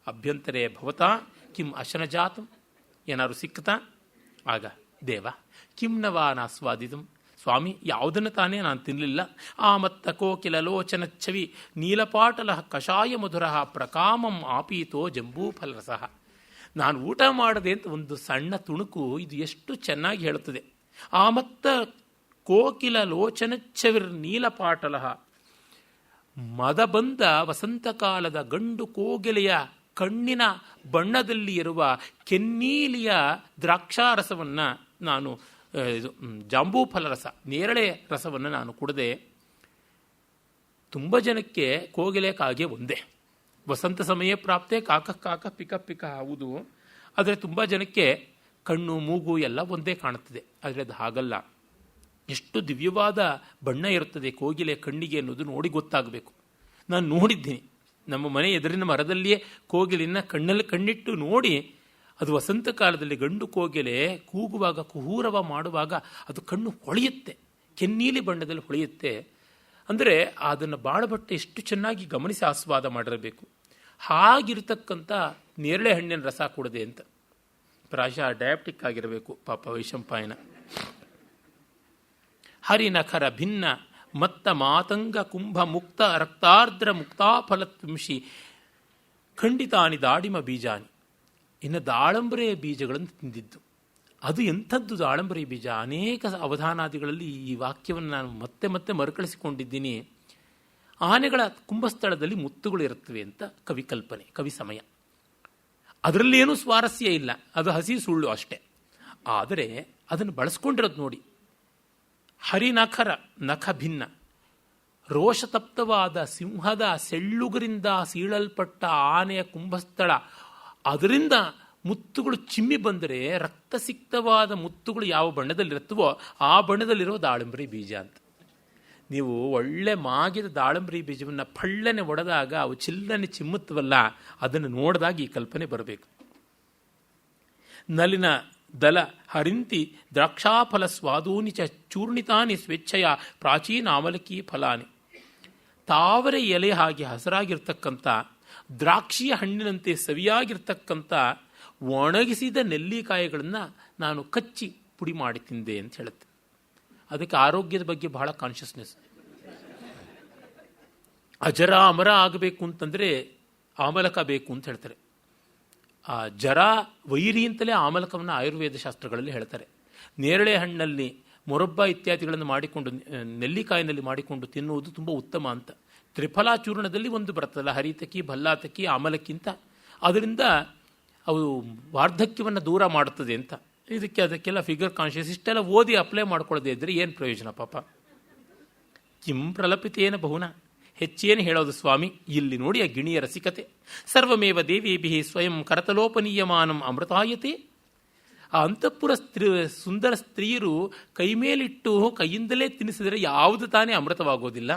ಅಭ್ಯಂತರೇ ಭವತಾ ಕಿಂ ಅಶನ ಜಾತಂ, ಏನಾದ್ರು ಸಿಕ್ತಾ? ಆಗ ದೇವ ಕಿಂ ನವಾನ್ ಆಸ್ವಾದಿತಂ, ಸ್ವಾಮಿ, ಯಾವುದನ್ನು ತಾನೇ ನಾನು ತಿನ್ನಲಿಲ್ಲ. ಆ ಮತ್ತ ಕೋಕಿಲ ಲೋಚನ ಛವಿ ನೀಲಪಾಟಲ ಕಷಾಯ ಮಧುರ ಪ್ರಕಾಮಂ ಆಪೀತೋ ಜಂಬೂಫಲರಸಃ. ನಾನು ಊಟ ಮಾಡದೆ ಅಂತ ಒಂದು ಸಣ್ಣ ತುಣುಕು ಇದು ಎಷ್ಟು ಚೆನ್ನಾಗಿ ಹೇಳುತ್ತದೆ. ಆ ಮತ್ತ ಕೋಕಿಲ ಲೋಚನ ಛವಿರ್ ನೀಲಪಾಟಲ, ಮದ ಬಂದ ವಸಂತಕಾಲದ ಗಂಡು ಕೋಗಿಲೆಯ ಕಣ್ಣಿನ ಬಣ್ಣದಲ್ಲಿ ಇರುವ ಕೆನ್ನೀಲಿಯ ದ್ರಾಕ್ಷಾರಸವನ್ನು ನಾನು, ಜಾಂಬೂಫಲ ರಸ, ನೇರಳೆ ರಸವನ್ನು ನಾನು ಕುಡದೆ. ತುಂಬ ಜನಕ್ಕೆ ಕೋಗಿಲೆ ಕಾಗೆ ಒಂದೇ, ವಸಂತ ಸಮಯ ಪ್ರಾಪ್ತೆ ಕಾಕ ಕಾಕ ಪಿಕ ಪಿಕ ಹೌದು. ಆದರೆ ತುಂಬ ಜನಕ್ಕೆ ಕಣ್ಣು ಮೂಗು ಎಲ್ಲ ಒಂದೇ ಕಾಣುತ್ತದೆ. ಆದರೆ ಅದು ಹಾಗಲ್ಲ. ಎಷ್ಟು ದಿವ್ಯವಾದ ಬಣ್ಣ ಇರುತ್ತದೆ ಕೋಗಿಲೆ ಕಣ್ಣಿಗೆ ಅನ್ನೋದು ನೋಡಿ ಗೊತ್ತಾಗಬೇಕು. ನಾನು ನೋಡಿದ್ದೀನಿ, ನಮ್ಮ ಮನೆ ಎದುರಿನ ಮರದಲ್ಲಿಯೇ ಕೋಗಿಲಿನ ಕಣ್ಣಲ್ಲಿ ಕಣ್ಣಿಟ್ಟು ನೋಡಿ, ಅದು ವಸಂತ ಕಾಲದಲ್ಲಿ ಗಂಡು ಕೋಗಿಲೆ ಕೂಗುವಾಗ ಕುಹೂರವ ಮಾಡುವಾಗ ಅದು ಕಣ್ಣು ಹೊಳೆಯುತ್ತೆ, ಕೆನ್ನೀಲಿ ಬಣ್ಣದಲ್ಲಿ ಹೊಳೆಯುತ್ತೆ. ಅಂದರೆ ಅದನ್ನು ಬಾಳಭಟ್ಟೆ ಎಷ್ಟು ಚೆನ್ನಾಗಿ ಗಮನಿಸಿ ಆಸ್ವಾದ ಮಾಡಿರಬೇಕು. ಹಾಗಿರ್ತಕ್ಕಂಥ ನೇರಳೆ ಹಣ್ಣಿನ ರಸ ಕೊಡದೆ ಅಂತ. ಪ್ರಾಯಶಃ ಡಯಾಬಿಟಿಕ್ ಆಗಿರಬೇಕು ಪಾಪ ವೈಶಂಪಾಯನ. ಹರಿನಖರ ಭಿನ್ನ ಮತ್ತ ಮಾತಂಗ ಕುಂಭ ಮುಕ್ತ ರಕ್ತಾರ್ದ್ರ ಮುಕ್ತಾಫಲತ್ವಂಶಿ ಖಂಡಿತಾನಿ ದಾಡಿಮ ಬೀಜಾನಿ. ಇನ್ನು ದಾಳಂಬರೆ ಬೀಜಗಳನ್ನು ತಿಂದಿದ್ದು. ಅದು ಎಂಥದ್ದು ದಾಳಂಬರೆ ಬೀಜ? ಅನೇಕ ಅವಧಾನಾದಿಗಳಲ್ಲಿ ಈ ವಾಕ್ಯವನ್ನು ನಾನು ಮತ್ತೆ ಮತ್ತೆ ಮರುಕಳಿಸಿಕೊಂಡಿದ್ದೀನಿ. ಆನೆಗಳ ಕುಂಭಸ್ಥಳದಲ್ಲಿ ಮುತ್ತುಗಳು ಇರುತ್ತವೆ ಅಂತ ಕವಿ ಕಲ್ಪನೆ, ಕವಿ ಸಮಯ. ಅದರಲ್ಲೇನೂ ಸ್ವಾರಸ್ಯ ಇಲ್ಲ, ಅದು ಹಸಿ ಸುಳ್ಳು ಅಷ್ಟೇ. ಆದರೆ ಅದನ್ನು ಬಳಸ್ಕೊಂಡಿರೋದು ನೋಡಿ. ಹರಿನಖರ ನಖ ಭಿನ್ನ, ರೋಷತಪ್ತವಾದ ಸಿಂಹದ ಸೆಳ್ಳುಗರಿಂದ ಸೀಳಲ್ಪಟ್ಟ ಆನೆಯ ಕುಂಭಸ್ಥಳ, ಅದರಿಂದ ಮುತ್ತುಗಳು ಚಿಮ್ಮಿ ಬಂದರೆ ರಕ್ತಸಿಕ್ತವಾದ ಮುತ್ತುಗಳು ಯಾವ ಬಣ್ಣದಲ್ಲಿರುತ್ತವೋ ಆ ಬಣ್ಣದಲ್ಲಿರೋ ದಾಳಿಂಬರಿ ಬೀಜ ಅಂತ. ನೀವು ಒಳ್ಳೆ ಮಾಗಿದ ದಾಳಿಂಬರಿ ಬೀಜವನ್ನು ಪಳ್ಳನೆ ಒಡೆದಾಗ ಅವು ಚಿಲ್ಲನೆ ಚಿಮ್ಮುತ್ತವಲ್ಲ, ಅದನ್ನು ನೋಡಿದಾಗ ಈ ಕಲ್ಪನೆ ಬರಬೇಕು. ನಲಿನ ದಲ ಹರಿಂತಿ ದ್ರಾಕ್ಷಾಫಲ ಸ್ವಾದೂನಿ ಚ ಚೂರ್ಣಿತಾನಿ ಸ್ವೇಚ್ಛೆಯ ಪ್ರಾಚೀನ ಆಮಲಕಿ ಫಲಾನಿ. ತಾವರೆ ಎಲೆ ಹಾಗೆ ಹಸರಾಗಿರ್ತಕ್ಕಂಥ, ದ್ರಾಕ್ಷಿಯ ಹಣ್ಣಿನಂತೆ ಸವಿಯಾಗಿರ್ತಕ್ಕಂಥ ಒಣಗಿಸಿದ ನೆಲ್ಲಿಕಾಯಿಗಳನ್ನು ನಾನು ಕಚ್ಚಿ ಪುಡಿ ಮಾಡಿ ತಿಂದೆ ಅಂತ ಹೇಳುತ್ತೆ. ಅದಕ್ಕೆ ಆರೋಗ್ಯದ ಬಗ್ಗೆ ಬಹಳ ಕಾನ್ಷಿಯಸ್ನೆಸ್. ಅಜರ ಅಮರ ಆಗಬೇಕು ಅಂತಂದರೆ ಆಮಲಕ ಬೇಕು ಅಂತ ಹೇಳ್ತಾರೆ. ಆ ಜರ ವೈರಿ ಅಂತಲೇ ಆಮಲಕವನ್ನು ಆಯುರ್ವೇದ ಶಾಸ್ತ್ರಗಳಲ್ಲಿ ಹೇಳ್ತಾರೆ. ನೇರಳೆ ಹಣ್ಣಲ್ಲಿ ಮೊರಬ್ಬ ಇತ್ಯಾದಿಗಳನ್ನು ಮಾಡಿಕೊಂಡು, ನೆಲ್ಲಿಕಾಯಿನಲ್ಲಿ ಮಾಡಿಕೊಂಡು ತಿನ್ನುವುದು ತುಂಬ ಉತ್ತಮ ಅಂತ. ತ್ರಿಫಲಾಚೂರ್ಣದಲ್ಲಿ ಒಂದು ಬರ್ತಲ್ಲ, ಹರಿತಕಿ ಭಲ್ಲಾತಕಿ ಆಮಲಕ್ಕಿಂತ, ಅದರಿಂದ ಅವು ವಾರ್ಧಕ್ಯವನ್ನು ದೂರ ಮಾಡುತ್ತದೆ ಅಂತ. ಅದಕ್ಕೆಲ್ಲ ಫಿಗರ್ ಕಾನ್ಷಿಯಸ್ ಇಷ್ಟೆಲ್ಲ ಓದಿ ಅಪ್ಲೈ ಮಾಡ್ಕೊಳ್ಳದೆ ಇದ್ದರೆ ಏನು ಪ್ರಯೋಜನ ಪಾಪ. ಕಿಂ ಪ್ರಲಪಿತೇನ ಬಹುನ, ಹೆಚ್ಚೇನು ಹೇಳೋದು ಸ್ವಾಮಿ. ಇಲ್ಲಿ ನೋಡಿ ಆ ಗಿಣಿಯ ರಸಿಕತೆ. ಸರ್ವಮೇವ ದೇವೀಭಿ ಸ್ವಯಂ ಕರತಲೋಪನೀಯಮಾನಂ ಅಮೃತಾಯತೆ. ಆ ಅಂತಃಪುರ ಸುಂದರ ಸ್ತ್ರೀಯರು ಕೈ ಮೇಲಿಟ್ಟು ಕೈಯಿಂದಲೇ ತಿನ್ನಿಸಿದರೆ ಯಾವುದು ತಾನೇ ಅಮೃತವಾಗೋದಿಲ್ಲ.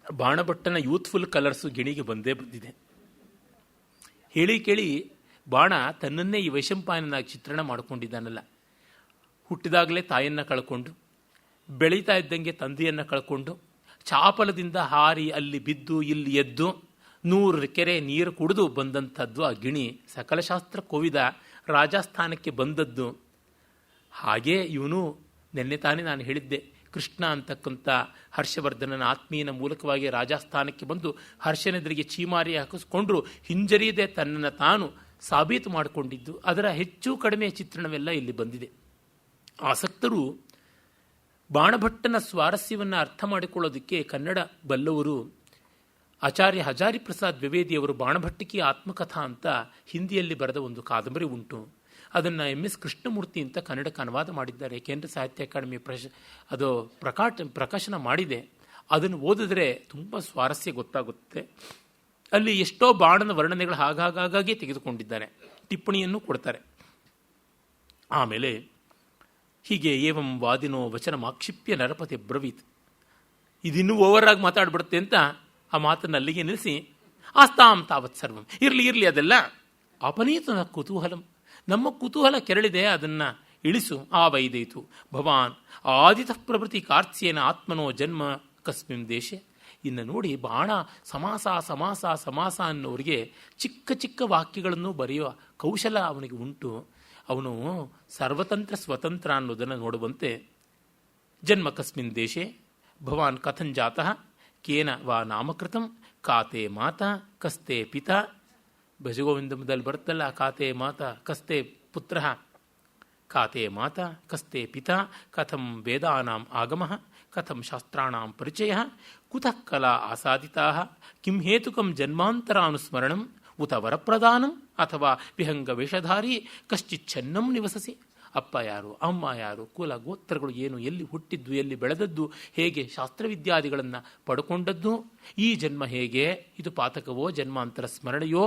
ಬಾಣಭಟ್ಟನ ಯೂತ್ಫುಲ್ ಕಲರ್ಸು ಗಿಣಿಗೆ ಬಂದೇ ಬಂದಿದೆ. ಹೇಳಿ ಕೇಳಿ ಬಾಣ ತನ್ನನ್ನೇ ಈ ವೈಶಂಪಾಯನಾಗಿ ಚಿತ್ರಣ ಮಾಡಿಕೊಂಡಿದ್ದಾನಲ್ಲ. ಹುಟ್ಟಿದಾಗಲೇ ತಾಯಿಯನ್ನು ಕಳ್ಕೊಂಡು, ಬೆಳೀತಾ ಇದ್ದಂಗೆ ತಂದೆಯನ್ನು ಕಳ್ಕೊಂಡು, ಚಾಪಲದಿಂದ ಹಾರಿ ಅಲ್ಲಿ ಬಿದ್ದು ಇಲ್ಲಿ ಎದ್ದು 100 ಕೆರೆ ನೀರು ಕುಡಿದು ಬಂದಂಥದ್ದು ಆ ಗಿಣಿ. ಸಕಲಶಾಸ್ತ್ರ ಕೋವಿದ ರಾಜಸ್ಥಾನಕ್ಕೆ ಬಂದದ್ದು. ಹಾಗೇ ಇವನು ನೆನ್ನೆ ತಾನೇ ನಾನು ಹೇಳಿದ್ದೆ, ಕೃಷ್ಣ ಅಂತಕ್ಕಂಥ ಹರ್ಷವರ್ಧನನ ಆತ್ಮೀಯನ ಮೂಲಕವಾಗಿ ರಾಜಸ್ಥಾನಕ್ಕೆ ಬಂದು ಹರ್ಷನೆದುರಿಗೆ ಚೀಮಾರಿ ಹಾಕಿಸ್ಕೊಂಡ್ರು, ಹಿಂಜರಿಯದೆ ತನ್ನನ್ನು ತಾನು ಸಾಬೀತು ಮಾಡಿಕೊಂಡಿದ್ದು. ಅದರ ಹೆಚ್ಚು ಕಡಿಮೆ ಚಿತ್ರಣವೆಲ್ಲ ಇಲ್ಲಿ ಬಂದಿದೆ. ಆಸಕ್ತರು ಬಾಣಭಟ್ಟನ ಸ್ವಾರಸ್ಯವನ್ನು ಅರ್ಥ ಮಾಡಿಕೊಳ್ಳೋದಕ್ಕೆ ಕನ್ನಡ ಬಲ್ಲವರು ಆಚಾರ್ಯ ಹಜಾರಿ ಪ್ರಸಾದ್ ದ್ವಿವೇದಿಯವರು ಬಾಣಭಟ್ಟಿಕಿ ಆತ್ಮಕಥಾ ಅಂತ ಹಿಂದಿಯಲ್ಲಿ ಬರೆದ ಒಂದು ಕಾದಂಬರಿ ಉಂಟು. ಅದನ್ನು MS ಕೃಷ್ಣಮೂರ್ತಿ ಅಂತ ಕನ್ನಡಕ್ಕೆ ಅನುವಾದ ಮಾಡಿದ್ದಾರೆ. ಕೇಂದ್ರ ಸಾಹಿತ್ಯ ಅಕಾಡೆಮಿ ಅದು ಪ್ರಕಾಶನ ಮಾಡಿದೆ. ಅದನ್ನು ಓದಿದ್ರೆ ತುಂಬ ಸ್ವಾರಸ್ಯ ಗೊತ್ತಾಗುತ್ತೆ. ಅಲ್ಲಿ ಎಷ್ಟೋ ಬಾಣನ ವರ್ಣನೆಗಳು ಹಾಗಾಗೇ ತೆಗೆದುಕೊಂಡಿದ್ದಾರೆ, ಟಿಪ್ಪಣಿಯನ್ನು ಕೊಡ್ತಾರೆ. ಆಮೇಲೆ ಹೀಗೆ ಏವಂ ವಾದಿನೋ ವಚನ ಮಾಕ್ಷಿಪ್ಯ ನರಪತಿ ಬ್ರವೀತ್, ಇದಿನ್ನೂ ಓವರಾಗಿ ಮಾತಾಡ್ಬಿಡುತ್ತೆ ಅಂತ ಆ ಮಾತನ್ನು ಅಲ್ಲಿಗೆ ನಿಲ್ಲಿಸಿ, ಆಸ್ತಾಂ ತಾವತ್ ಸರ್ವಂ, ಇರಲಿ ಅದೆಲ್ಲ ಅಪನೀತ ಕುತೂಹಲಂ, ನಮ್ಮ ಕುತೂಹಲ ಕೆರಳಿದೆ, ಅದನ್ನು ಇಳಿಸು. ಆ ವೈದಯಿತು ಭವಾನ್ ಆದಿತಃ ಪ್ರಭೃತಿ ಕಾರ್ತ್ಯೇನ ಆತ್ಮನೋ ಜನ್ಮ ಕಸ್ಮಿನ್ ದೇಶೆ. ಇನ್ನು ನೋಡಿ, ಬಾಣ ಸಮಾಸ ಸಮಾಸ ಸಮಾಸ ಅನ್ನೋರಿಗೆ ಚಿಕ್ಕ ಚಿಕ್ಕ ವಾಕ್ಯಗಳನ್ನು ಬರೆಯುವ ಕೌಶಲ ಅವನಿಗೆ ಉಂಟು. ಅವನು ಸರ್ವತಂತ್ರ ಸ್ವತಂತ್ರ ಅನ್ನೋದನ್ನು ನೋಡುವಂತೆ ಜನ್ಮ ಕಸ್ಮಿನ್ ದೇಶೆ ಭವಾನ್ ಕಥಂಜಾತಃ ಕೇನ ವಾ ನಾಮಕೃತಂ ಕಾತೆ ಮಾತಾ ಕಸ್ತೆ ಪಿತಾ ಭಜಗೋವಿಂದದಲ್ಲಿ ಬರುತ್ತಲ್ಲ, ಕಾತೆ ಮಾತಾ ಕಸ್ತೆ ಪುತ್ರ ಕಾತೆ ಮಾತಾ ಕಸ್ತೆ ಪಿತಾ ಕಥಂ ವೇದಾನಾಂ ಆಗಮಃ ಕಥಂ ಶಾಸ್ತ್ರಾಣಾಂ ಪರಿಚಯಃ ಕುತಃ ಕಲಾ ಆಸಾದಿತಾಃ ಕಿಂ ಹೇತುಕಂ ಜನ್ಮಾಂತರಾನುಸ್ಮರಣಂ ಉತ ವರಪ್ರದಾನಂ ಅಥವಾ ವಿಹಂಗ ವೇಷಧಾರಿ ಕಶ್ಚಿಚ್ಛನ್ನಂ ನಿವಸಸಿ. ಅಪ್ಪ ಯಾರು, ಅಮ್ಮ ಯಾರು, ಕುಲ ಗೋತ್ರಗಳು ಏನು, ಎಲ್ಲಿ ಹುಟ್ಟಿದ್ದು, ಎಲ್ಲಿ ಬೆಳೆದದ್ದು, ಹೇಗೆ ಶಾಸ್ತ್ರವಿದ್ಯಾದಿಗಳನ್ನು ಪಡ್ಕೊಂಡದ್ದು, ಈ ಜನ್ಮ ಹೇಗೆ, ಇದು ಪಾತಕವೋ ಜನ್ಮಾಂತರ ಸ್ಮರಣೆಯೋ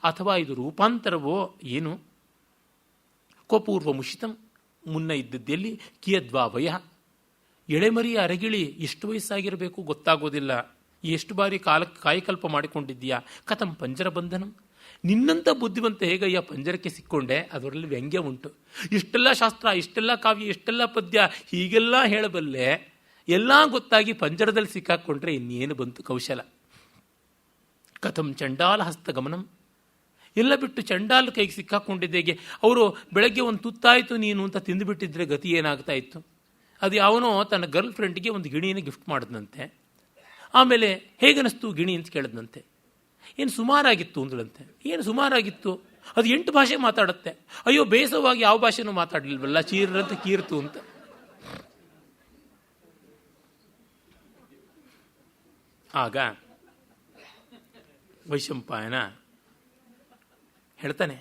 ಅಥವಾ ಇದು ರೂಪಾಂತರವೋ ಏನು, ಕೋಪೂರ್ವ ಮುಷಿತಂ ಮುನ್ನ ಇದ್ದದ್ದೆಲ್ಲಿ, ಕಿಯದ್ವಾ ಭಯ, ಎಳೆಮರಿಯ ಅರಗಿಳಿ ಎಷ್ಟು ವಯಸ್ಸಾಗಿರಬೇಕು ಗೊತ್ತಾಗೋದಿಲ್ಲ, ಎಷ್ಟು ಬಾರಿ ಕಾಯಕಲ್ಪ ಮಾಡಿಕೊಂಡಿದ್ದೀಯಾ, ಕಥಂ ಪಂಜರ ಬಂಧನಂ, ನಿನ್ನಂಥ ಬುದ್ಧಿವಂತ ಹೇಗಯ್ಯ ಪಂಜರಕ್ಕೆ ಸಿಕ್ಕೊಂಡೆ. ಅದರಲ್ಲಿ ವ್ಯಂಗ್ಯ ಉಂಟು. ಇಷ್ಟೆಲ್ಲ ಶಾಸ್ತ್ರ, ಇಷ್ಟೆಲ್ಲ ಕಾವ್ಯ, ಇಷ್ಟೆಲ್ಲ ಪದ್ಯ, ಹೀಗೆಲ್ಲ ಹೇಳಬಲ್ಲೆ, ಎಲ್ಲ ಗೊತ್ತಾಗಿ ಪಂಜರದಲ್ಲಿ ಸಿಕ್ಕಾಕೊಂಡ್ರೆ ಇನ್ನೇನು ಬಂತು ಕೌಶಲ. ಕಥಂ ಚಂಡಾಲ ಹಸ್ತಗಮನಂ, ಎಲ್ಲ ಬಿಟ್ಟು ಚಂಡಾಲ ಕೈಗೆ ಸಿಕ್ಕಾಕೊಂಡಿದ್ದೇಗೆ. ಅವರು ಬೆಳಗ್ಗೆ ಒಂದು ತುತ್ತಾಯಿತು ನೀನು ಅಂತ ತಿಂದುಬಿಟ್ಟಿದ್ರೆ ಗತಿ ಏನಾಗ್ತಾ ಇತ್ತು. ಅದು ಯಾವನೋ ತನ್ನ ಗರ್ಲ್ ಫ್ರೆಂಡ್ಗೆ ಒಂದು ಗಿಣಿಯನ್ನು ಗಿಫ್ಟ್ ಮಾಡಿದ್ನಂತೆ. ಆಮೇಲೆ ಹೇಗನಿಸ್ತು ಗಿಣಿ ಅಂತ ಕೇಳಿದ್ನಂತೆ. ಏನು ಸುಮಾರಾಗಿತ್ತು ಅಂದ್ಳಂತೆ. ಏನು ಸುಮಾರಾಗಿತ್ತು, ಅದು 8 ಭಾಷೆ ಮಾತಾಡುತ್ತೆ. ಅಯ್ಯೋ ಬೇಸವಾಗಿ ಯಾವ ಭಾಷೆನೂ ಮಾತಾಡಲಿಲ್ವಲ್ಲ, ಚೀರಂತ ಕೀರ್ತು ಅಂತ. ಆಗ ವೈಶಂಪಾಯನ ಹೇಳ್ತಾನೆ,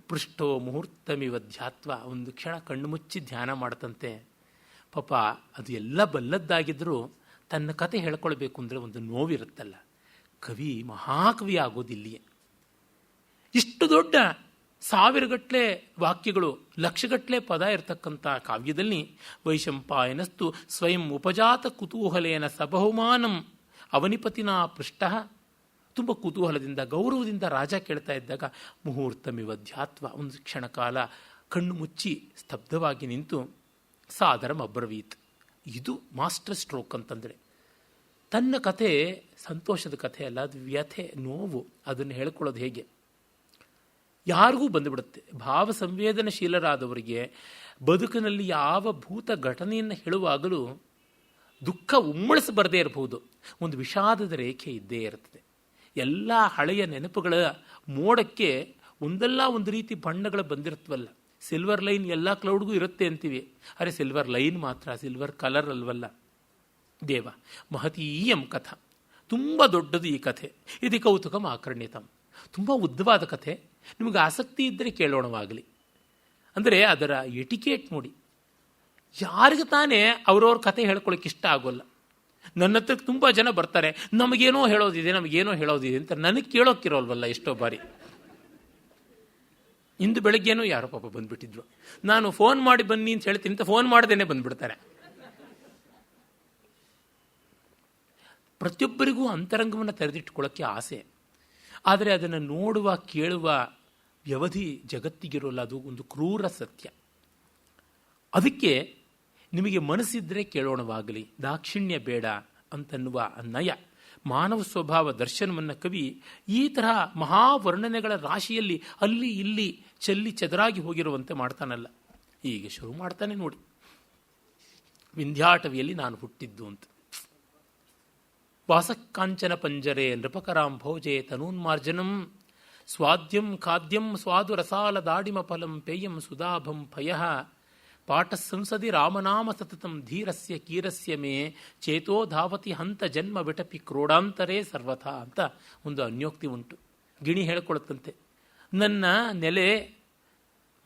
ಪೃಷ್ಠೋ ಮುಹೂರ್ತಮಿವ ಧ್ಯಾತ್ವ, ಒಂದು ಕ್ಷಣ ಕಣ್ಣು ಮುಚ್ಚಿ ಧ್ಯಾನ ಮಾಡ್ತಂತೆ. ಪಾಪ ಅದು ಎಲ್ಲ ಬಲ್ಲದ್ದಾಗಿದ್ದರೂ ತನ್ನ ಕತೆ ಹೇಳ್ಕೊಳ್ಬೇಕು ಅಂದರೆ ಒಂದು ನೋವಿರುತ್ತಲ್ಲ. ಕವಿ ಮಹಾಕವಿ ಆಗೋದಿಲ್ಲಿಯೇ. ಇಷ್ಟು ದೊಡ್ಡ 1000 ಗಟ್ಟಲೆ ವಾಕ್ಯಗಳು, ಲಕ್ಷಗಟ್ಟಲೆ ಪದ ಇರತಕ್ಕಂಥ ಕಾವ್ಯದಲ್ಲಿ ವೈಶಂಪಾಯನಸ್ತು ಸ್ವಯಂ ಉಪಜಾತ ಕುತೂಹಲೇನ ಸಬಹುಮಾನಂ ಅವನಿಪತಿನ ಪೃಷ್ಠ. ತುಂಬ ಕುತೂಹಲದಿಂದ ಗೌರವದಿಂದ ರಾಜ ಕೇಳ್ತಾ ಇದ್ದಾಗ ಮುಹೂರ್ತಮಿವ ಧ್ಯಾತ್ವ, ಒಂದು ಕ್ಷಣ ಕಾಲ ಕಣ್ಣು ಮುಚ್ಚಿ ಸ್ತಬ್ಧವಾಗಿ ನಿಂತು ಸಾದರಂ ಅಬ್ರವೀತ್. ಇದು ಮಾಸ್ಟರ್ ಸ್ಟ್ರೋಕ್ ಅಂತಂದರೆ. ತನ್ನ ಕಥೆ ಸಂತೋಷದ ಕಥೆ ಅಲ್ಲ, ಅದು ವ್ಯಥೆ, ನೋವು. ಅದನ್ನು ಹೇಳ್ಕೊಳ್ಳೋದು ಹೇಗೆ ಯಾರಿಗೂ ಬಂದುಬಿಡುತ್ತೆ. ಭಾವ ಸಂವೇದನಶೀಲರಾದವರಿಗೆ ಬದುಕಿನಲ್ಲಿ ಯಾವ ಭೂತ ಘಟನೆಯನ್ನು ಹೇಳುವಾಗಲೂ ದುಃಖ ಉಮ್ಮಳಿಸಬರದೇ ಇರಬಹುದು, ಒಂದು ವಿಷಾದದ ರೇಖೆ ಇದ್ದೇ ಇರ್ತದೆ. ಎಲ್ಲ ಹಳೆಯ ನೆನಪುಗಳ ಮೋಡಕ್ಕೆ ಒಂದಲ್ಲ ಒಂದು ರೀತಿ ಬಣ್ಣಗಳು ಬಂದಿರುತ್ತವಲ್ಲ. ಸಿಲ್ವರ್ ಲೈನ್ ಎಲ್ಲ ಕ್ಲೌಡ್ಗೂ ಇರುತ್ತೆ ಅಂತೀವಿ, ಅರೆ ಸಿಲ್ವರ್ ಲೈನ್ ಮಾತ್ರ, ಸಿಲ್ವರ್ ಕಲರ್ ಅಲ್ವಲ್ಲ. ದೇವ ಮಹತೀಯಂ ಕಥಾ, ತುಂಬ ದೊಡ್ಡದು ಈ ಕಥೆ. ಇದು ಕೌತುಕಂ ಆಕರ್ಣ್ಯತಂ, ತುಂಬ ಉದ್ದವಾದ ಕಥೆ. ನಿಮಗೆ ಆಸಕ್ತಿ ಇದ್ದರೆ ಕೇಳೋಣವಾಗಲಿ. ಅಂದರೆ ಅದರ ಎಟಿಕೇಟ್ ನೋಡಿ. ಯಾರಿಗೆ ತಾನೇ ಅವ್ರವ್ರ ಕಥೆ ಹೇಳ್ಕೊಳ್ಳೋಕೆ ಇಷ್ಟ ಆಗೋಲ್ಲ. ನನ್ನ ಹತ್ರಕ್ಕೆ ತುಂಬ ಜನ ಬರ್ತಾರೆ, ನಮಗೇನೋ ಹೇಳೋದಿದೆ ಅಂತ. ನನಗೆ ಕೇಳೋಕ್ಕಿರೋಲ್ವಲ್ಲ ಎಷ್ಟೋ ಬಾರಿ. ಇಂದು ಬೆಳಗ್ಗೆನೂ ಯಾರೋ ಪಾಪ ಬಂದುಬಿಟ್ಟಿದ್ರು. ನಾನು ಫೋನ್ ಮಾಡಿ ಬನ್ನಿ ಅಂತ ಹೇಳ್ತೀನಿ ಅಂತ ಫೋನ್ ಮಾಡ್ದೇನೆ ಬಂದುಬಿಡ್ತಾರೆ. ಪ್ರತಿಯೊಬ್ಬರಿಗೂ ಅಂತರಂಗವನ್ನು ತೆರೆದಿಟ್ಕೊಳ್ಳೋಕ್ಕೆ ಆಸೆ, ಆದರೆ ಅದನ್ನು ನೋಡುವ ಕೇಳುವ ವ್ಯವಧಿ ಜಗತ್ತಿಗಿರೋಲ್ಲ. ಅದು ಒಂದು ಕ್ರೂರ ಸತ್ಯ. ಅದಕ್ಕೆ ನಿಮಗೆ ಮನಸ್ಸಿದ್ರೆ ಕೇಳೋಣವಾಗಲಿ, ದಾಕ್ಷಿಣ್ಯ ಬೇಡ ಅಂತನ್ನುವ ನಯ, ಮಾನವ ಸ್ವಭಾವ ದರ್ಶನವನ್ನು ಕವಿ ಈ ತರಹ ಮಹಾವರ್ಣನೆಗಳ ರಾಶಿಯಲ್ಲಿ ಅಲ್ಲಿ ಇಲ್ಲಿ ಚೆಲ್ಲಿ ಚೆದರಾಗಿ ಹೋಗಿರುವಂತೆ ಮಾಡ್ತಾನಲ್ಲ. ಹೀಗೆ ಶುರು ಮಾಡ್ತಾನೆ ನೋಡಿ. ವಿಂಧ್ಯಾಟವಿಯಲ್ಲಿ ನಾನು ಹುಟ್ಟಿದ್ದು ಅಂತ. ವಾಸಕ್ಕಾಂಚನ ಪಂಜರೆ ನೃಪಕರಾಂ ಭೋಜೆ ತನೂನ್ಮಾರ್ಜನಂ ಸ್ವಾದ್ಯಂ ಖಾದ್ಯಂ ಸ್ವಾದು ರಸಾಲ ದಾಡಿಮ ಫಲಂ ಪೇಯಂ ಸುಧಾಭಂ ಪಯಃ ಪಾಠ ಸಂಸದಿ ರಾಮನಾಮ ಸತತಂ ಧೀರಸ್ಯ ಕೀರಸ್ಯ ಮೇ ಚೇತೋ ಧಾವತಿ ಹಂತ ಜನ್ಮ ವಿಟಪಿ ಕ್ರೋಡಾಂತರೇ ಸರ್ವಥಾ ಅಂತ ಒಂದು ಅನ್ಯೋಕ್ತಿ ಉಂಟು. ಗಿಣಿ ಹೇಳ್ಕೊಳುತ್ತಂತೆ, ನನ್ನ ನೆಲೆ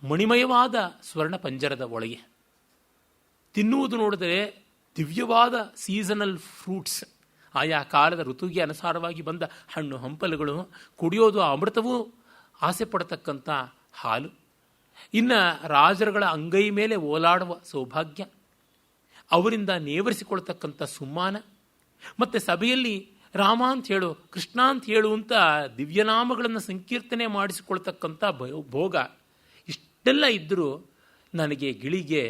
ಮಣಿಮಯವಾದ ಸ್ವರ್ಣ ಪಂಜರದ ಒಳಗೆ. ತಿನ್ನುವುದು ನೋಡಿದರೆ ದಿವ್ಯವಾದ ಸೀಸನಲ್ ಫ್ರೂಟ್ಸ್, ಆಯಾ ಕಾಲದ ಋತುವಿಗೆ ಅನುಸಾರವಾಗಿ ಬಂದ ಹಣ್ಣು ಹಂಪಲುಗಳು, ಕುಡಿಯೋದು ಅಮೃತವೂ ಆಸೆ ಪಡತಕ್ಕಂಥ ಹಾಲು, ಇನ್ನು ರಾಜರುಗಳ ಅಂಗೈ ಮೇಲೆ ಓಲಾಡುವ ಸೌಭಾಗ್ಯ, ಅವರಿಂದ ನೇವರಿಸಿಕೊಳ್ತಕ್ಕಂಥ ಸುಮ್ಮಾನ, ಮತ್ತು ಸಭೆಯಲ್ಲಿ ರಾಮ ಅಂತ ಹೇಳು, ಕೃಷ್ಣ ಅಂತ ಹೇಳು ಅಂತ ದಿವ್ಯನಾಮಗಳನ್ನು ಸಂಕೀರ್ತನೆ ಮಾಡಿಸಿಕೊಳ್ತಕ್ಕಂಥ ಭೋಗ, ಇಷ್ಟೆಲ್ಲ ಇದ್ದರೂ ನನಗೆ ಗಿಳಿಗೆ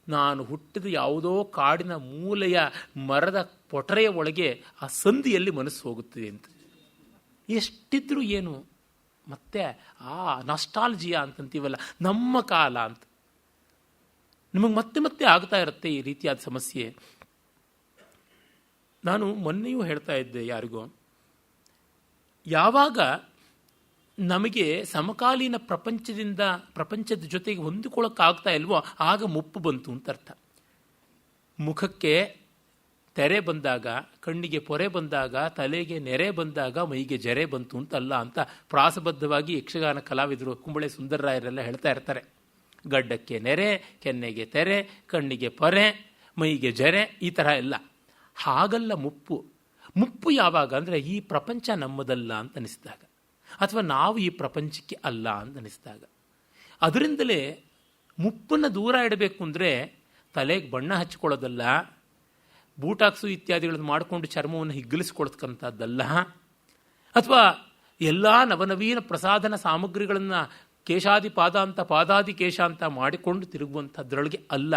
ನಾನು ಹುಟ್ಟಿದ ಯಾವುದೋ ಕಾಡಿನ ಮೂಲೆಯ ಮರದ ಪೊಟರೆಯ ಒಳಗೆ ಆ ಸಂಧಿಯಲ್ಲಿ ಮನಸ್ಸು ಹೋಗುತ್ತದೆ ಅಂತ. ಎಷ್ಟಿದ್ರೂ ಏನು, ಮತ್ತೆ ನಾಸ್ಟಾಲ್ಜಿಯಾ ಅಂತಂತೀವಲ್ಲ, ನಮ್ಮ ಕಾಲ ಅಂತ ನಿಮಗೆ ಮತ್ತೆ ಮತ್ತೆ ಆಗ್ತಾ ಇರುತ್ತೆ ಈ ರೀತಿಯಾದ ಸಮಸ್ಯೆ. ನಾನು ಮೊನ್ನೆಯೂ ಹೇಳ್ತಾ ಇದ್ದೆ ಯಾರಿಗೋ, ಯಾವಾಗ ನಮಗೆ ಸಮಕಾಲೀನ ಪ್ರಪಂಚದ ಜೊತೆಗೆ ಹೊಂದಿಕೊಳ್ಳೋಕ್ಕಾಗ್ತಾ ಇಲ್ವೋ ಆಗ ಮುಪ್ಪು ಬಂತು ಅಂತ ಅರ್ಥ. ಮುಖಕ್ಕೆ ತೆರೆ ಬಂದಾಗ, ಕಣ್ಣಿಗೆ ಪೊರೆ ಬಂದಾಗ, ತಲೆಗೆ ನೆರೆ ಬಂದಾಗ ಮೈಗೆ ಜರೆ ಬಂತು ಅಂತಲ್ಲ ಅಂತ ಪ್ರಾಸಬದ್ಧವಾಗಿ ಯಕ್ಷಗಾನ ಕಲಾವಿದರು ಕುಂಬಳೆ ಸುಂದರರಾಯರೆಲ್ಲ ಹೇಳ್ತಾ ಇರ್ತಾರೆ. ಗಡ್ಡಕ್ಕೆ ನೆರೆ, ಕೆನ್ನೆಗೆ ತೆರೆ, ಕಣ್ಣಿಗೆ ಪೊರೆ, ಮೈಗೆ ಜರೆ, ಈ ಥರ ಎಲ್ಲ. ಹಾಗಲ್ಲ ಮುಪ್ಪು ಯಾವಾಗ ಅಂದರೆ ಈ ಪ್ರಪಂಚ ನಮ್ಮದಲ್ಲ ಅಂತ ಅನಿಸಿದಾಗ, ಅಥವಾ ನಾವು ಈ ಪ್ರಪಂಚಕ್ಕೆ ಅಲ್ಲ ಅಂತ ಅನಿಸಿದಾಗ. ಅದರಿಂದಲೇ ಮುಪ್ಪನ್ನು ದೂರ ಇಡಬೇಕು ಅಂದರೆ ತಲೆಗೆ ಬಣ್ಣ ಹಚ್ಕೊಳ್ಳೋದಲ್ಲ, ಬೂಟಾಕ್ಸು ಇತ್ಯಾದಿಗಳನ್ನು ಮಾಡಿಕೊಂಡು ಚರ್ಮವನ್ನು ಹಿಗ್ಗಲಿಸ್ಕೊಳ್ತಕ್ಕಂಥದ್ದಲ್ಲ, ಅಥವಾ ಎಲ್ಲ ನವನವೀನ ಪ್ರಸಾಧನ ಸಾಮಗ್ರಿಗಳನ್ನು ಕೇಶಾದಿ ಪಾದಾಂತ ಪಾದಾದಿ ಕೇಶ ಅಂತ ಮಾಡಿಕೊಂಡು ತಿರುಗುವಂಥದ್ರೊಳಗೆ ಅಲ್ಲ.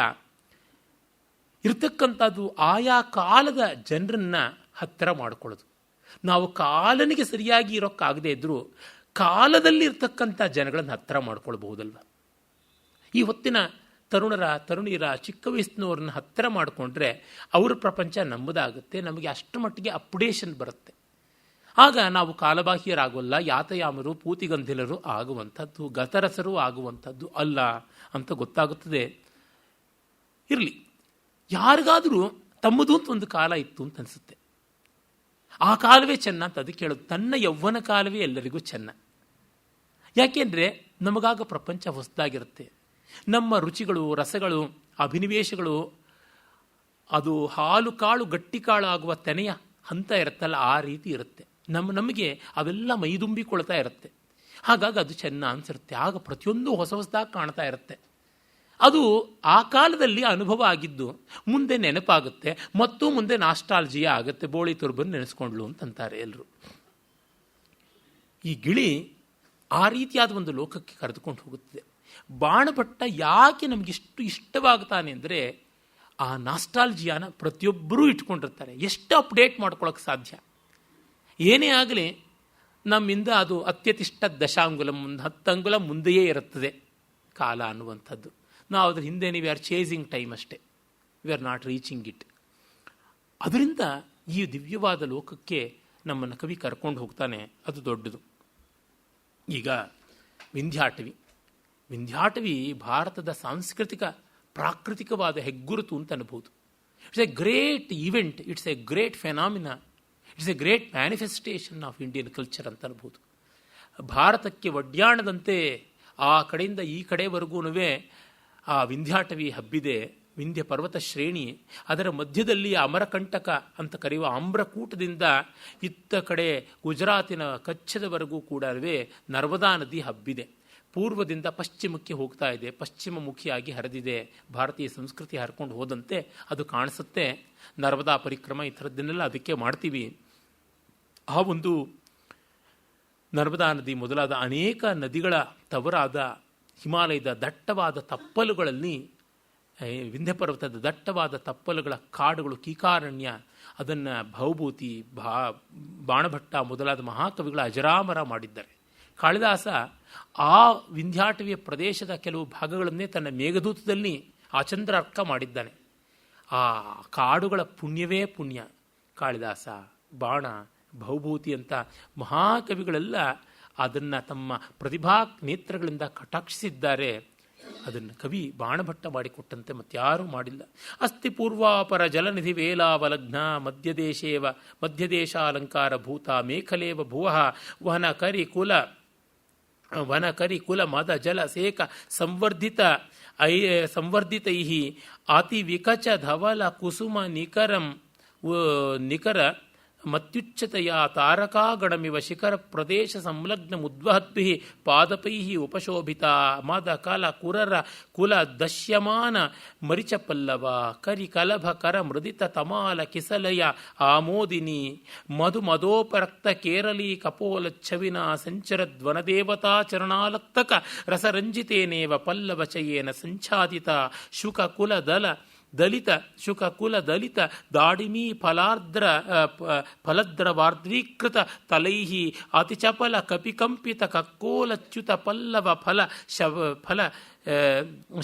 ಇರ್ತಕ್ಕಂಥದ್ದು ಆಯಾ ಕಾಲದ ಜನರನ್ನು ಹತ್ತಿರ ಮಾಡಿಕೊಳ್ಳೋದು. ನಾವು ಕಾಲನಿಗೆ ಸರಿಯಾಗಿ ಇರೋಕ್ಕಾಗದೇ ಇದ್ದರೂ ಕಾಲದಲ್ಲಿ ಇರ್ತಕ್ಕಂಥ ಜನಗಳನ್ನು ಹತ್ತಿರ ಮಾಡ್ಕೊಳ್ಬಹುದಲ್ವ. ಈ ಹೊತ್ತಿನ ತರುಣಿಯರ ಚಿಕ್ಕ ವಯಸ್ಸಿನವ್ರನ್ನ ಹತ್ತಿರ ಮಾಡಿಕೊಂಡ್ರೆ ಅವ್ರ ಪ್ರಪಂಚ ನಮ್ಮದಾಗುತ್ತೆ, ನಮಗೆ ಅಷ್ಟು ಮಟ್ಟಿಗೆ ಅಪ್ಡೇಷನ್ ಬರುತ್ತೆ. ಆಗ ನಾವು ಕಾಲಬಾಹ್ಯರಾಗೋಲ್ಲ, ಯಾತಯಾಮರು ಪೂತಿಗಂಧಿಲರು ಆಗುವಂಥದ್ದು, ಗತರಸರು ಆಗುವಂಥದ್ದು ಅಲ್ಲ ಅಂತ ಗೊತ್ತಾಗುತ್ತದೆ. ಇರಲಿ, ಯಾರಿಗಾದರೂ ತಮ್ಮದು ಅಂತ ಒಂದು ಕಾಲ ಇತ್ತು ಅಂತ ಅನಿಸುತ್ತೆ. ಆ ಕಾಲವೇ ಚೆನ್ನ ಅಂತ ಅದಕ್ಕೆ ಹೇಳೋದು. ತನ್ನ ಯೌವನ ಕಾಲವೇ ಎಲ್ಲರಿಗೂ ಚೆನ್ನ. ಯಾಕೆಂದರೆ ನಮಗಾಗ ಪ್ರಪಂಚ ಹೊಸದಾಗಿರುತ್ತೆ. ನಮ್ಮ ರುಚಿಗಳು, ರಸಗಳು, ಅಭಿನಿವೇಶಗಳು ಅದು ಹಾಲು ಕಾಳು ಗಟ್ಟಿ ಕಾಳು ಆಗುವ ತೆನೆಯ ಹಂತ ಇರುತ್ತಲ್ಲ, ಆ ರೀತಿ ಇರುತ್ತೆ. ನಮಗೆ ಅವೆಲ್ಲ ಮೈದುಂಬಿಕೊಳ್ತಾ ಇರುತ್ತೆ. ಹಾಗಾಗಿ ಅದು ಚೆನ್ನ ಅನಿಸಿರುತ್ತೆ. ಆಗ ಪ್ರತಿಯೊಂದು ಹೊಸದಾಗಿ ಕಾಣ್ತಾ ಇರುತ್ತೆ. ಅದು ಆ ಕಾಲದಲ್ಲಿ ಅನುಭವ ಆಗಿದ್ದು ಮುಂದೆ ನೆನಪಾಗುತ್ತೆ, ಮತ್ತು ಮುಂದೆ ನಾಸ್ಟಾಲ್ಜಿಯಾ ಆಗುತ್ತೆ. ಬೋಳಿ ತುರ್ಬನ್ನು ನೆನೆಸ್ಕೊಂಡ್ಲು ಅಂತಾರೆ ಎಲ್ಲರೂ. ಈ ಗಿಳಿ ಆ ರೀತಿಯಾದ ಒಂದು ಲೋಕಕ್ಕೆ ಕರೆದುಕೊಂಡು ಹೋಗುತ್ತದೆ. ಬಾಣಭಟ್ಟ ಯಾಕೆ ನಮಗಿಷ್ಟು ಇಷ್ಟವಾಗ್ತಾನೆ ಅಂದರೆ ಆ ನಾಸ್ಟಾಲ್ಜಿಯಾನ ಪ್ರತಿಯೊಬ್ಬರೂ ಇಟ್ಕೊಂಡಿರ್ತಾರೆ. ಎಷ್ಟು ಅಪ್ಡೇಟ್ ಮಾಡ್ಕೊಳ್ಳೋಕೆ ಸಾಧ್ಯ? ಏನೇ ಆಗಲಿ ನಮ್ಮಿಂದ ಅದು ಅತ್ಯತಿಷ್ಠ ದಶಾಂಗುಲ, 10 ಅಂಗುಲ ಮುಂದೆಯೇ ಇರುತ್ತದೆ ಕಾಲ ಅನ್ನುವಂಥದ್ದು. ನಾವು ಅದ್ರ ಹಿಂದೆ ವಿ ಆರ್ ಚೇಸಿಂಗ್ ಟೈಮ್ ಅಷ್ಟೇ, we are not reaching it. ಅದರಿಂದ ಈ ದಿವ್ಯವಾದ ಲೋಕಕ್ಕೆ ನಮ್ಮನ್ನು ಕವಿ ಕರ್ಕೊಂಡು ಹೋಗ್ತಾನೆ, ಅದು ದೊಡ್ಡದು. ಈಗ ವಿಂಧ್ಯಾಟವಿ ಭಾರತದ ಸಾಂಸ್ಕೃತಿಕ ಪ್ರಾಕೃತಿಕವಾದ ಹೆಗ್ಗುರುತು ಅಂತ ಅನ್ಬೋದು. It's A great event, it's A great phenomena, it's A great manifestation of Indian culture ಅಂತ ಅನ್ಬೋದು. ಭಾರತಕ್ಕೆ ಒಡ್ಯಾಣದಂತೆ ಆ ಕಡೆಯಿಂದ ಈ ಕಡೆವರೆಗೂ ಆ ವಿಂಧ್ಯಾಟವಿ ಹಬ್ಬಿದೆ. ವಿಂಧ್ಯ ಪರ್ವತ ಶ್ರೇಣಿ, ಅದರ ಮಧ್ಯದಲ್ಲಿ ಅಮರಕಂಟಕ ಅಂತ ಕರೆಯುವ ಆಮ್ರಕೂಟದಿಂದ ಇತ್ತ ಕಡೆ ಗುಜರಾತಿನ ಕಚ್ಚದವರೆಗೂ ಕೂಡ ನರ್ಮದಾ ನದಿ ಹಬ್ಬಿದೆ. ಪೂರ್ವದಿಂದ ಪಶ್ಚಿಮಕ್ಕೆ ಹೋಗ್ತಾ ಇದೆ, ಪಶ್ಚಿಮ ಮುಖಿಯಾಗಿ ಹರಿದಿದೆ. ಭಾರತೀಯ ಸಂಸ್ಕೃತಿ ಹರ್ಕೊಂಡು ಹೋದಂತೆ ಅದು ಕಾಣಿಸುತ್ತೆ. ನರ್ಮದಾ ಪರಿಕ್ರಮ ಈ ಥರದ್ದನ್ನೆಲ್ಲ ಅದಕ್ಕೆ ಮಾಡ್ತೀವಿ. ಆ ಒಂದು ನರ್ಮದಾ ನದಿ ಮೊದಲಾದ ಅನೇಕ ನದಿಗಳ ತವರಾದ ಹಿಮಾಲಯದ ದಟ್ಟವಾದ ತಪ್ಪಲುಗಳಲ್ಲಿ, ವಿಂಧ್ಯ ಪರ್ವತದ ದಟ್ಟವಾದ ತಪ್ಪಲುಗಳ ಕಾಡುಗಳು, ಕೀಕಾರಣ್ಯ, ಅದನ್ನು ಭವಭೂತಿ, ಬಾಣಭಟ್ಟ ಮೊದಲಾದ ಮಹಾಕವಿಗಳ ಅಜರಾಮರ ಮಾಡಿದ್ದಾರೆ. ಕಾಳಿದಾಸ ಆ ವಿಂಧ್ಯಾಟವಿಯ ಪ್ರದೇಶದ ಕೆಲವು ಭಾಗಗಳನ್ನೇ ತನ್ನ ಮೇಘದೂತದಲ್ಲಿ ಆಚಂದ್ರಾರ್ಕ ಮಾಡಿದ್ದಾನೆ. ಆ ಕಾಡುಗಳ ಪುಣ್ಯವೇ ಪುಣ್ಯ. ಕಾಳಿದಾಸ, ಬಾಣ, ಭವಭೂತಿ ಅಂತ ಮಹಾಕವಿಗಳೆಲ್ಲ ಅದನ್ನು ತಮ್ಮ ಪ್ರತಿಭಾ ನೇತ್ರಗಳಿಂದ ಕಟಾಕ್ಷಿಸಿದ್ದಾರೆ. ಅದನ್ನು ಕವಿ ಬಾಣಭಟ್ಟ ಮಾಡಿಕೊಟ್ಟಂತೆ ಮತ್ತಾರೂ ಮಾಡಿಲ್ಲ. ಅಸ್ತಿ ಪೂರ್ವಾಪರ ಜಲನಿಧಿ ವೇಲಾವಲಗ್ನ ಮಧ್ಯದೇಶಾಲಂಕಾರ ಭೂತ ಮೇಖಲೇವ ಭುವಃ ವನ ಕರಿ ಕುಲ ಮದ ಜಲ ಸೇಕ ಸಂವರ್ಧಿತೈ ಅತಿ ವಿಕಚ ಧವಲ ಕುಸುಮ ನಿಕರ ಮತ್ಯುಚ್ಛತೆಯ ತಾರಕಾಗಣಮಿವ ಶಿಖರ ಪ್ರದೇಶ ಸಂಲಗ್ನ ಮುದ್ವಹದ್ಭಿ ಪಾದಪೈ ಉಪಶೋಭಿತ ಮದ ಕಲ ಕುರರ ಕುಲ ದಶ್ಯಮಾನ ಮರಿಚ ಪಲ್ಲವ ಕರಿ ಕಲಭ ಕರ ಮೃದಿತ ತಮಾಲ ಕಿಸಲಯ ಆಮೋದಿನಿ ಮಧು ಮದೋಪರಕ್ತ ಕೇರಳಿ ಕಪೋಲಚ್ಛವಿನ ಸಂಚರದ್ವನದೇವತಾ ಚರಣಾಲಕ್ತಕ ರಸರಂಜಿತೇನೇವ ಪಲ್ಲವ ಚಯೇನ ಸಂಚಾದಿತ ಶುಕ ಕುಲ ದಲ ದಲಿತ ಶುಕ ಕುಲ ದಲಿತ ದಾಡಿಮೀ ಫಲದ್ರವಾರ್ದ್ರೀಕೃತ ತಲೈಹಿ ಅತಿಚಪಲ ಕಪಿಕಂಪಿತ ಕಕ್ಕೋಲಚ್ಯುತ ಪಲ್ಲವ ಫಲ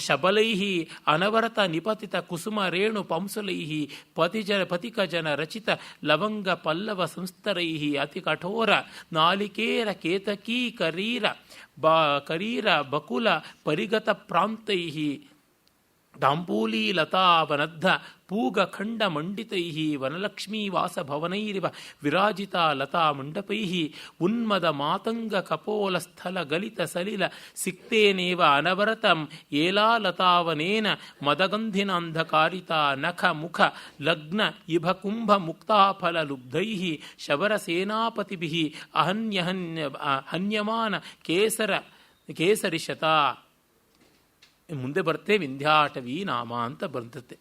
ಶಬಲೈಹಿ ಅನವರತ ನಿಪತಿತ ಕುಸುಮ ರೇಣು ಪಂಸುಲೈಹಿ ಪತಿಕಜನ ರಚಿತ ಲವಂಗ ಪಲ್ಲವ ಸಂಸ್ತರೈಹಿ ಅತಿ ಕಠೋರ ನಾಲಿಕೇರ ಕೇತಕೀ ಕರೀರ ಬಕುಲ ಪರಿಗತ ಪ್ರಾಂತೈಹಿ ದಾಂಬೂಲಿ ಲತಾವನದ್ಧ ಪೂಗ ಖಂಡ ಮಂಡಿತೈಃ ವನಲಕ್ಷ್ಮೀ ವಾಸಭವನೈರಿವ ವಿರಾಜಿತಾ ಲತಾ ಮಂಡಪೈಃ ಉನ್ಮದ ಮಾತಂಗ ಕಪೋಲ ಸ್ಥಲ ಗಲಿತ ಸಲಿಲ ಸಿಕ್ತೇನೇವ ಅನವರತಂ ಏಲಾ ಲತಾವನೇನ ಮದಗಂಧಿನಾಂಧಕಾರಿತಾ ನಖ ಮುಖ ಲಗ್ನ ಇಭ ಕುಂಭ ಮುಕ್ತಾಫಲ ಲುಬ್ಧೈಃ ಶಬರ ಸೇನಾಪತಿಭಿಃ ಹನ್ಯಮಾನ ಕೇಸರಿಶತಾ. ಮುಂದೆ ಬರುತ್ತೆ ವಿಂಧ್ಯಾಟವಿ ನಾಮ ಅಂತ ಬರ್ತತೆ.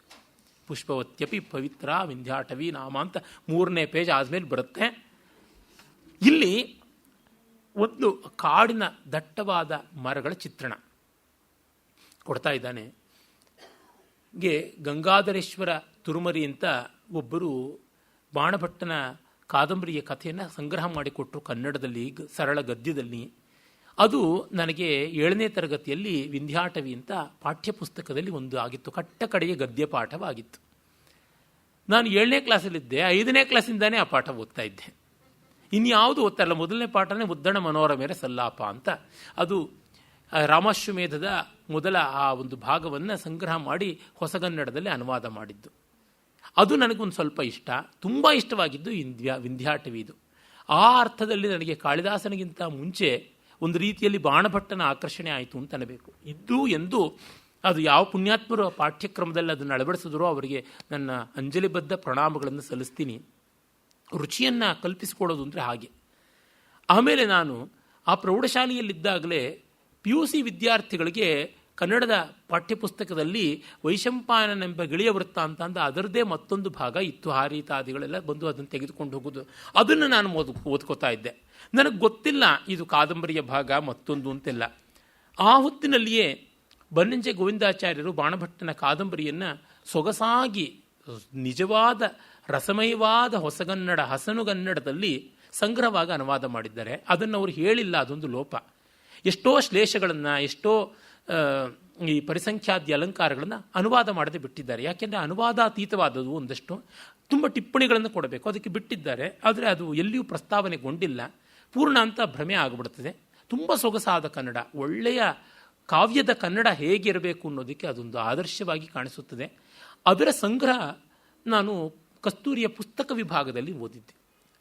ಪುಷ್ಪವತ್ಯಪಿ ಪವಿತ್ರ ವಿಂಧ್ಯಾಟವಿ ನಾಮ ಅಂತ 3ನೇ ಪೇಜ್ ಆದಮೇಲೆ ಬರುತ್ತೆ. ಇಲ್ಲಿ ಒಂದು ಕಾಡಿನ ದಟ್ಟವಾದ ಮರಗಳ ಚಿತ್ರಣ ಕೊಡ್ತಾ ಇದ್ದಾನೆ. ಗಂಗಾಧರೇಶ್ವರ ತುರುಮರಿ ಅಂತ ಒಬ್ಬರು ಬಾಣಭಟ್ಟನ ಕಾದಂಬರಿಯ ಕಥೆಯನ್ನು ಸಂಗ್ರಹ ಮಾಡಿಕೊಟ್ರು ಕನ್ನಡದಲ್ಲಿ ಸರಳ ಗದ್ಯದಲ್ಲಿ. ಅದು ನನಗೆ 7ನೇ ತರಗತಿಯಲ್ಲಿ ವಿಂಧ್ಯಾಟವಿ ಅಂತ ಪಾಠ್ಯಪುಸ್ತಕದಲ್ಲಿ ಒಂದು ಆಗಿತ್ತು, ಕಟ್ಟ ಕಡೆಯ ಗದ್ಯ ಪಾಠವಾಗಿತ್ತು. ನಾನು 7ನೇ ಕ್ಲಾಸಲ್ಲಿದ್ದೆ, 5ನೇ ಕ್ಲಾಸಿಂದಾನೇ ಆ ಪಾಠ ಓದ್ತಾ ಇದ್ದೆ. ಇನ್ಯಾವುದು ಓದ್ತಾ ಇಲ್ಲ. ಮೊದಲನೇ ಪಾಠನೇ ಮುದ್ದಣ ಮನೋರಮೆರ ಸಲ್ಲಾಪ ಅಂತ. ಅದು ರಾಮಾಶ್ವಮೇಧದ ಮೊದಲ ಆ ಒಂದು ಭಾಗವನ್ನು ಸಂಗ್ರಹ ಮಾಡಿ ಹೊಸಗನ್ನಡದಲ್ಲಿ ಅನುವಾದ ಮಾಡಿದ್ದು. ಅದು ನನಗೊಂದು ಸ್ವಲ್ಪ ಇಷ್ಟ, ತುಂಬ ಇಷ್ಟವಾಗಿದ್ದು ವಿಂಧ್ಯಾಟವಿದು. ಆ ಅರ್ಥದಲ್ಲಿ ನನಗೆ ಕಾಳಿದಾಸನಿಗಿಂತ ಮುಂಚೆ ಒಂದು ರೀತಿಯಲ್ಲಿ ಬಾಣಭಟ್ಟನ ಆಕರ್ಷಣೆ ಆಯಿತು ಅಂತ ಅನ್ನಬೇಕು. ಇದ್ದು ಎಂದು ಅದು ಯಾವ ಪುಣ್ಯಾತ್ಮರು ಪಾಠ್ಯಕ್ರಮದಲ್ಲಿ ಅದನ್ನು ಅಳವಡಿಸಿದ್ರೋ ಅವರಿಗೆ ನನ್ನ ಅಂಜಲಿಬದ್ಧ ಪ್ರಣಾಮಗಳನ್ನು ಸಲ್ಲಿಸ್ತೀನಿ. ರುಚಿಯನ್ನು ಕಲ್ಪಿಸಿಕೊಡೋದು ಅಂದರೆ ಹಾಗೆ. ಆಮೇಲೆ ನಾನು ಆ ಪ್ರೌಢಶಾಲೆಯಲ್ಲಿದ್ದಾಗಲೇ PUC ವಿದ್ಯಾರ್ಥಿಗಳಿಗೆ ಕನ್ನಡದ ಪಾಠ್ಯಪುಸ್ತಕದಲ್ಲಿ ವೈಶಂಪಾಯನೆಂಬ ಗಿಳಿಯ ವೃತ್ತಾಂತ ಅಂತ ಅದರದ್ದೇ ಮತ್ತೊಂದು ಭಾಗ ಇತ್ತು. ಹಾರೀತಾದಿಗಳೆಲ್ಲ ಬಂದು ಅದನ್ನು ತೆಗೆದುಕೊಂಡು ಹೋಗೋದು, ಅದನ್ನು ನಾನು ಓದ್ಕೋತಾ ಇದ್ದೆ. ನನಗೆ ಗೊತ್ತಿಲ್ಲ ಇದು ಕಾದಂಬರಿಯ ಭಾಗ ಮತ್ತೊಂದು ಅಂತೆಲ್ಲ. ಆ ಹೊತ್ತಿನಲ್ಲಿಯೇ ಬನ್ನಂಜೆ ಗೋವಿಂದಾಚಾರ್ಯರು ಬಾಣಭಟ್ಟನ ಕಾದಂಬರಿಯನ್ನು ಸೊಗಸಾಗಿ ನಿಜವಾದ ರಸಮಯವಾದ ಹೊಸಗನ್ನಡ ಹಸನುಗನ್ನಡದಲ್ಲಿ ಸಂಗ್ರಹವಾಗಿ ಅನುವಾದ ಮಾಡಿದ್ದಾರೆ. ಅದನ್ನು ಅವರು ಹೇಳಿಲ್ಲ, ಅದೊಂದು ಲೋಪ. ಎಷ್ಟೋ ಶ್ಲೇಷಗಳನ್ನು, ಎಷ್ಟೋ ಈ ಪರಿಸಂಖ್ಯಾದ್ಯ ಅಲಂಕಾರಗಳನ್ನು ಅನುವಾದ ಮಾಡದೆ ಬಿಟ್ಟಿದ್ದಾರೆ. ಯಾಕೆಂದರೆ ಅನುವಾದಾತೀತವಾದದ್ದು ಒಂದಷ್ಟು ತುಂಬ ಟಿಪ್ಪಣಿಗಳನ್ನು ಕೊಡಬೇಕು, ಅದಕ್ಕೆ ಬಿಟ್ಟಿದ್ದಾರೆ. ಆದರೆ ಅದು ಎಲ್ಲಿಯೂ ಪ್ರಸ್ತಾವನೆಗೊಂಡಿಲ್ಲ. ಪೂರ್ಣ ಅಂತ ಭ್ರಮೆ ಆಗಿಬಿಡ್ತದೆ. ತುಂಬ ಸೊಗಸಾದ ಕನ್ನಡ, ಒಳ್ಳೆಯ ಕಾವ್ಯದ ಕನ್ನಡ ಹೇಗಿರಬೇಕು ಅನ್ನೋದಕ್ಕೆ ಅದೊಂದು ಆದರ್ಶವಾಗಿ ಕಾಣಿಸುತ್ತದೆ. ಅದರ ಸಂಗ್ರಹ ನಾನು ಕಸ್ತೂರಿಯ ಪುಸ್ತಕ ವಿಭಾಗದಲ್ಲಿ ಓದಿದ್ದೆ.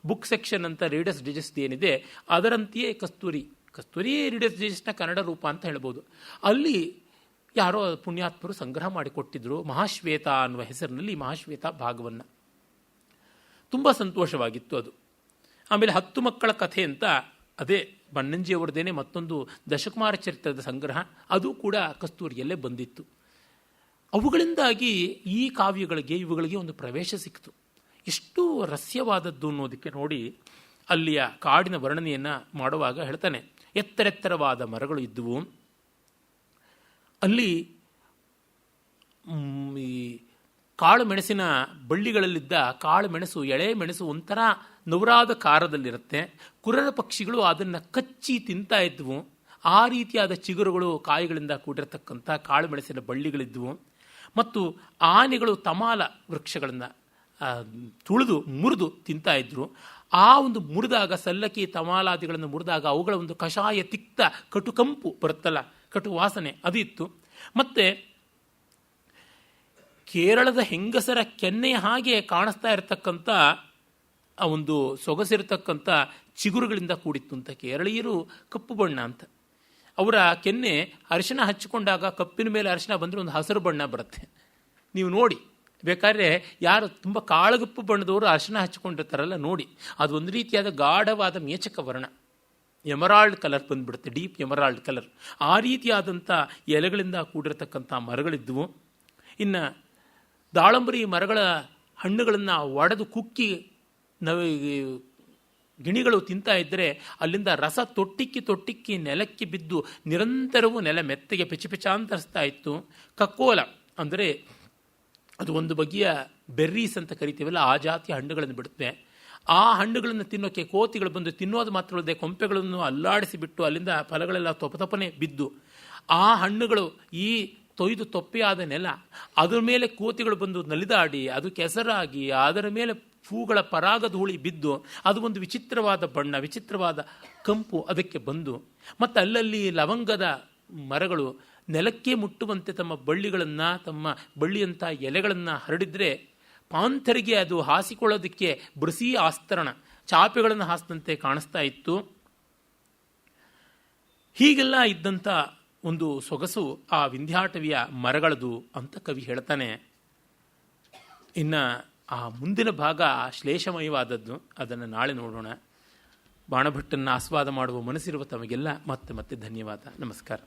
ಬುಕ್ ಸೆಕ್ಷನ್ ಅಂತ ರೀಡರ್ಸ್ ಡಿಜೆಸ್ಟ್ ಏನಿದೆ ಅದರಂತೆಯೇ ಕಸ್ತೂರಿ ರೀಡರ್ಸ್ ಡಿಜೆಸ್ಟ್ನ ಕನ್ನಡ ರೂಪ ಅಂತ ಹೇಳ್ಬೋದು. ಅಲ್ಲಿ ಯಾರೋ ಪುಣ್ಯಾತ್ಮರು ಸಂಗ್ರಹ ಮಾಡಿಕೊಟ್ಟಿದ್ರು, ಮಹಾಶ್ವೇತ ಅನ್ನುವ ಹೆಸರಿನಲ್ಲಿ ಮಹಾಶ್ವೇತ ಭಾಗವನ್ನು. ತುಂಬ ಸಂತೋಷವಾಗಿತ್ತು ಅದು. ಆಮೇಲೆ 10 ಮಕ್ಕಳ ಕಥೆ ಅಂತ ಅದೇ ಬನ್ನಂಜಿಯವರದೇನೆ ಮತ್ತೊಂದು ದಶಕುಮಾರ ಚರಿತ್ರದ ಸಂಗ್ರಹ, ಅದು ಕೂಡ ಕಸ್ತೂರಿಯಲ್ಲೇ ಬಂದಿತ್ತು. ಅವುಗಳಿಂದಾಗಿ ಈ ಕಾವ್ಯಗಳಿಗೆ ಇವುಗಳಿಗೆ ಒಂದು ಪ್ರವೇಶ ಸಿಕ್ತು. ಎಷ್ಟು ರಸ್ಯವಾದದ್ದು ಅನ್ನೋದಕ್ಕೆ ನೋಡಿ ಅಲ್ಲಿಯ ಕಾಡಿನ ವರ್ಣನೆಯನ್ನು ಮಾಡುವಾಗ ಹೇಳ್ತಾನೆ. ಎತ್ತರೆತ್ತರವಾದ ಮರಗಳು ಇದ್ದುವು. ಅಲ್ಲಿ ಈ ಕಾಳು ಮೆಣಸಿನ ಬಳ್ಳಿಗಳಲ್ಲಿದ್ದ ಕಾಳು ಮೆಣಸು, ಎಳೆ ಮೆಣಸು ಒಂಥರ ನವರಾದ ಖಾರದಲ್ಲಿರುತ್ತೆ. ಕುರರ ಪಕ್ಷಿಗಳು ಅದನ್ನು ಕಚ್ಚಿ ತಿಂತಾ ಇದ್ವು. ಆ ರೀತಿಯಾದ ಚಿಗುರುಗಳು, ಕಾಯಿಗಳಿಂದ ಕೂಡಿರತಕ್ಕಂಥ ಕಾಳು ಮೆಣಸಿನ ಬಳ್ಳಿಗಳಿದ್ವು. ಮತ್ತು ಆನೆಗಳು ತಮಾಲ ವೃಕ್ಷಗಳನ್ನು ಮುರಿದು ತಿಂತಾ ಇದ್ರು. ಆ ಒಂದು ಮುರಿದಾಗ, ಸಲ್ಲಕ್ಕಿ ತಮಾಲಾದಿಗಳನ್ನು ಮುರಿದಾಗ ಅವುಗಳ ಒಂದು ಕಷಾಯ ತಿಕ್ತ ಕಟುಕಂಪು ಬರುತ್ತಲ್ಲ, ಕಟು ವಾಸನೆ ಅದು ಇತ್ತು. ಮತ್ತು ಕೇರಳದ ಹೆಂಗಸರ ಕೆನ್ನೆಯ ಹಾಗೆ ಕಾಣಿಸ್ತಾ ಇರತಕ್ಕಂಥ ಆ ಒಂದು ಸೊಗಸಿರತಕ್ಕಂಥ ಚಿಗುರುಗಳಿಂದ ಕೂಡಿತ್ತು ಅಂತ. ಕೇರಳೀಯರು ಕಪ್ಪು ಬಣ್ಣ ಅಂತ, ಅವರ ಕೆನ್ನೆ ಅರಿಶಿಣ ಹಚ್ಚಿಕೊಂಡಾಗ ಕಪ್ಪಿನ ಮೇಲೆ ಅರಿಶಿಣ ಬಂದರೆ ಒಂದು ಹಸಿರು ಬಣ್ಣ ಬರುತ್ತೆ. ನೀವು ನೋಡಿ ಬೇಕಾದ್ರೆ ಯಾರು ತುಂಬ ಕಾಳಗಪ್ಪು ಬಣ್ಣದವರು ಅರಿಶಿಣ ಹಚ್ಚಿಕೊಂಡಿರ್ತಾರಲ್ಲ ನೋಡಿ, ಅದು ಒಂದು ರೀತಿಯಾದ ಗಾಢವಾದ ಮೇಚಕ ವರ್ಣ, ಎಮರಾಲ್ಡ್ ಕಲರ್ ಬಂದುಬಿಡುತ್ತೆ, ಡೀಪ್ ಎಮರಾಲ್ಡ್ ಕಲರ್. ಆ ರೀತಿಯಾದಂಥ ಎಲೆಗಳಿಂದ ಕೂಡಿರತಕ್ಕಂಥ ಮರಗಳಿದ್ವು. ಇನ್ನು ದಾಳಂಬರಿ ಮರಗಳ ಹಣ್ಣುಗಳನ್ನು ಒಡೆದು ಕುಕ್ಕಿ ಗಿಣಿಗಳು ತಿಂತಾ ಇದ್ದರೆ ಅಲ್ಲಿಂದ ರಸ ತೊಟ್ಟಿಕ್ಕಿ ನೆಲಕ್ಕೆ ಬಿದ್ದು ನಿರಂತರವೂ ನೆಲ ಮೆತ್ತಗೆ ಪಿಚಪಿಚಾಂತರಿಸ್ತಾ ಇತ್ತು. ಕಕ್ಕೋಲ ಅಂದರೆ ಅದು ಒಂದು ಬಗೆಯ ಬೆರ್ರೀಸ್ ಅಂತ ಕರಿತೀವಲ್ಲ, ಆ ಜಾತಿಯ ಹಣ್ಣುಗಳನ್ನು ಬಿಡುತ್ತೆ. ಆ ಹಣ್ಣುಗಳನ್ನು ತಿನ್ನೋಕ್ಕೆ ಕೋತಿಗಳು ಬಂದು ತಿನ್ನೋದು ಮಾತ್ರ ಅಲ್ಲದೆ ಕೊಂಪೆಗಳನ್ನು ಅಲ್ಲಾಡಿಸಿಬಿಟ್ಟು ಅಲ್ಲಿಂದ ಫಲಗಳೆಲ್ಲ ತೊಪತೊಪನೆ ಬಿದ್ದು, ಆ ಹಣ್ಣುಗಳು ಈ ತೊಯ್ದು ತೊಪ್ಪೆಯಾದ ನೆಲ, ಅದರ ಮೇಲೆ ಕೋತಿಗಳು ಬಂದು ನಲಿದಾಡಿ ಅದು ಕೆಸರಾಗಿ ಅದರ ಮೇಲೆ ಹೂಗಳ ಪರಾಗಧೂಳಿ ಬಿದ್ದು ಅದು ಒಂದು ವಿಚಿತ್ರವಾದ ಬಣ್ಣ, ವಿಚಿತ್ರವಾದ ಕಂಪು ಅದಕ್ಕೆ ಬಂದು, ಮತ್ತು ಅಲ್ಲಲ್ಲಿ ಲವಂಗದ ಮರಗಳು ನೆಲಕ್ಕೆ ಮುಟ್ಟುವಂತೆ ತಮ್ಮ ಬಳ್ಳಿಗಳನ್ನು, ತಮ್ಮ ಬಳ್ಳಿಯಂಥ ಎಲೆಗಳನ್ನು ಹರಡಿದರೆ ಪಾಂಥರಿಗೆ ಅದು ಹಾಸಿಕೊಳ್ಳೋದಕ್ಕೆ ಬೃಸಿ ಆಸ್ತರಣ, ಚಾಪೆಗಳನ್ನು ಹಾಸಿದಂತೆ ಕಾಣಿಸ್ತಾ ಇತ್ತು. ಹೀಗೆಲ್ಲ ಇದ್ದಂಥ ಒಂದು ಸೊಗಸು ಆ ವಿಂಧ್ಯಾಟವಿಯ ಮರಗಳದು ಅಂತ ಕವಿ ಹೇಳ್ತಾನೆ. ಇನ್ನು ಆ ಮುಂದಿನ ಭಾಗ ಶ್ಲೇಷಮಯವಾದದ್ದು, ಅದನ್ನು ನಾಳೆ ನೋಡೋಣ. ಬಾಣಭಟ್ಟನ್ನು ಆಸ್ವಾದ ಮಾಡುವ ಮನಸ್ಸಿರುವ ತಮಗೆಲ್ಲ ಮತ್ತೆ ಮತ್ತೆ ಧನ್ಯವಾದ. ನಮಸ್ಕಾರ.